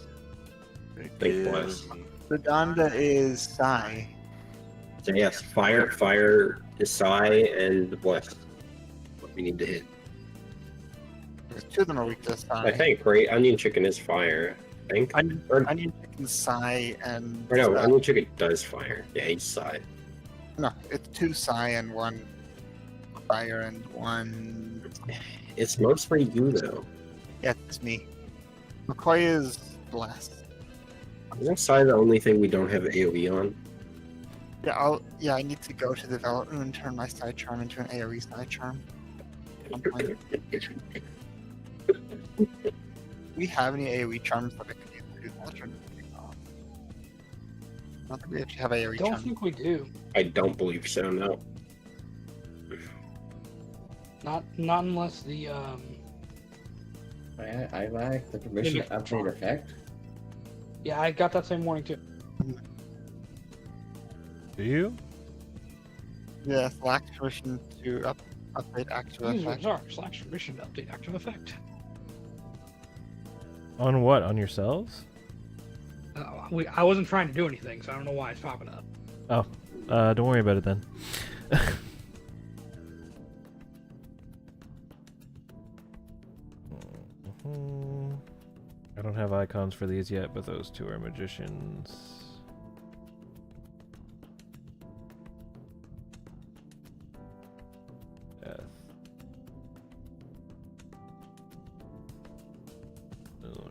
I think Bless. The Donda is Psy. So yes, fire, is Psy, and Bless. What we need to hit. Because two of them are weak to Psy. I think, right? Onion chicken is fire. I think. Or Onion chicken, Psy, and no, onion chicken does fire. Yeah, he's Psy. no, it's two Psy and one fire and one. It's mostly you though. Yeah, it's me. McCoy is blessed. Isn't Psy the only thing we don't have AoE on? Yeah, I need to go to development and turn my side charm into an AoE side charm. Do we have any AoE charms that I could use to do that? Or I don't think we actually have AoE Don't charms. think we do. I don't believe so, no. Not unless the I like the permission to update effect. Yeah, I got that same warning too. Do you? Yeah, Slack permission to update active User effect. sorry, slash permission to update active effect. On what? On yourselves? I wasn't trying to do anything, so I don't know why it's popping up. Oh, don't worry about it then. I don't have icons for these yet, but those two are magicians. Death. Moon.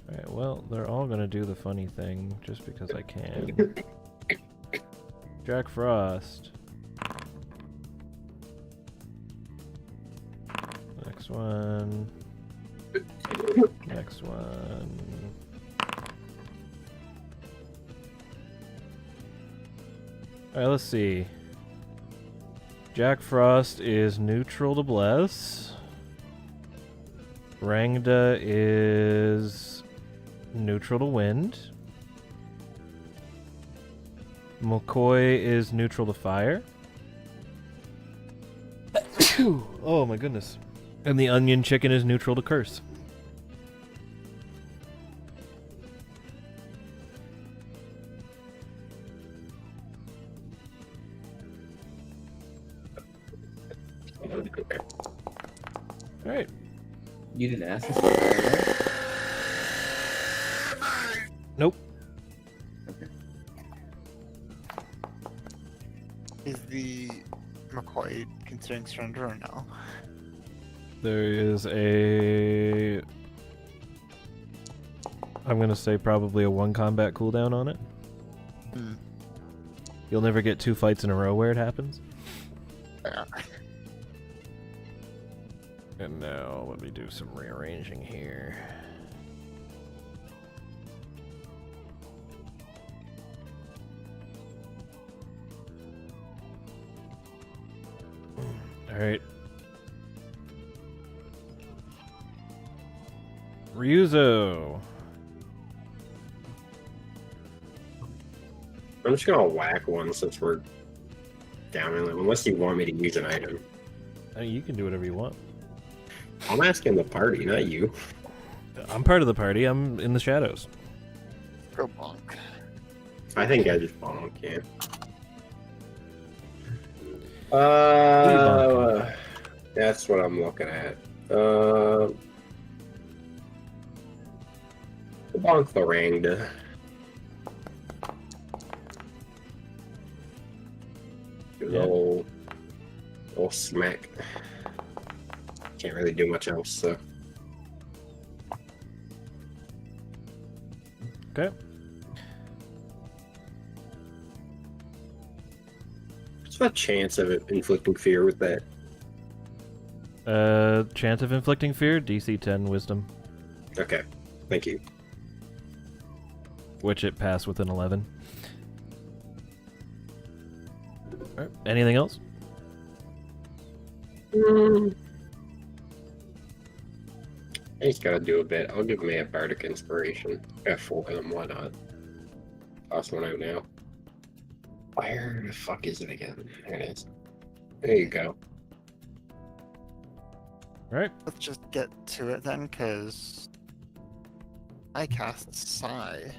Alright, well, they're all gonna do the funny thing just because I can. Jack Frost. Next one. Next one. Alright, let's see. Jack Frost is neutral to Bless. Rangda is neutral to Wind. McCoy is neutral to Fire. Oh my goodness. And the onion chicken is neutral to Curse. Alright. You didn't ask us for that, Nope. Okay. Is the McCoy considering surrender or no? There is a... I'm gonna say probably a 1 combat cooldown on it. Hmm. You'll never get 2 fights in a row where it happens. Yeah. And now let me do some rearranging here. Alright. Ryuzo. I'm just gonna whack one since we're down in unless you want me to use an item. You can do whatever you want. I'm asking the party, not you. I'm part of the party. I'm in the shadows. Go bonk. I think I just bonk, yeah. That's what I'm looking at. Bonk the Rangda. Yeah. Little smack. Can't really do much else, so. Okay. the chance of it inflicting fear with that? Chance of inflicting fear, DC 10 wisdom, Okay, thank you. which it passed with an 11. Alright, anything else? I just gotta do a bit. I'll give me a bardic inspiration. I got 4 of them, why not? Toss one out now. Where the fuck is it again? There it is. There you go. Alright. Let's just get to it then, because I cast Psi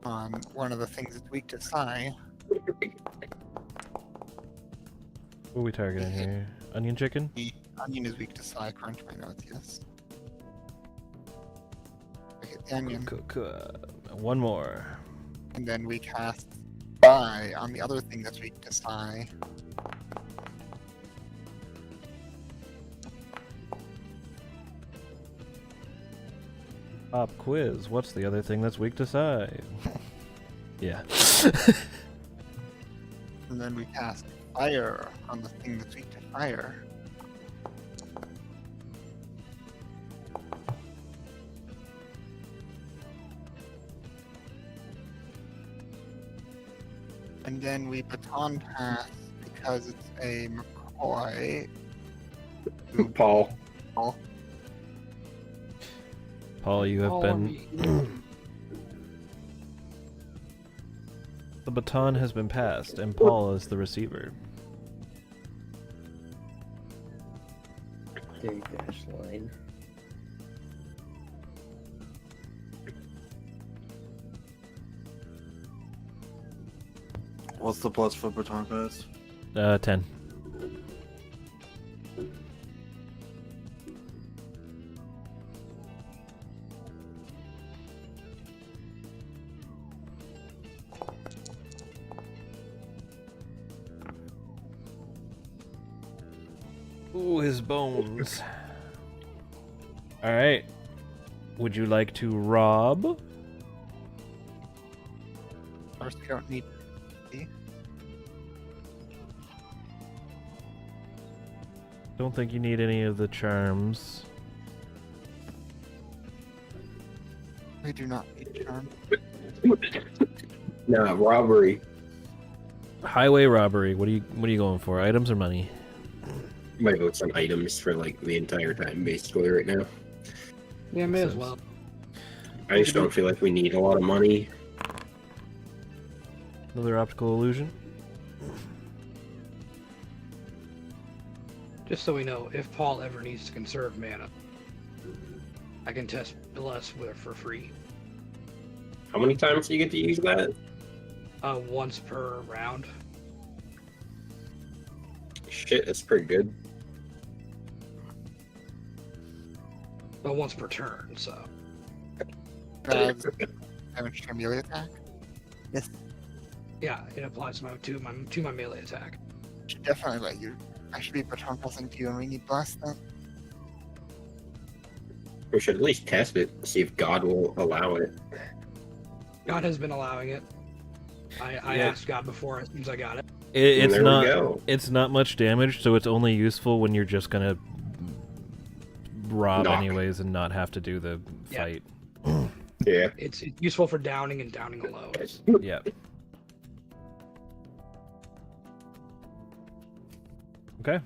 on one of the things that's weak to Psi. What are we targeting here? Onion chicken? The onion is weak to Psi, according to my notes, yes. Okay, the onion. One more. And then we cast Psi on the other thing that's weak to Psi. Pop quiz. What's the other thing that's weak to psi? Yeah. And then we cast Fire on the thing that's weak to Fire. And then we baton pass because it's a McCoy. Paul. Paul, you have Paul, been... The baton has been passed, and Paul is the receiver. Big dash line. What's the plus for baton pass? 10. Ooh, his bones. Alright. Would you like to rob? First, we don't need. Don't think you need any of the charms. We do not need charm. Nah, robbery. Highway robbery. What are you going for? Items or money? My vote's on items for like the entire time, basically, right now. Yeah, may as Sense. well. I just don't feel like we need a lot of money. Another optical illusion? Just so we know, if Paul ever needs to conserve mana, I can test Bless with for free. How many times do you get to use that? Once per round. Shit, that's pretty good. But once per turn, so. Damage to your melee attack. Yes, Yeah, it applies to my melee attack. should definitely let you. I should be baton passing to you, and we need blast then. We should at least test it, see if God will allow it. God has been allowing it. I Yeah. asked God before as soon as I got it. It's there we not. go. It's not much damage, so it's only useful when you're just gonna rob Knock. anyways and not have to do the Yeah. fight. Yeah. It's useful for downing and downing alone. Yeah. Okay.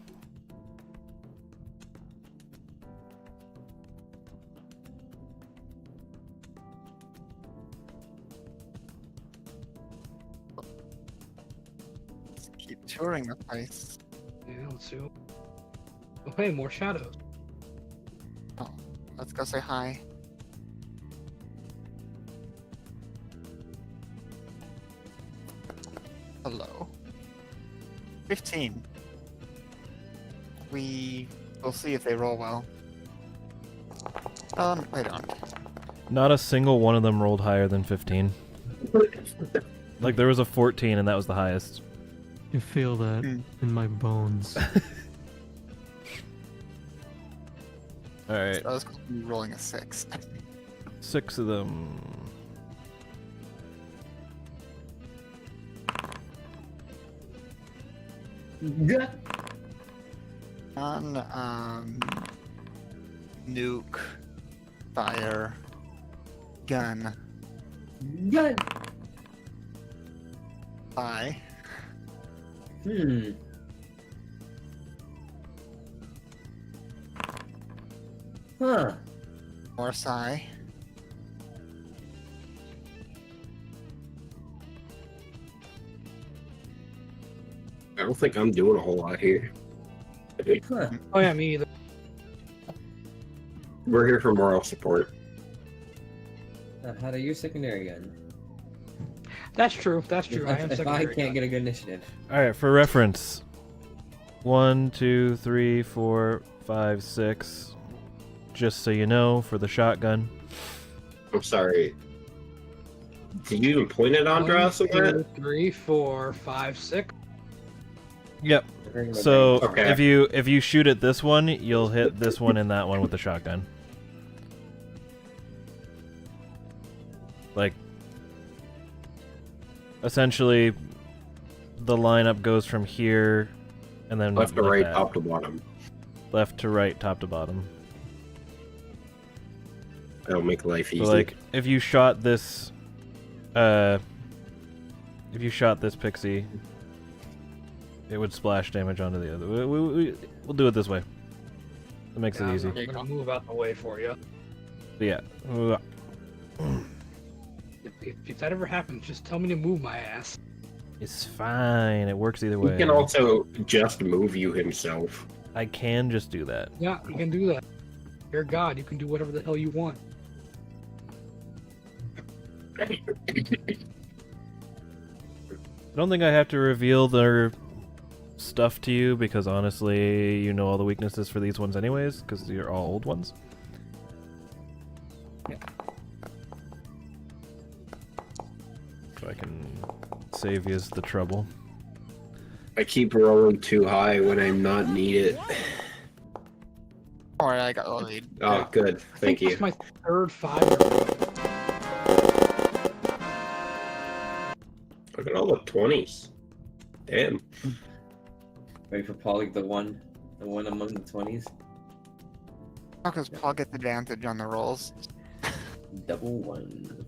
Let's keep touring the place. Yeah, let's see. Okay, more shadows. Let's go say hi. Hello. 15. We will see if they roll well. Wait on. Not a single one of them rolled higher than 15. Like there was a 14 and that was the highest. You feel that Hmm. in my bones. All right, So I was going to be rolling a 6. 6 of them. On nuke, fire, gun, Gun. eye, Huh. more psi, I don't think I'm doing a whole lot here. Huh. Oh yeah, me either. We're here for moral support. How do you secondary gun? That's true. That's true. I am If I secondary. can't get a good initiative. All right, for reference, 1, 2, 3, 4, 5, 6. Just so you know, for the shotgun. I'm sorry. Did you even point it on Drow 1, somewhere? 2, 3, 4, 5, 6. Yep. Bring my So brain. Okay. if you shoot at this one, you'll hit this one and that one with the shotgun. Like, essentially, the lineup goes from here, and then Left to like right, that. top to bottom. Left to right, top to bottom. That'll make life easy. So like, if you shot this pixie, it would splash damage onto the other. We'll do it this way. It makes it easy. I'm gonna move out the way for you. But yeah. If that ever happens, just tell me to move my ass. It's fine. It works either He way. can also just move you himself. I can just do that. Yeah, you can do that. You're God. You can do whatever the hell you want. I don't think I have to reveal their stuff to you because honestly, you know all the weaknesses for these ones anyways, because they're all old ones. So I can save you the trouble. I keep rolling too high when I'm not needed. or I got the lead. Oh, good. I Thank think you. that's my third 5. Look at all the 20s. Damn. Ready for Polly, the one among the 20s. Because Paul gets advantage on the rolls. Double 1.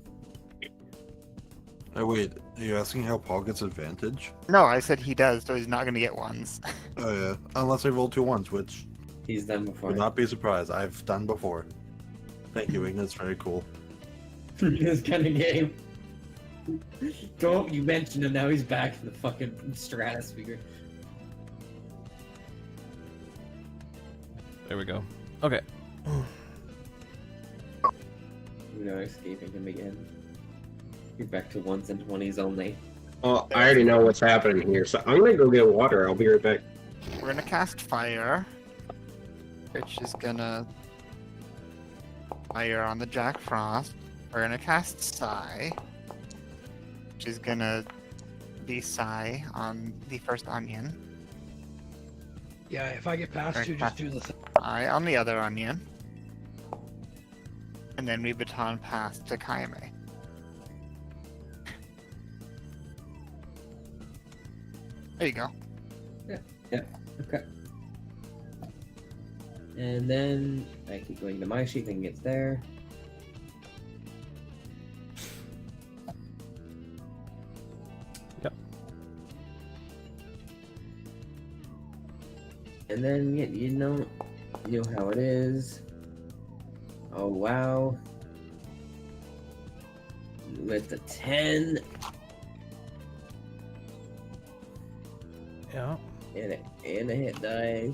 Oh, wait, are you asking how Paul gets advantage? No, I said he does, so he's not going to get ones. Oh, yeah. Unless I roll 2 1s, which He's done before. would not be surprised. I've done before. Thank you, Ignis. Very cool. This kind of game. Go, you mentioned him, now he's back in the fucking stratosphere. There we go. Okay. We're not escaping him again. You're back to 1s and 20s only. Well, I already know what's happening here, so I'm gonna go get water. I'll be right back. We're going to cast fire, which is going to fire on the Jack Frost. We're going to cast Psi, which is going to be Psi on the first onion. Yeah, if I get past Alright, you, just do the thing. Psi on the other onion. And then we baton pass to Kaime. There you go. Okay. And then I keep going to my sheet, then gets there. Yep. And then you know how it is. Oh wow. With the 10 Yeah. and a hit die.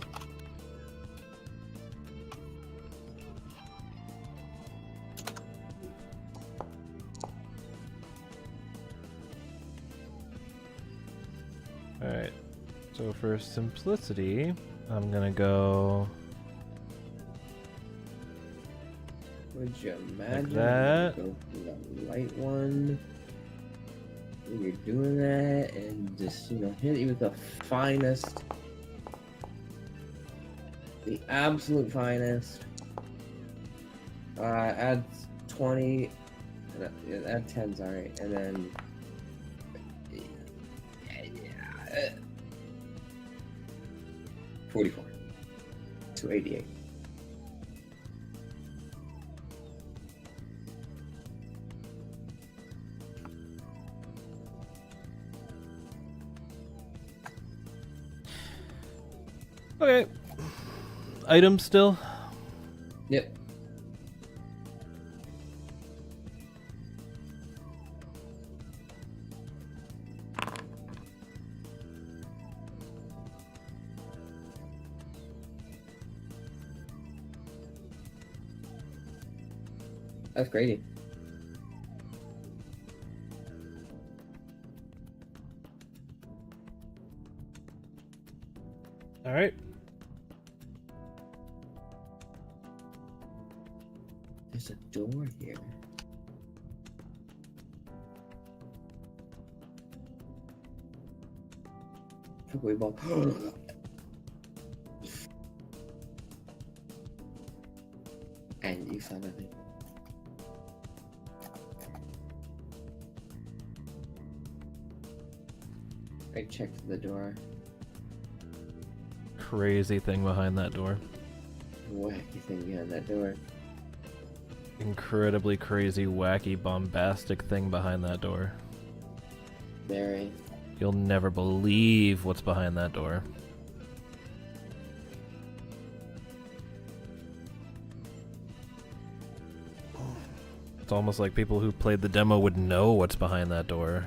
Alright. So for simplicity, I'm gonna go Would you imagine? that. Go for the light one. When you're doing that, and just hit you with the finest, the absolute finest. Add 20. Add 10's alright, and then 44. 288. Okay. Items still? Yep. That's Grady. All right. There's a door here. Football ball. And you saw nothing. I checked the door. Crazy thing behind that door. Wacky thing behind that door. Incredibly crazy, wacky, bombastic thing behind that door. Very. You'll never believe what's behind that door. It's almost like people who played the demo would know what's behind that door.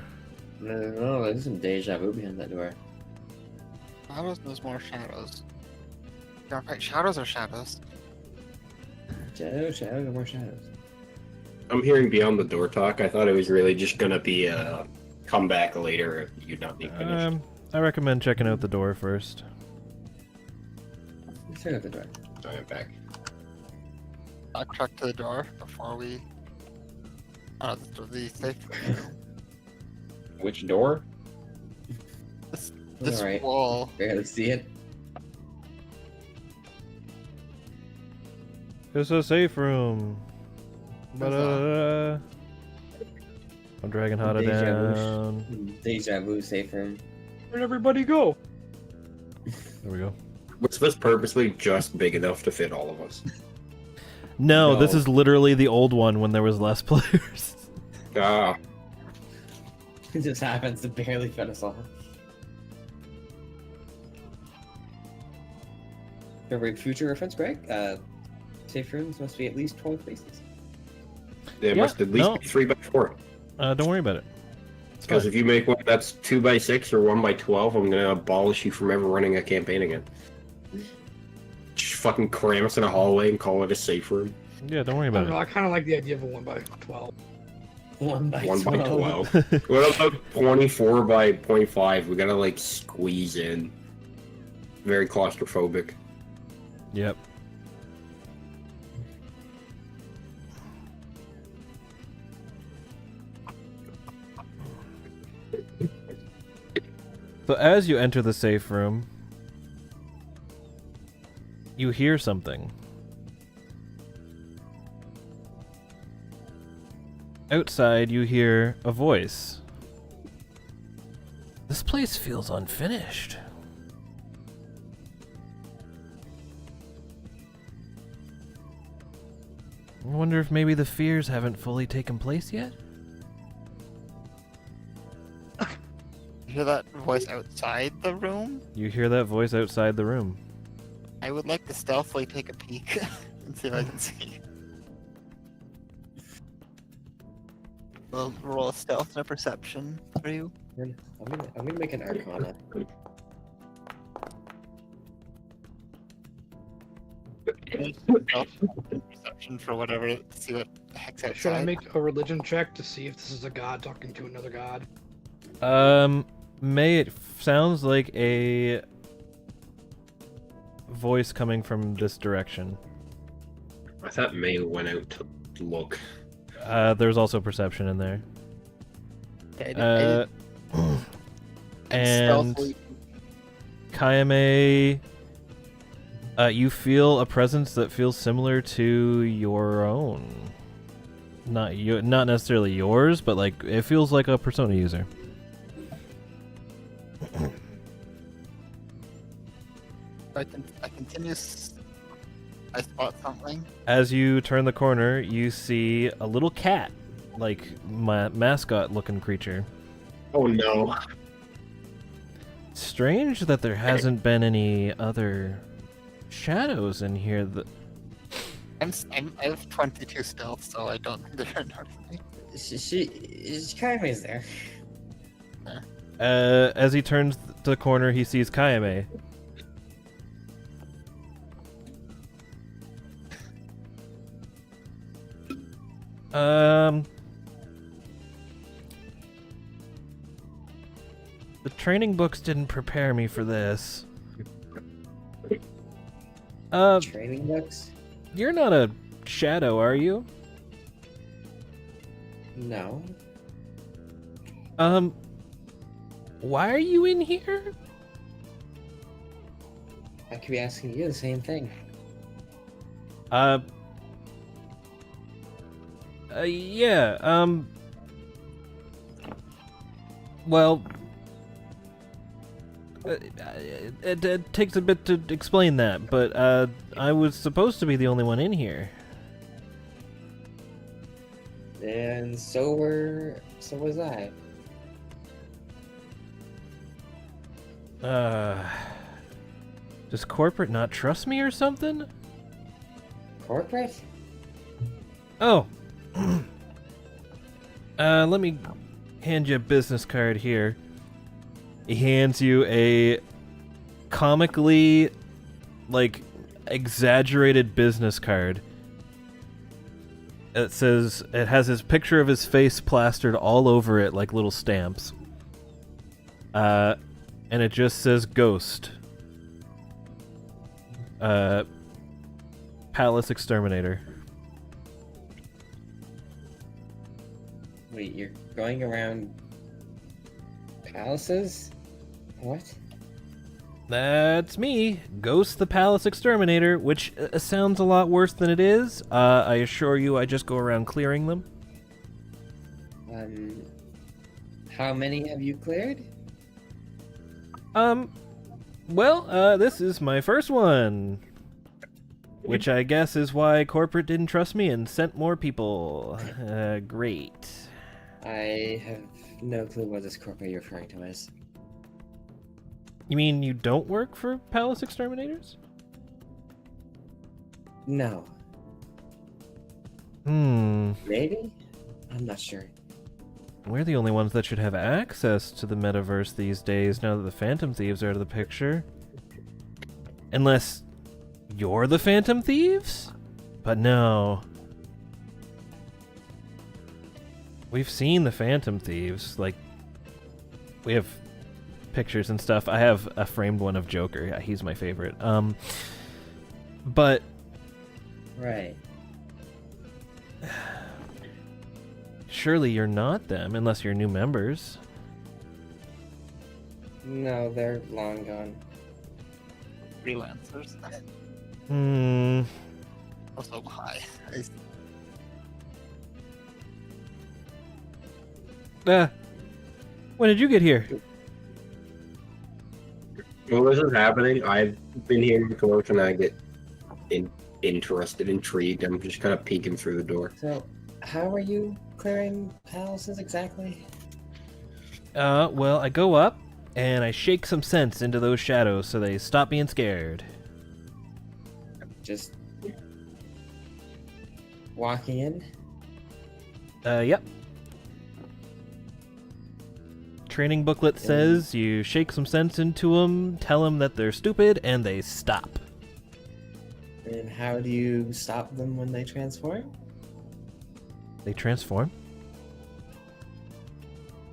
No, there's some deja vu behind that door. Shadows, there's more shadows. Dark Knight shadows or shadows? Shadows, more shadows. I'm hearing beyond the door talk. I thought it was really just gonna be a come back later if you'd not be finished. I recommend checking out the door first. Let's check out the door. I am back. Backtrack to the door before we. The safe. Which door? This Alright. wall. Barely see it. It's a safe room. Ba-da-da-da. I'm dragging Hada Deja vu. down. Deja vu safe room. Where'd everybody go? There we go. Was this purposely just big enough to fit all of us? No, this No. is literally the old one when there was less players. Ah, It just happens to barely fit us all. For future reference, Greg, safe rooms must be at least 12 spaces. they Yeah, must at least no. be 3x4. Don't worry about it. It's Because fine. if you make one that's 2x6 or 1x12, I'm gonna abolish you from ever running a campaign again. Just fucking cram us in a hallway and call it a safe room. Yeah, don't worry I don't about know. it. I kind of like the idea of a 1x12. 1 by 1x12. 12. What about 24 by 0.5? We gotta like squeeze in. Very claustrophobic. Yep. So as you enter the safe room, you hear something. Outside, you hear a voice. This place feels unfinished. I wonder if maybe the fears haven't fully taken place yet? You hear that voice outside the room? You hear that voice outside the room. I would like to stealthily take a peek and see if I can see. We'll roll a stealth and a perception for you. I'm gonna make an arcana. Stealth and perception for whatever to see what the heck's outside. Should I make a religion check to see if this is a god talking to another god? May, it sounds like a voice coming from this direction. I thought May went out to look. There's also perception in there. Okay, And stealthily- Kayame, you feel a presence that feels similar to your own. Not necessarily yours, but like it feels like a Persona user. I continue. I spot something. As you turn the corner, you see a little cat, like mascot-looking creature. Oh no. Strange that there hasn't been any other shadows in here. I have 22 stealth, so I don't think they're gonna notice me. Kaime's there. As he turns the corner, he sees Kayame. The training books didn't prepare me for this. Training books? You're not a shadow, are you? No. Why are you in here? I could be asking you the same thing. Yeah, well, it takes a bit to explain that, but, I was supposed to be the only one in here. And so was I. Does corporate not trust me or something? Corporate? Oh. Let me hand you a business card here. He hands you a comically, like, exaggerated business card. It has his picture of his face plastered all over it like little stamps. And it just says Ghost. Palace Exterminator. Wait, you're going around palaces? What? That's me, Ghost the Palace Exterminator, which sounds a lot worse than it is. I assure you I just go around clearing them. How many have you cleared? Well, this is my first one. Which I guess is why corporate didn't trust me and sent more people. Great. I have no clue what this corporate you're referring to is. You mean you don't work for Palace Exterminators? No. Maybe? I'm not sure. We're the only ones that should have access to the metaverse these days now that the Phantom Thieves are out of the picture. Unless you're the Phantom Thieves? But no. We've seen the Phantom Thieves. Like, we have pictures and stuff. I have a framed one of Joker. Yeah, he's my favorite. But... Right. Surely you're not them, unless you're new members. No, they're long gone. Freelancers. Also, hi. When did you get here? Well, this is happening. I've been hearing the commotion. I get interested, intrigued. I'm just kind of peeking through the door. So, how are you clearing palaces exactly? Well, I go up, and I shake some sense into those shadows so they stop being scared. Just walking in? Yep. Training booklet says you shake some sense into them, tell them that they're stupid, and they stop. And how do you stop them when they transform? They transform?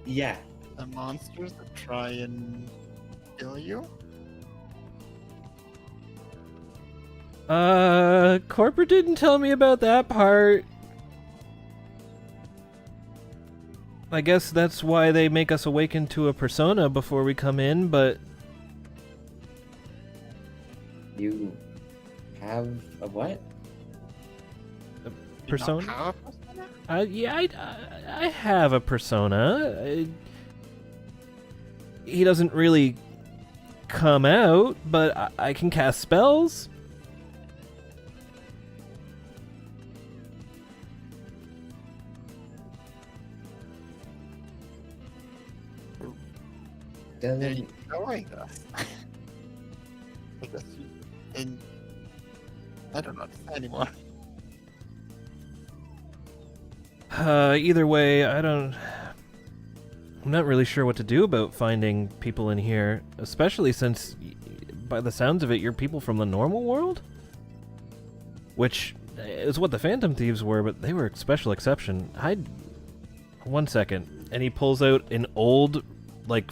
Yeah. The monsters that try and kill you? Corporate didn't tell me about that part. I guess that's why they make us awaken to a persona before we come in, but... You have a what? Persona? You don't have a persona? Yeah, I have a persona. He doesn't really come out, but I can cast spells. There Doesn't you go, I guess. I guess you, and I don't know what to say anymore. Either way, I'm not really sure what to do about finding people in here, especially since, by the sounds of it, you're people from the normal world? Which is what the Phantom Thieves were, but they were a special exception. One second. And he pulls out an old, like,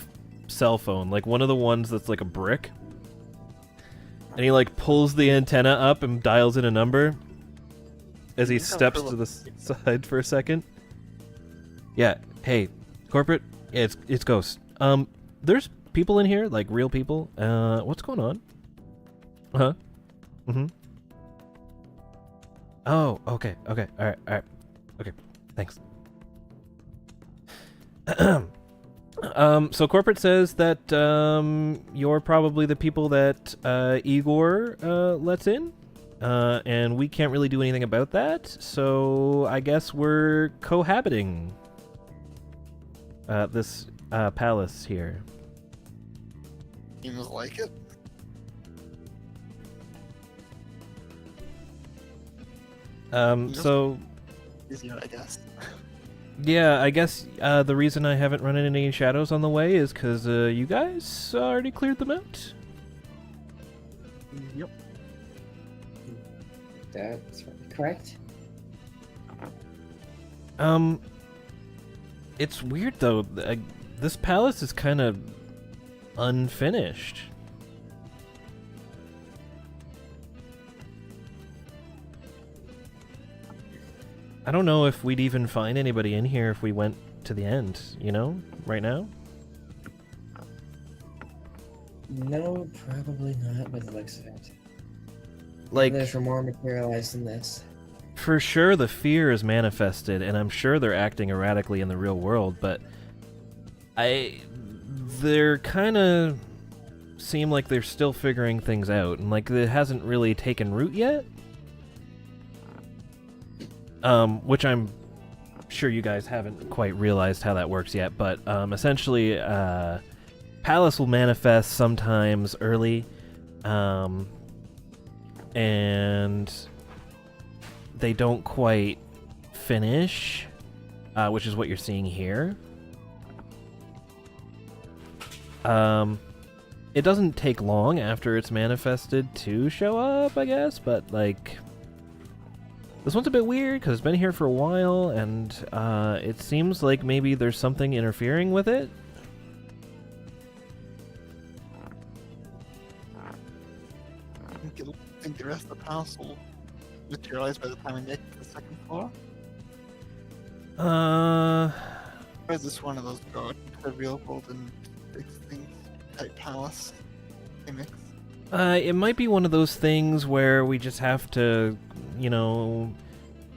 cell phone, like one of the ones that's like a brick. And he, like, pulls the antenna up and dials in a number as he steps to the side for a second. Yeah, hey, corporate, yeah, it's Ghost. There's people in here, like real people. What's going on? Uh-huh. Mm-hmm. Oh, okay, alright, okay, thanks. So corporate says that, you're probably the people that, Igor, lets in. And we can't really do anything about that, so I guess we're cohabiting this palace here. Seems like it. So Easier, I guess. yeah, I guess the reason I haven't run into any shadows on the way is because you guys already cleared them out. Yep. that's correct. It's weird though. This palace is kind of unfinished. I don't know if we'd even find anybody in here if we went to the end, you know, right now? No, probably not by the looks of it. Like, There's more materialized than this. for sure the fear is manifested, and I'm sure they're acting erratically in the real world, but they're kind of seem like they're still figuring things out, and like it hasn't really taken root yet. Which I'm sure you guys haven't quite realized how that works yet, but essentially, Palace will manifest sometimes early, and they don't quite finish, which is what you're seeing here. It doesn't take long after it's manifested to show up, I guess, but like... This one's a bit weird because it's been here for a while, and it seems like maybe there's something interfering with it. I think the rest of the palace will materialize by the time we make the second floor. Or is this one of those go to real golden fix things type palace gimmicks? It might be one of those things where we just have to, you know...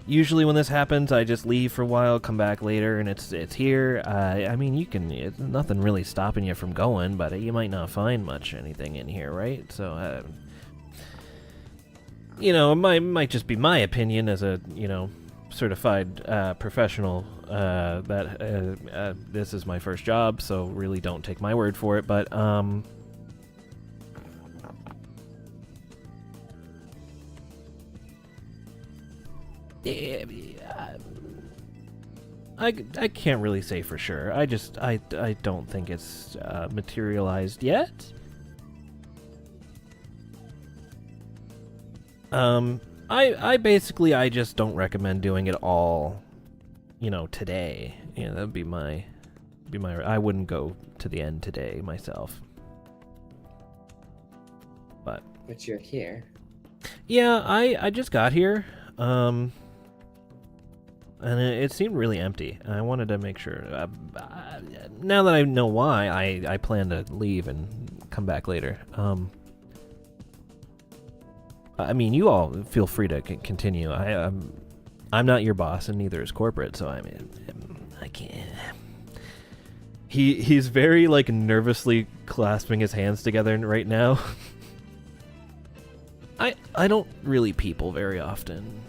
Usually when this happens, I just leave for a while, come back later, and it's here. I mean, you can... It's nothing really stopping you from going, but you might not find much anything in here, right? So, you know, it might just be my opinion as a, you know, certified professional that this is my first job, so really don't take my word for it, but, I can't really say for sure. I don't think it's materialized yet. I basically just don't recommend doing it all, you know, today. Yeah, that'd be my I wouldn't go to the end today myself. But you're here. yeah, I just got here. And it seemed really empty. I wanted to make sure. Now that I know why, I plan to leave and come back later. I mean, you all feel free to continue. I'm not your boss, and neither is corporate. So I mean, I can't. He's very like nervously clasping his hands together right now. I don't really people very often.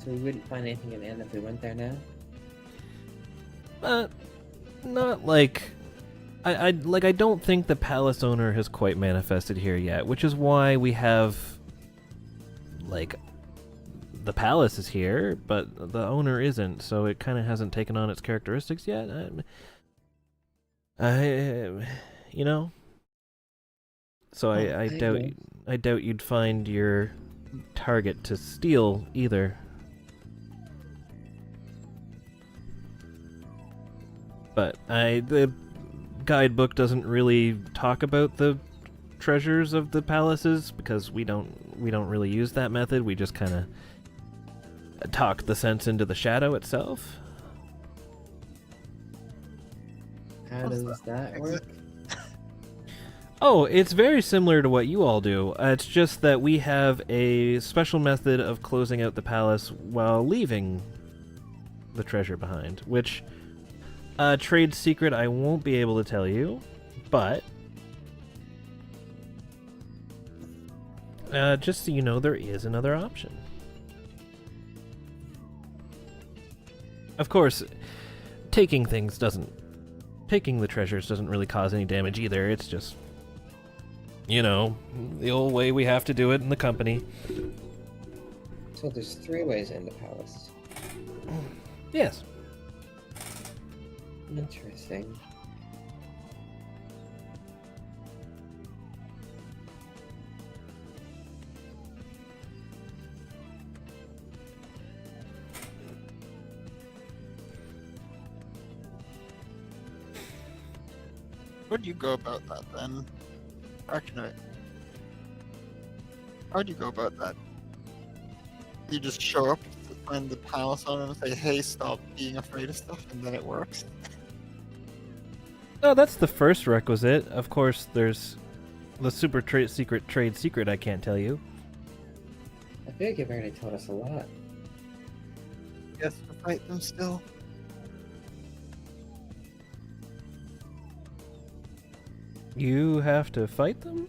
So we wouldn't find anything in the end if we went there now? Not like I don't think the palace owner has quite manifested here yet, which is why we have like the palace is here, but the owner isn't, so it kind of hasn't taken on its characteristics yet. You know. So I doubt agree. I doubt you'd find your target to steal either. But the guidebook doesn't really talk about the treasures of the palaces because we don't really use that method. We just kind of talk the sense into the shadow itself. How does that work? Oh, it's very similar to what you all do. It's just that we have a special method of closing out the palace while leaving the treasure behind, which trade secret I won't be able to tell you, but just so you know, there is another option. Of course, taking the treasures doesn't really cause any damage either. It's just, you know, the old way we have to do it in the company. So there's 3 ways in the palace. Yes. Interesting. Where'd you go about that then? Actually, how'd you go about that? You just show up, find the palace owner and say, hey, stop being afraid of stuff, and then it works? No, that's the first requisite. Of course, there's the super trade secret I can't tell you. I feel like you've already told us a lot. Yes, to fight them still. You have to fight them?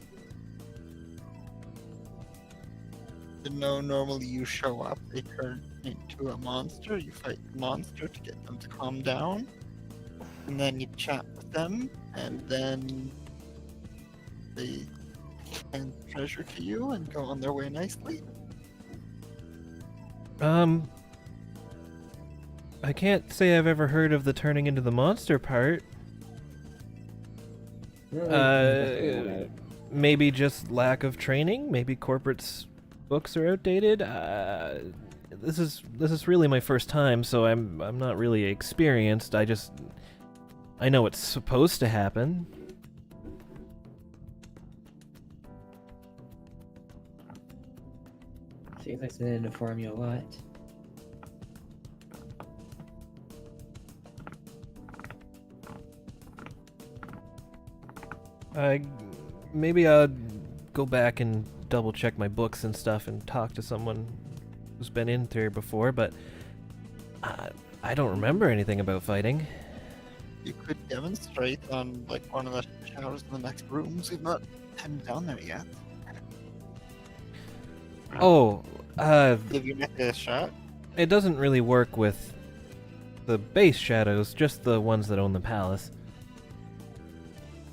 You know, normally you show up, they turn into a monster, you fight the monster to get them to calm down, and then you chat with them, and then they hand the treasure to you and go on their way nicely. I can't say I've ever heard of the turning into the monster part. Maybe just lack of training. Maybe corporate's books are outdated. This is really my first time, so I'm not really experienced. I know it's supposed to happen. Seems like they didn't inform you a lot. Maybe I'll go back and double check my books and stuff and talk to someone who's been in there before, but I don't remember anything about fighting. You could demonstrate on like one of the showers in the next rooms. We've not headed down there yet. Oh, Give your neck a shot. it doesn't really work with the base shadows, just the ones that own the palace.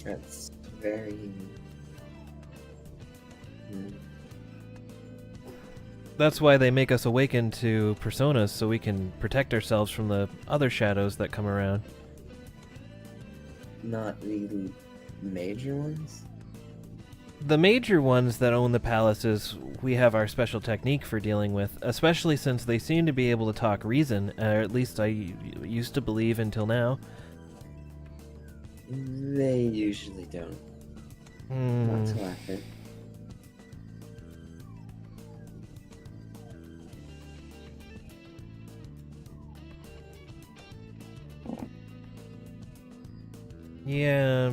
That's very... That's why they make us awaken to personas, so we can protect ourselves from the other shadows that come around. Not the major ones? The major ones that own the palaces, we have our special technique for dealing with, especially since they seem to be able to talk reason, or at least I used to believe until now. They usually don't. Not so often. Yeah.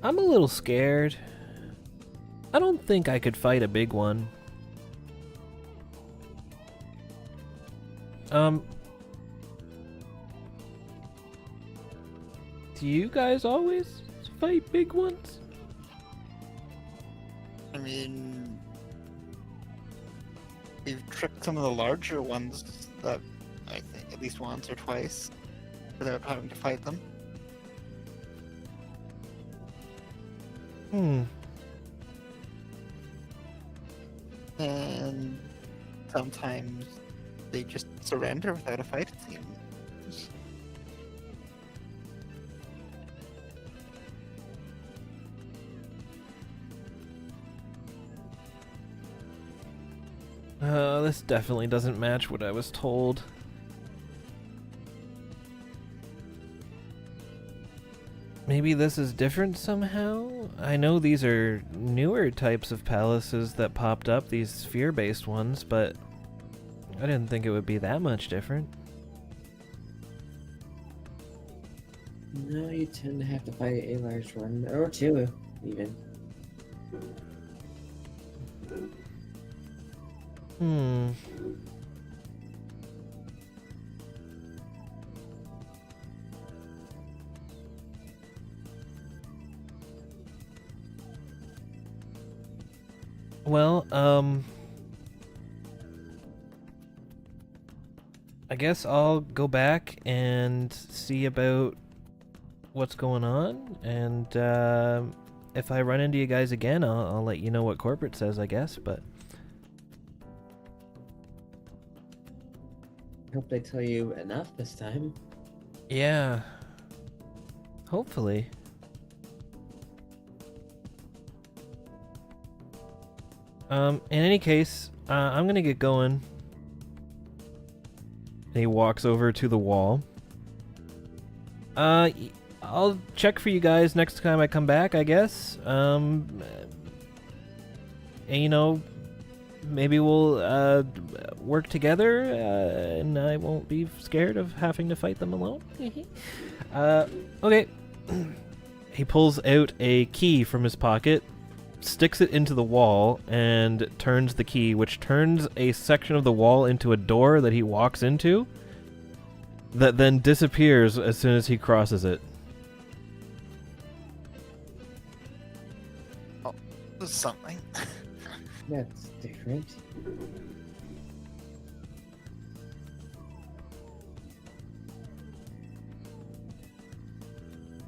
I'm a little scared. I don't think I could fight a big one. Do you guys always fight big ones? I mean, we've tricked some of the larger ones that I think at least once or twice without having to fight them. And sometimes they just surrender without a fight, it seems. This definitely doesn't match what I was told. Maybe this is different somehow? I know these are newer types of palaces that popped up, these fear-based ones, but I didn't think it would be that much different. No, you tend to have to fight a large one, or two, even. Well, I guess I'll go back and see about what's going on, and if I run into you guys again, I'll let you know what corporate says, I guess, but... Hope they tell you enough this time. Yeah. Hopefully. In any case, I'm gonna get going. And he walks over to the wall. I'll check for you guys next time I come back, I guess. And, you know, maybe we'll work together, and I won't be scared of having to fight them alone. Okay. He pulls out a key from his pocket, sticks it into the wall, and turns the key, which turns a section of the wall into a door that he walks into, that then disappears as soon as he crosses it. Oh, this is something. That's different.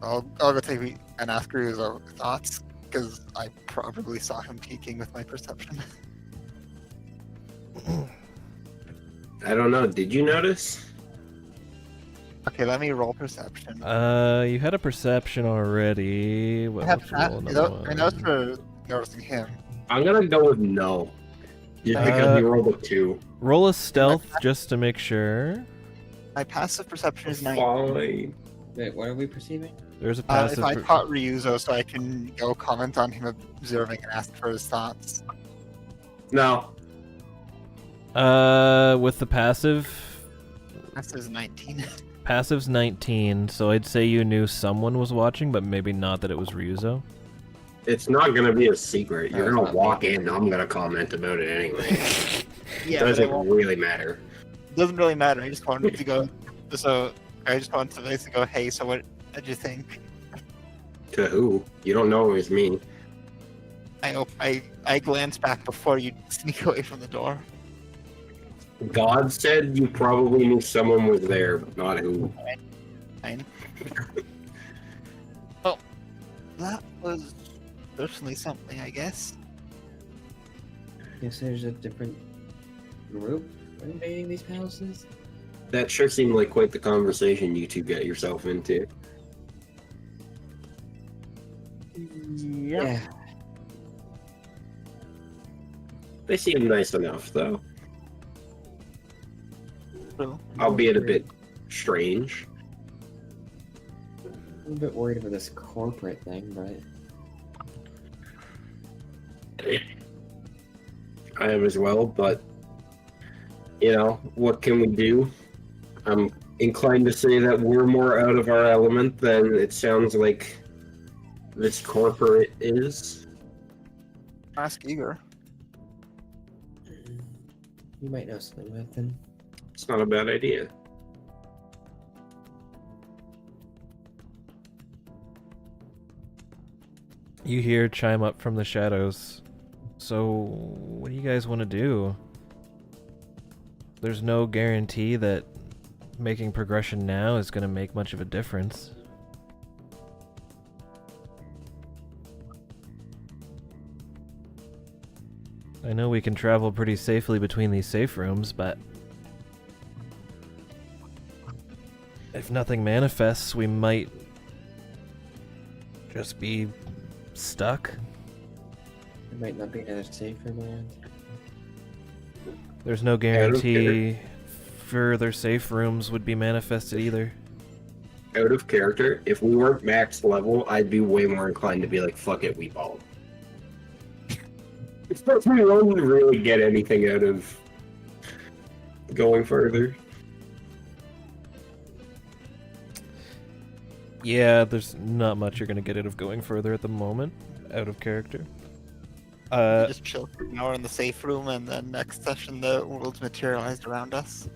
I'll go take and ask her his thoughts, because I probably saw him peeking with my perception. I don't know. Did you notice? Okay, let me roll perception. You had a perception already. What, I have let's roll that. another I know one. for noticing him. I'm gonna go with no. Just because you rolled a 2. Roll a stealth just to make sure. My passive perception is 9. Fine. Wait, what are we perceiving? There's a If passive. I caught Ryuzo, so I can go comment on him observing and ask for his thoughts. No. With the passive. That says 19. Passive's 19, so I'd say you knew someone was watching, but maybe not that it was Ryuzo. It's not gonna be a secret. You're No, gonna it's not walk me. in, I'm gonna comment about it anyway. Yeah, It but it doesn't won't- really matter. doesn't really matter. I just wanted to go. So I just wanted to basically go, hey, so what did you think? To who? You don't know it was me. I glanced back before you sneak away from the door. God said you probably knew someone was there, but not who. Fine. Well, that was certainly something, I guess. Guess there's a different group invading these palaces? That sure seemed like quite the conversation you two get yourself into. Yeah. They seem nice enough, though. True. Albeit a bit strange. I'm a bit worried about this corporate thing, but I am as well, but You know, what can we do? I'm inclined to say that we're more out of our element than it sounds like this corporate is. Ask Eager. You might know something with him. It's not a bad idea. You hear chime up from the shadows. So, what do you guys want to do? There's no guarantee that making progression now is going to make much of a difference. I know we can travel pretty safely between these safe rooms, but if nothing manifests, we might just be stuck. There might not be another safe room around. There's no guarantee further safe rooms would be manifested either. Out of character, if we weren't max level, I'd be way more inclined to be like, fuck it, we ball. We won't really get anything out of going further. Yeah, there's not much you're gonna get out of going further at the moment, out of character. We just chill for an hour in the safe room, and then next session the world's materialized around us.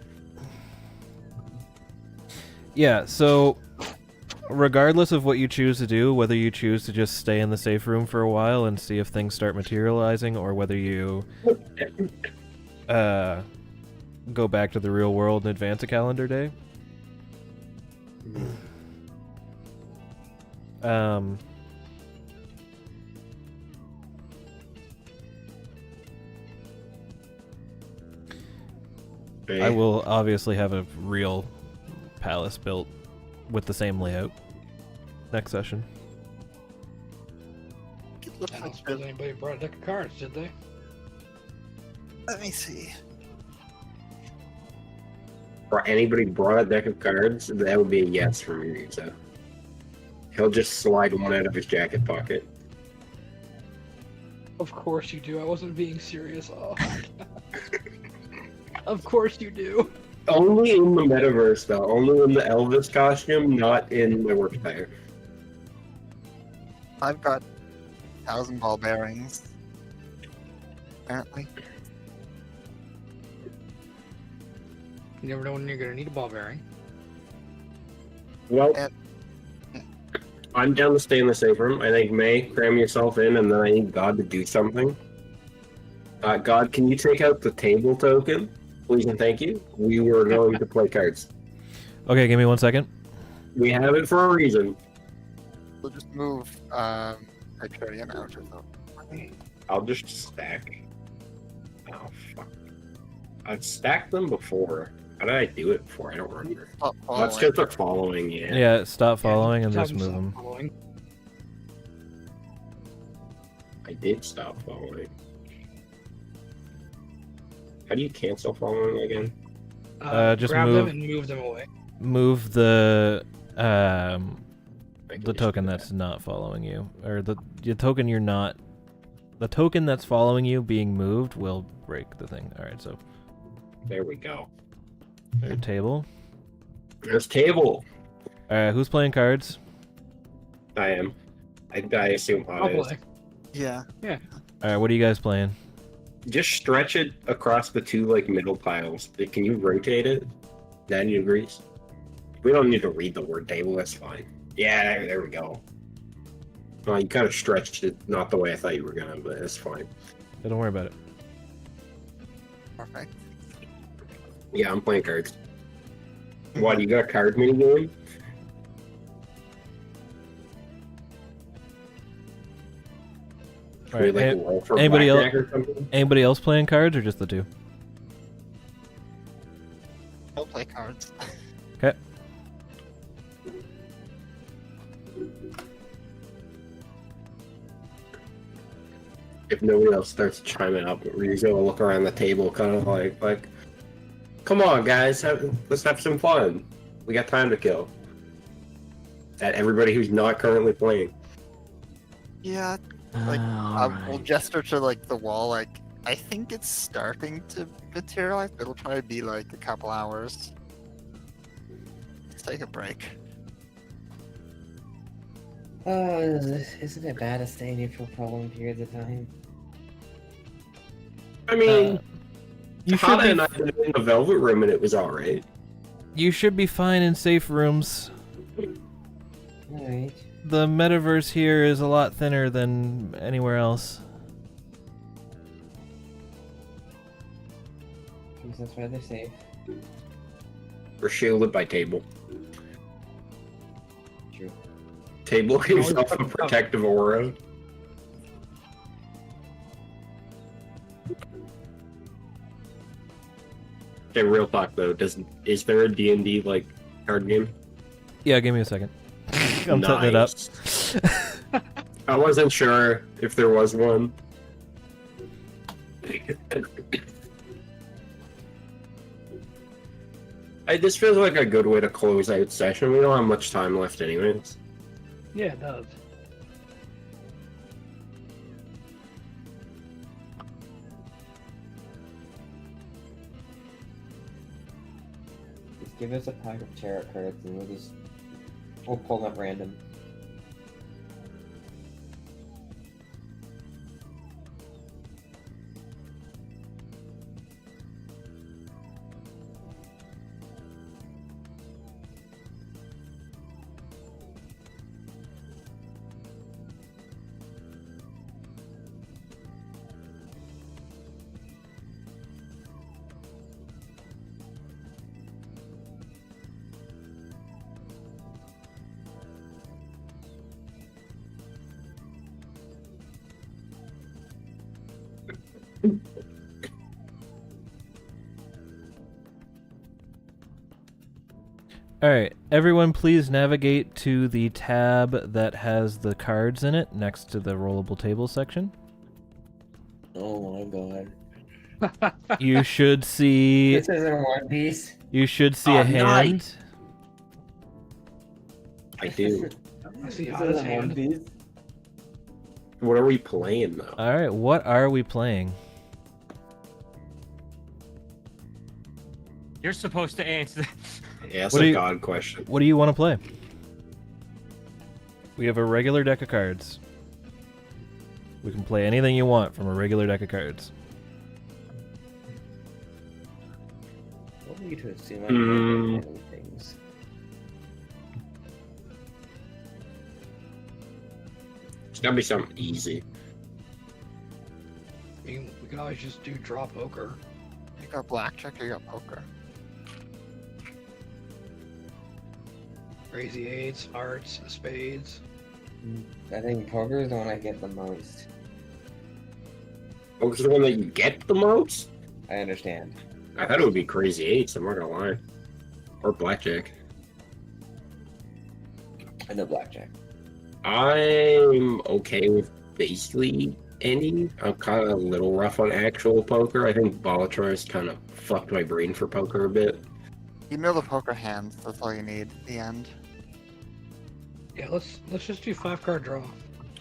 Yeah, so regardless of what you choose to do, whether you choose to just stay in the safe room for a while and see if things start materializing, or whether you go back to the real world and advance a calendar day. I will obviously have a real palace built with the same layout next session. I don't suppose anybody brought a deck of cards, did they? Let me see. Or anybody brought a deck of cards, that would be a yes for me, so. He'll just slide one out of his jacket pocket. Of course you do. I wasn't being serious. Oh. Of course you do. Only in the metaverse, though. Only in the Elvis costume, not in my work attire. I've got 1,000 ball bearings. Apparently. You never know when you're gonna need a ball bearing. Well, And- I'm down to stay in the safe room. I think May, cram yourself in, and then I need God to do something. God, can you take out the table token? Please and thank you. We were going to play cards. Okay, give me 1 second. We have it for a reason. We'll just move Hyperion out of the I'll just stack. Oh, fuck. I've stacked them before. How did I do it before? I don't remember. Stop Let's following. get the following, yeah. Yeah, stop following and Tell just them move stop them. following. I did stop following. How do you cancel following again? Just grab move- them and move them away. Move the I can the just token do that's that. not following you, or the token you're not. The token that's following you being moved will break the thing. All right, so There we go. their table. There's table. Who's playing cards? I am. I assume I'll Hot is. play. Yeah. All right, what are you guys playing? Just stretch it across the two like middle piles. Can you rotate it 90 degrees? We don't need to read the word table. That's fine. Yeah, there we go. Well, you kind of stretched it, not the way I thought you were gonna, but it's fine. Don't worry about it. Perfect. Yeah, I'm playing cards. What, you got a card mini game? All right, roll for anybody blackjack or something? anybody else playing cards, or just the two? I'll play cards. Okay. If nobody else starts chiming up, we're just gonna look around the table, kind of like, come on, guys, let's have some fun. We got time to kill. At everybody who's not currently playing. Yeah. Like, we'll gesture to like the wall, like, I think it's starting to materialize. It'll probably be like a couple hours. Let's take a break. Oh, isn't it bad to stay neutral for prolonged periods of time? I mean, You should Hana be and I were in the Velvet Room and it was alright. you should be fine in safe rooms. Alright. The metaverse here is a lot thinner than anywhere else. Guess that's why they're safe. We're shielded by table. True. Table gives off a protective aura. Okay, real talk though. Is there a D&D like card game? Yeah, give me a second. I'm setting it up. I wasn't sure if there was one. This feels like a good way to close out session. We don't have much time left anyways. Yeah, it does. Just give us a pack of tarot cards and we'll pull up random. Alright, everyone please navigate to the tab that has the cards in it next to the rollable table section. Oh my god. You should see This isn't One Piece. you should see Oh, a hand. nice. I do. I see This Hana's isn't One hand. Piece. What are we playing though? Alright, what are we playing? You're supposed to answer. Yeah, that's What do a you- god question. What do you want to play? We have a regular deck of cards. We can play anything you want from a regular deck of cards. What were you to assume? Hmm. I know things. It's gotta be something easy. I mean, we could always just do draw poker. You got blackjack or you got poker? Crazy eights, hearts, spades. I think poker is the one I get the most. Poker's the one that you get the most? I understand. I thought it would be crazy eights, I'm not gonna lie. Or blackjack. I know blackjack. I'm okay with basically any. I'm kind of a little rough on actual poker. I think Balatros kind of fucked my brain for poker a bit. You know the poker hands. That's all you need at the end. Yeah, let's just do 5-card draw.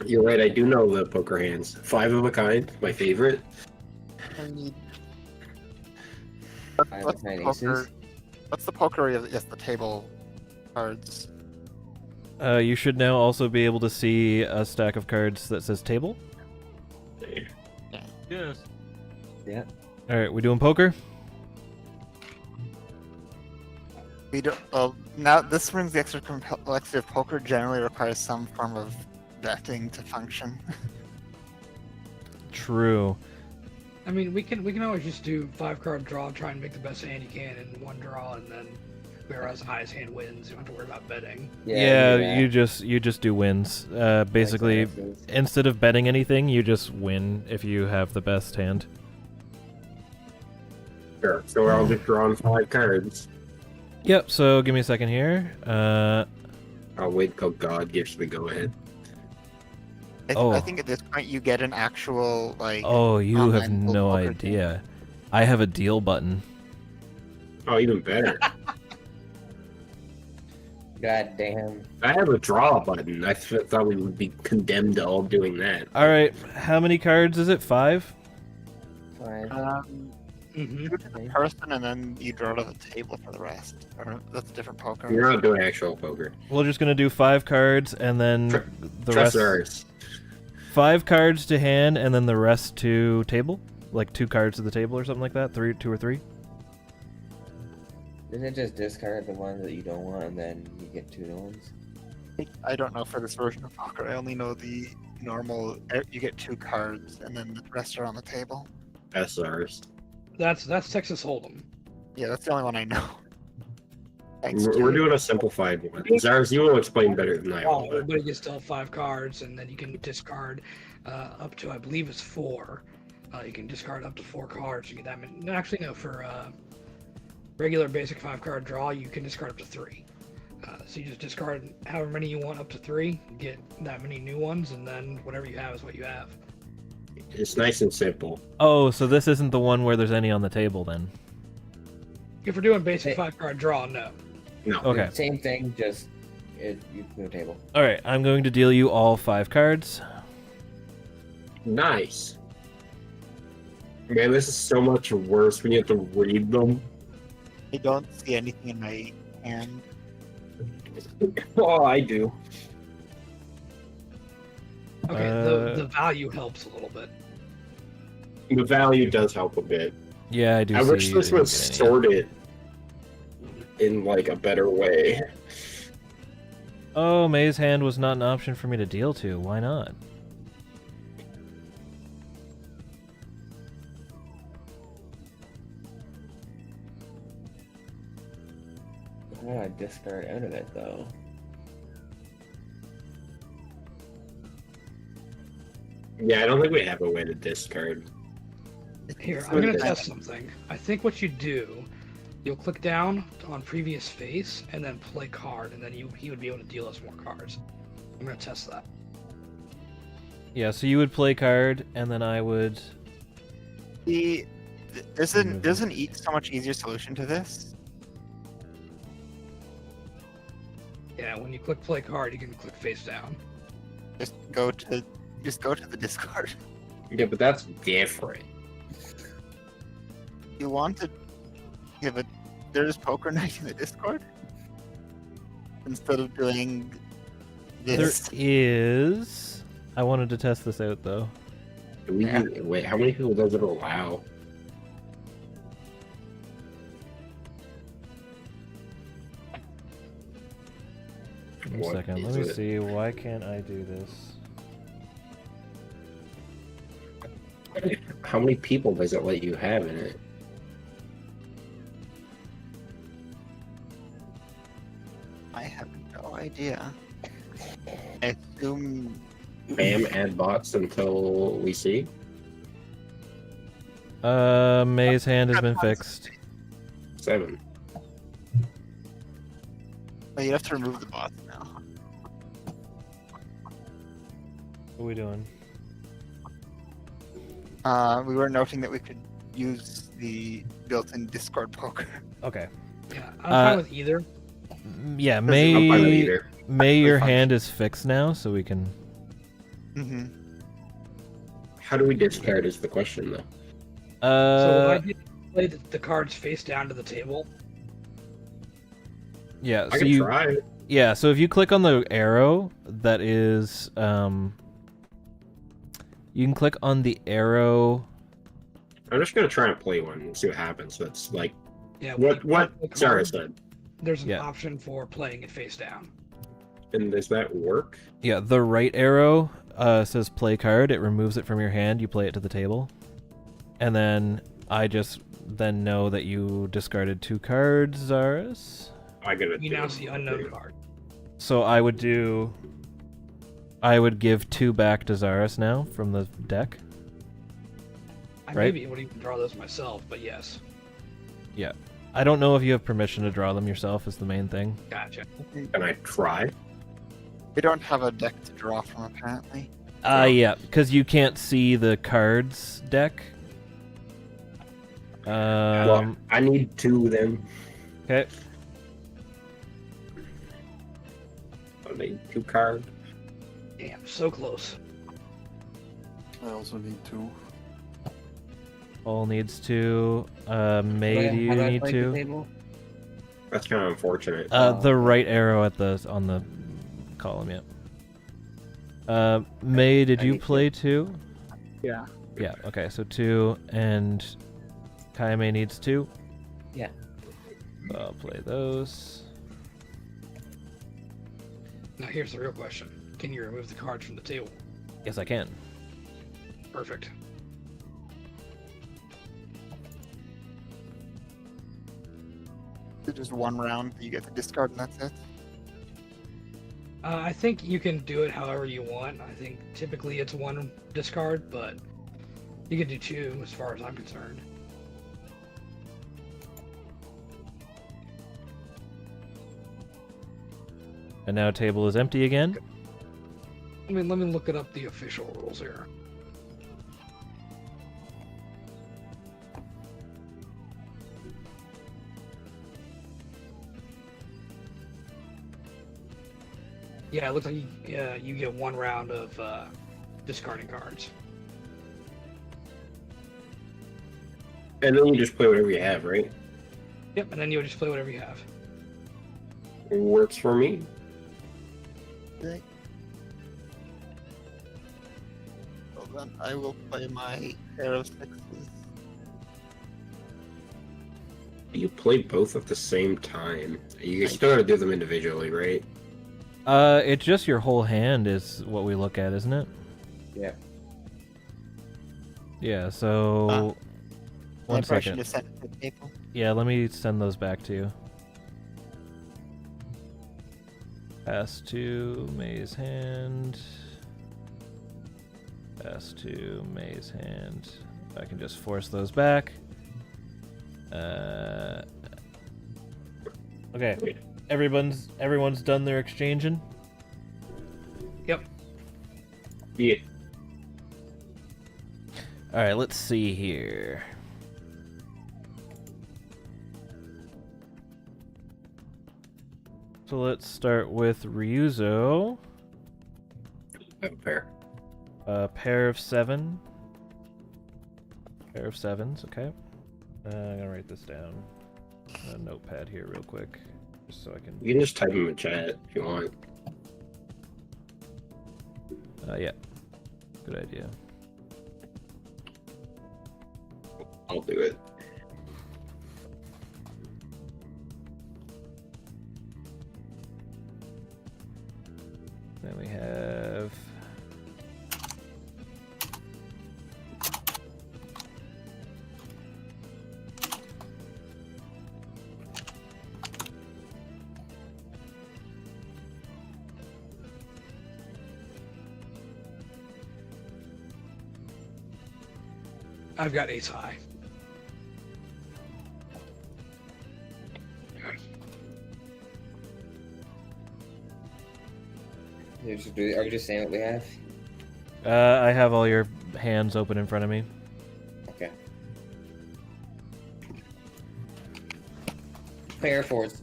You're right, I do know the poker hands. 5 of a kind, my favorite. You need. Five What's of kind the poker? aces. What's the poker? Yes, the table cards. You should now also be able to see a stack of cards that says table. Yes. Yeah. Alright, we doing poker? We don't. Now this brings the extra complexity of poker. Generally requires some form of betting to function. True. I mean, we can always just do 5-card draw, try and make the best hand you can in one draw, and then whoever has the highest hand wins. You don't have to worry about betting. Yeah, do that. you just do wins. Basically, Five aces. instead of betting anything, you just win if you have the best hand. Sure, so we're all just drawing 5 cards. Yep, so give me a second here. I'll wait till God gives the go-ahead. I think at this point you get an actual like. Oh, you have online no poker idea. I have a deal button. Oh, even better. God damn. I have a draw button. I thought we would be condemned to all doing that. Alright, how many cards is it? 5? 5. Mm-hmm. Shoot at the person and then you draw to the table for the rest. Or that's a different poker. You're not doing actual poker. We're just gonna do 5 cards and then Tr- the Trust rest. ours. 5 cards to hand and then the rest to table, like 2 cards to the table or something like that. 2 or 3. Didn't it just discard the ones that you don't want and then you get 2 new ones? I don't know for this version of poker. I only know the normal. You get 2 cards and then the rest are on the table. That's ours. That's Texas Hold'em. Yeah, that's the only one I know. Thanks, We're Jay. doing a simplified one. Zars, you will explain better than I Oh, will. everybody gets dealt 5 cards, and then you can discard up to, I believe it's 4. You can discard up to 4 cards. You get that many. No, actually, no. For regular basic 5-card draw, you can discard up to 3. So you just discard however many you want up to 3, get that many new ones, and then whatever you have is what you have. It's nice and simple. Oh, so this isn't the one where there's any on the table then. If we're doing basic Hey. 5-card draw, no. No. Okay. Same thing, just you put a table. All right, I'm going to deal you all 5 cards. Nice. Man, this is so much worse when you have to read them. I don't see anything in my hand. Oh, I do. Okay, the value helps a little bit. The value does help a bit. Yeah, I do. I see wish you this didn't was get any. sorted in like a better way. Oh, May's hand was not an option for me to deal to. Why not? How do I discard out of it though? Yeah, I don't think we have a way to discard. Here, So I'm gonna that- test something. I think what you do, you'll click down on previous phase and then play card, and then he would be able to deal us more cards. I'm gonna test that. Yeah, so you would play card, and then I would. There's so much easier solution to this. Yeah, when you click play card, you can click face down. Just go to the discard. Yeah, but that's different. You want to give it. There's poker night in the Discord instead of doing There this. is. I wanted to test this out though. Yeah. Wait, how many people does it allow? One What second. is Let me it? see. Why can't I do this? How many people does it let you have in it? I have no idea. I assume Bam, add bots until we see. May's hand has been fixed. 7. well, you have to remove the bots now. What are we doing? We were noting that we could use the built-in Discord poker. Okay. Yeah, I'm fine with either. Yeah, I'm fine with May. either. May, your Fine. hand is fixed now, so we can. Mm-hmm. How do we discard is the question though. So what I did play the cards face down to the table. Yeah. I So can you. try. Yeah. So if you click on the arrow, that is. You can click on the arrow. I'm just gonna try and play one and see what happens. That's like Yeah. what the Sarah card, said. There's an Yeah. option for playing it face down. And does that work? Yeah, the right arrow says play card. It removes it from your hand. You play it to the table. And then I just then know that you discarded 2 cards, Zaris. I gotta You do now it. see unknown card. So I would give 2 back to Zaris now from the deck. I Right. may be able to even draw those myself, but yes. Yeah. I don't know if you have permission to draw them yourself is the main thing. Gotcha. Can I try? We don't have a deck to draw from, apparently. Yeah, because you can't see the cards deck. Well, I need 2 then. Okay. I need 2 cards. Damn, so close. I also need 2. Paul needs 2. May, do How you do I need play the 2? table? That's kind of unfortunate. The okay. right arrow at the on the column, yeah. May, did I you need play 2? Yeah. Yeah, okay, so 2, and Kaime needs 2. Yeah. So I'll play those. Now here's the real question: can you remove the cards from the table? Yes, I can. Perfect. It's just one round. You get to discard, and that's it. I think you can do it however you want. I think typically it's 1 discard, but you can do 2 as far as I'm concerned. And now table is empty again. Let me look it up the official rules here. Yeah, it looks like you get 1 round of discarding cards. And then you just play whatever you have, right? Yep, and then you'll just play whatever you have. Works for me. Okay. Well then, I will play my pair of 6s. You play both at the same time. You still gotta do them individually, right? It's just your whole hand is what we look at, isn't it? Yeah. Yeah, so... One I probably should second. have sent it to the table. Yeah, let me send those back to you. Pass to May's hand. Pass to May's hand. I can just force those back. Okay. Everyone's done their exchanging? Yep. Yeah. Alright, let's see here. So let's start with Ryuzo. I have a pair. A pair of 7. Pair of 7s, okay. I'm gonna write this down. A notepad here real quick. Just so I can... You can just type them in chat if you want. yeah. Good idea. I'll do it. Then we have... I've got ace high. Are you just saying what we have? I have all your hands open in front of me. Okay. Pair of 4s.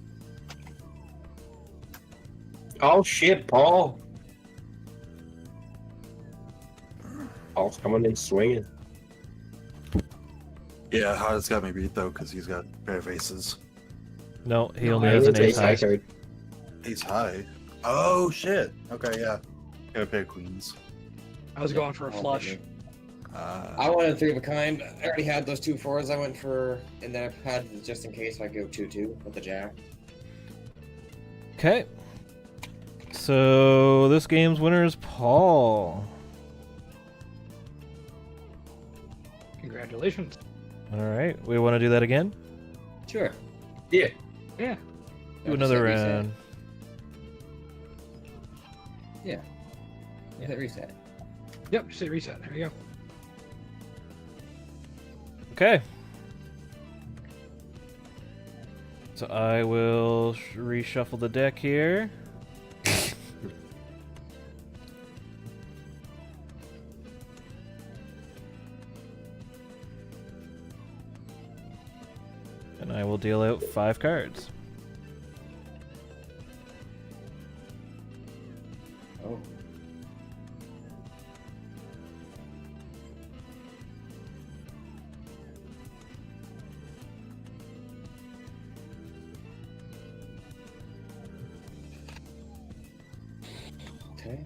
Oh shit, Paul! Paul's coming in swinging. Yeah, Hada's got me beat though, because he's got a pair of aces. No, he No, only I has an It's ace high. card. Ace high. Oh shit. Okay, yeah. Got a pair of queens. I was going for a Oh, flush. okay. I wanted 3 of a kind. I already had those 2 4s. I went for, and then I had just in case I go 2-2 with the jack. Okay. So this game's winner is Paul. Congratulations. Alright, we want to do that again? Sure. Yeah. Yeah. Do another Reset. round. Yeah. Hit reset. Yep, just hit reset. There you go. Okay. So I will reshuffle the deck here. And I will deal out 5 cards. Oh. Okay.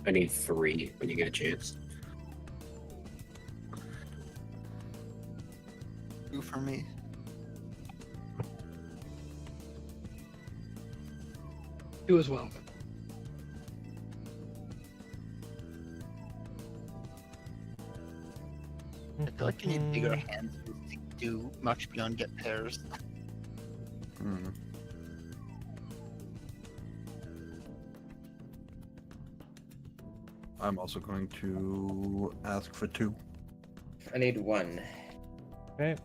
I need 3 when you get a chance. 2 for me. You as well. I feel like I need bigger hands to do much beyond get pairs. Hmm. I'm also going to ask for 2. I need 1. Okay.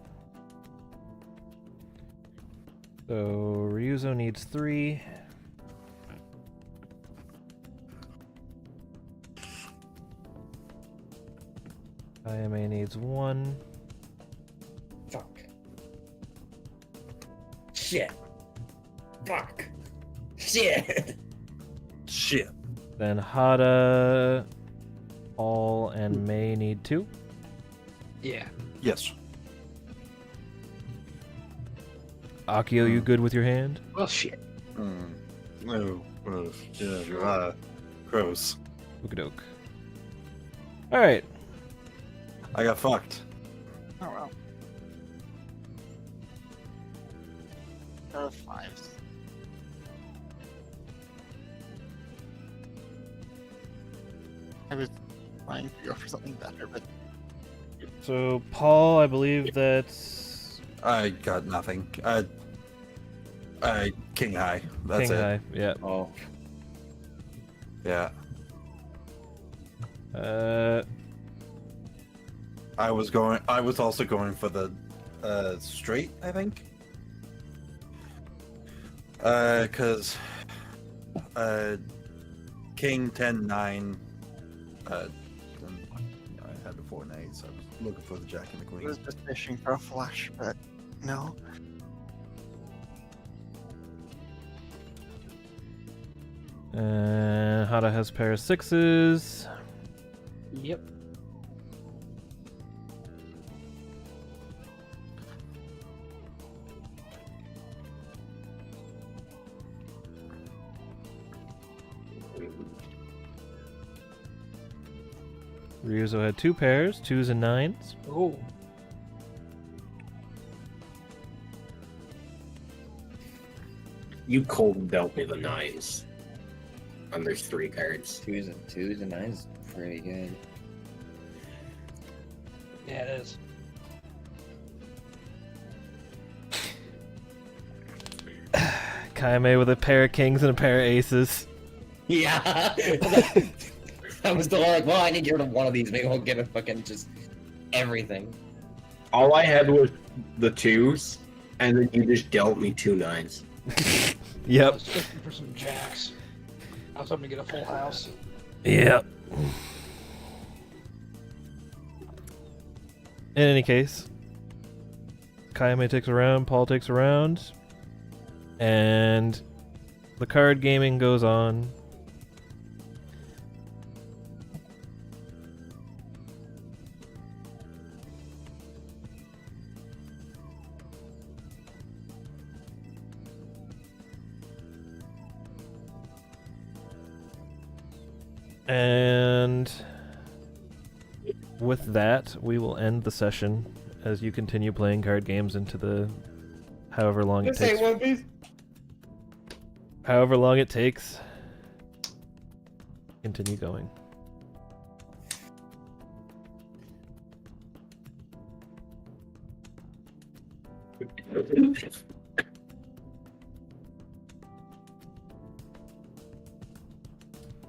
So Ryuzo needs 3. IMA needs 1. Fuck. Shit. Fuck. Shit. Shit. Then Hada, Paul, and May need 2. Yeah. Yes. Akio, you good with your hand? Well, shit. No. Yeah. Gross. Okie-doke. Alright. I got fucked. Oh well. There are 5s. I was trying to go for something better, but So, Paul, I believe that's I got nothing. King high. That's King it. High. Yeah. Oh. Yeah. I was also going for the straight, I think. Cause King 10-9. I had the 4 and 8, so I was looking for the Jack and the I Queen. was just fishing for a flush, but no. Hada has pair of 6s. Yep. Ryuzo had 2 pairs, 2s and 9s. Oh. You cold dealt me the 9s. And there's 3 cards. 2s and 9s. Pretty good. Yeah, it is. Kaime with a pair of kings and a pair of aces. Yeah. I was still like, well, I need to get rid of one of these. Maybe I'll get a fucking just everything. All I had was the 2s, and then you just dealt me 2 9s. I Yep. was looking for some jacks. I was hoping to get a full house. Yep. In any case, Kaime takes a round, Paul takes a round, and the card gaming goes on. And with that, we will end the session as you continue playing card games into the however long it takes. One Piece. However long it takes. Continue going.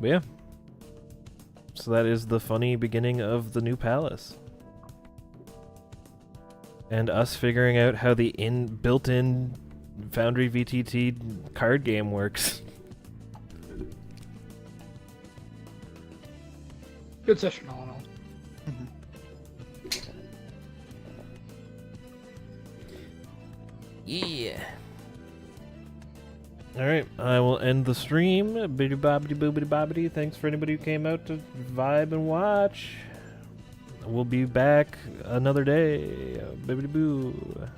But yeah. So that is the funny beginning of the new palace. And us figuring out how the built-in Foundry VTT card game works. Good session, all in all. Yeah. Alright, I will end the stream. Biddy bobbity boobity bobbity. Thanks for anybody who came out to vibe and watch. We'll be back another day. Bibbidi boo.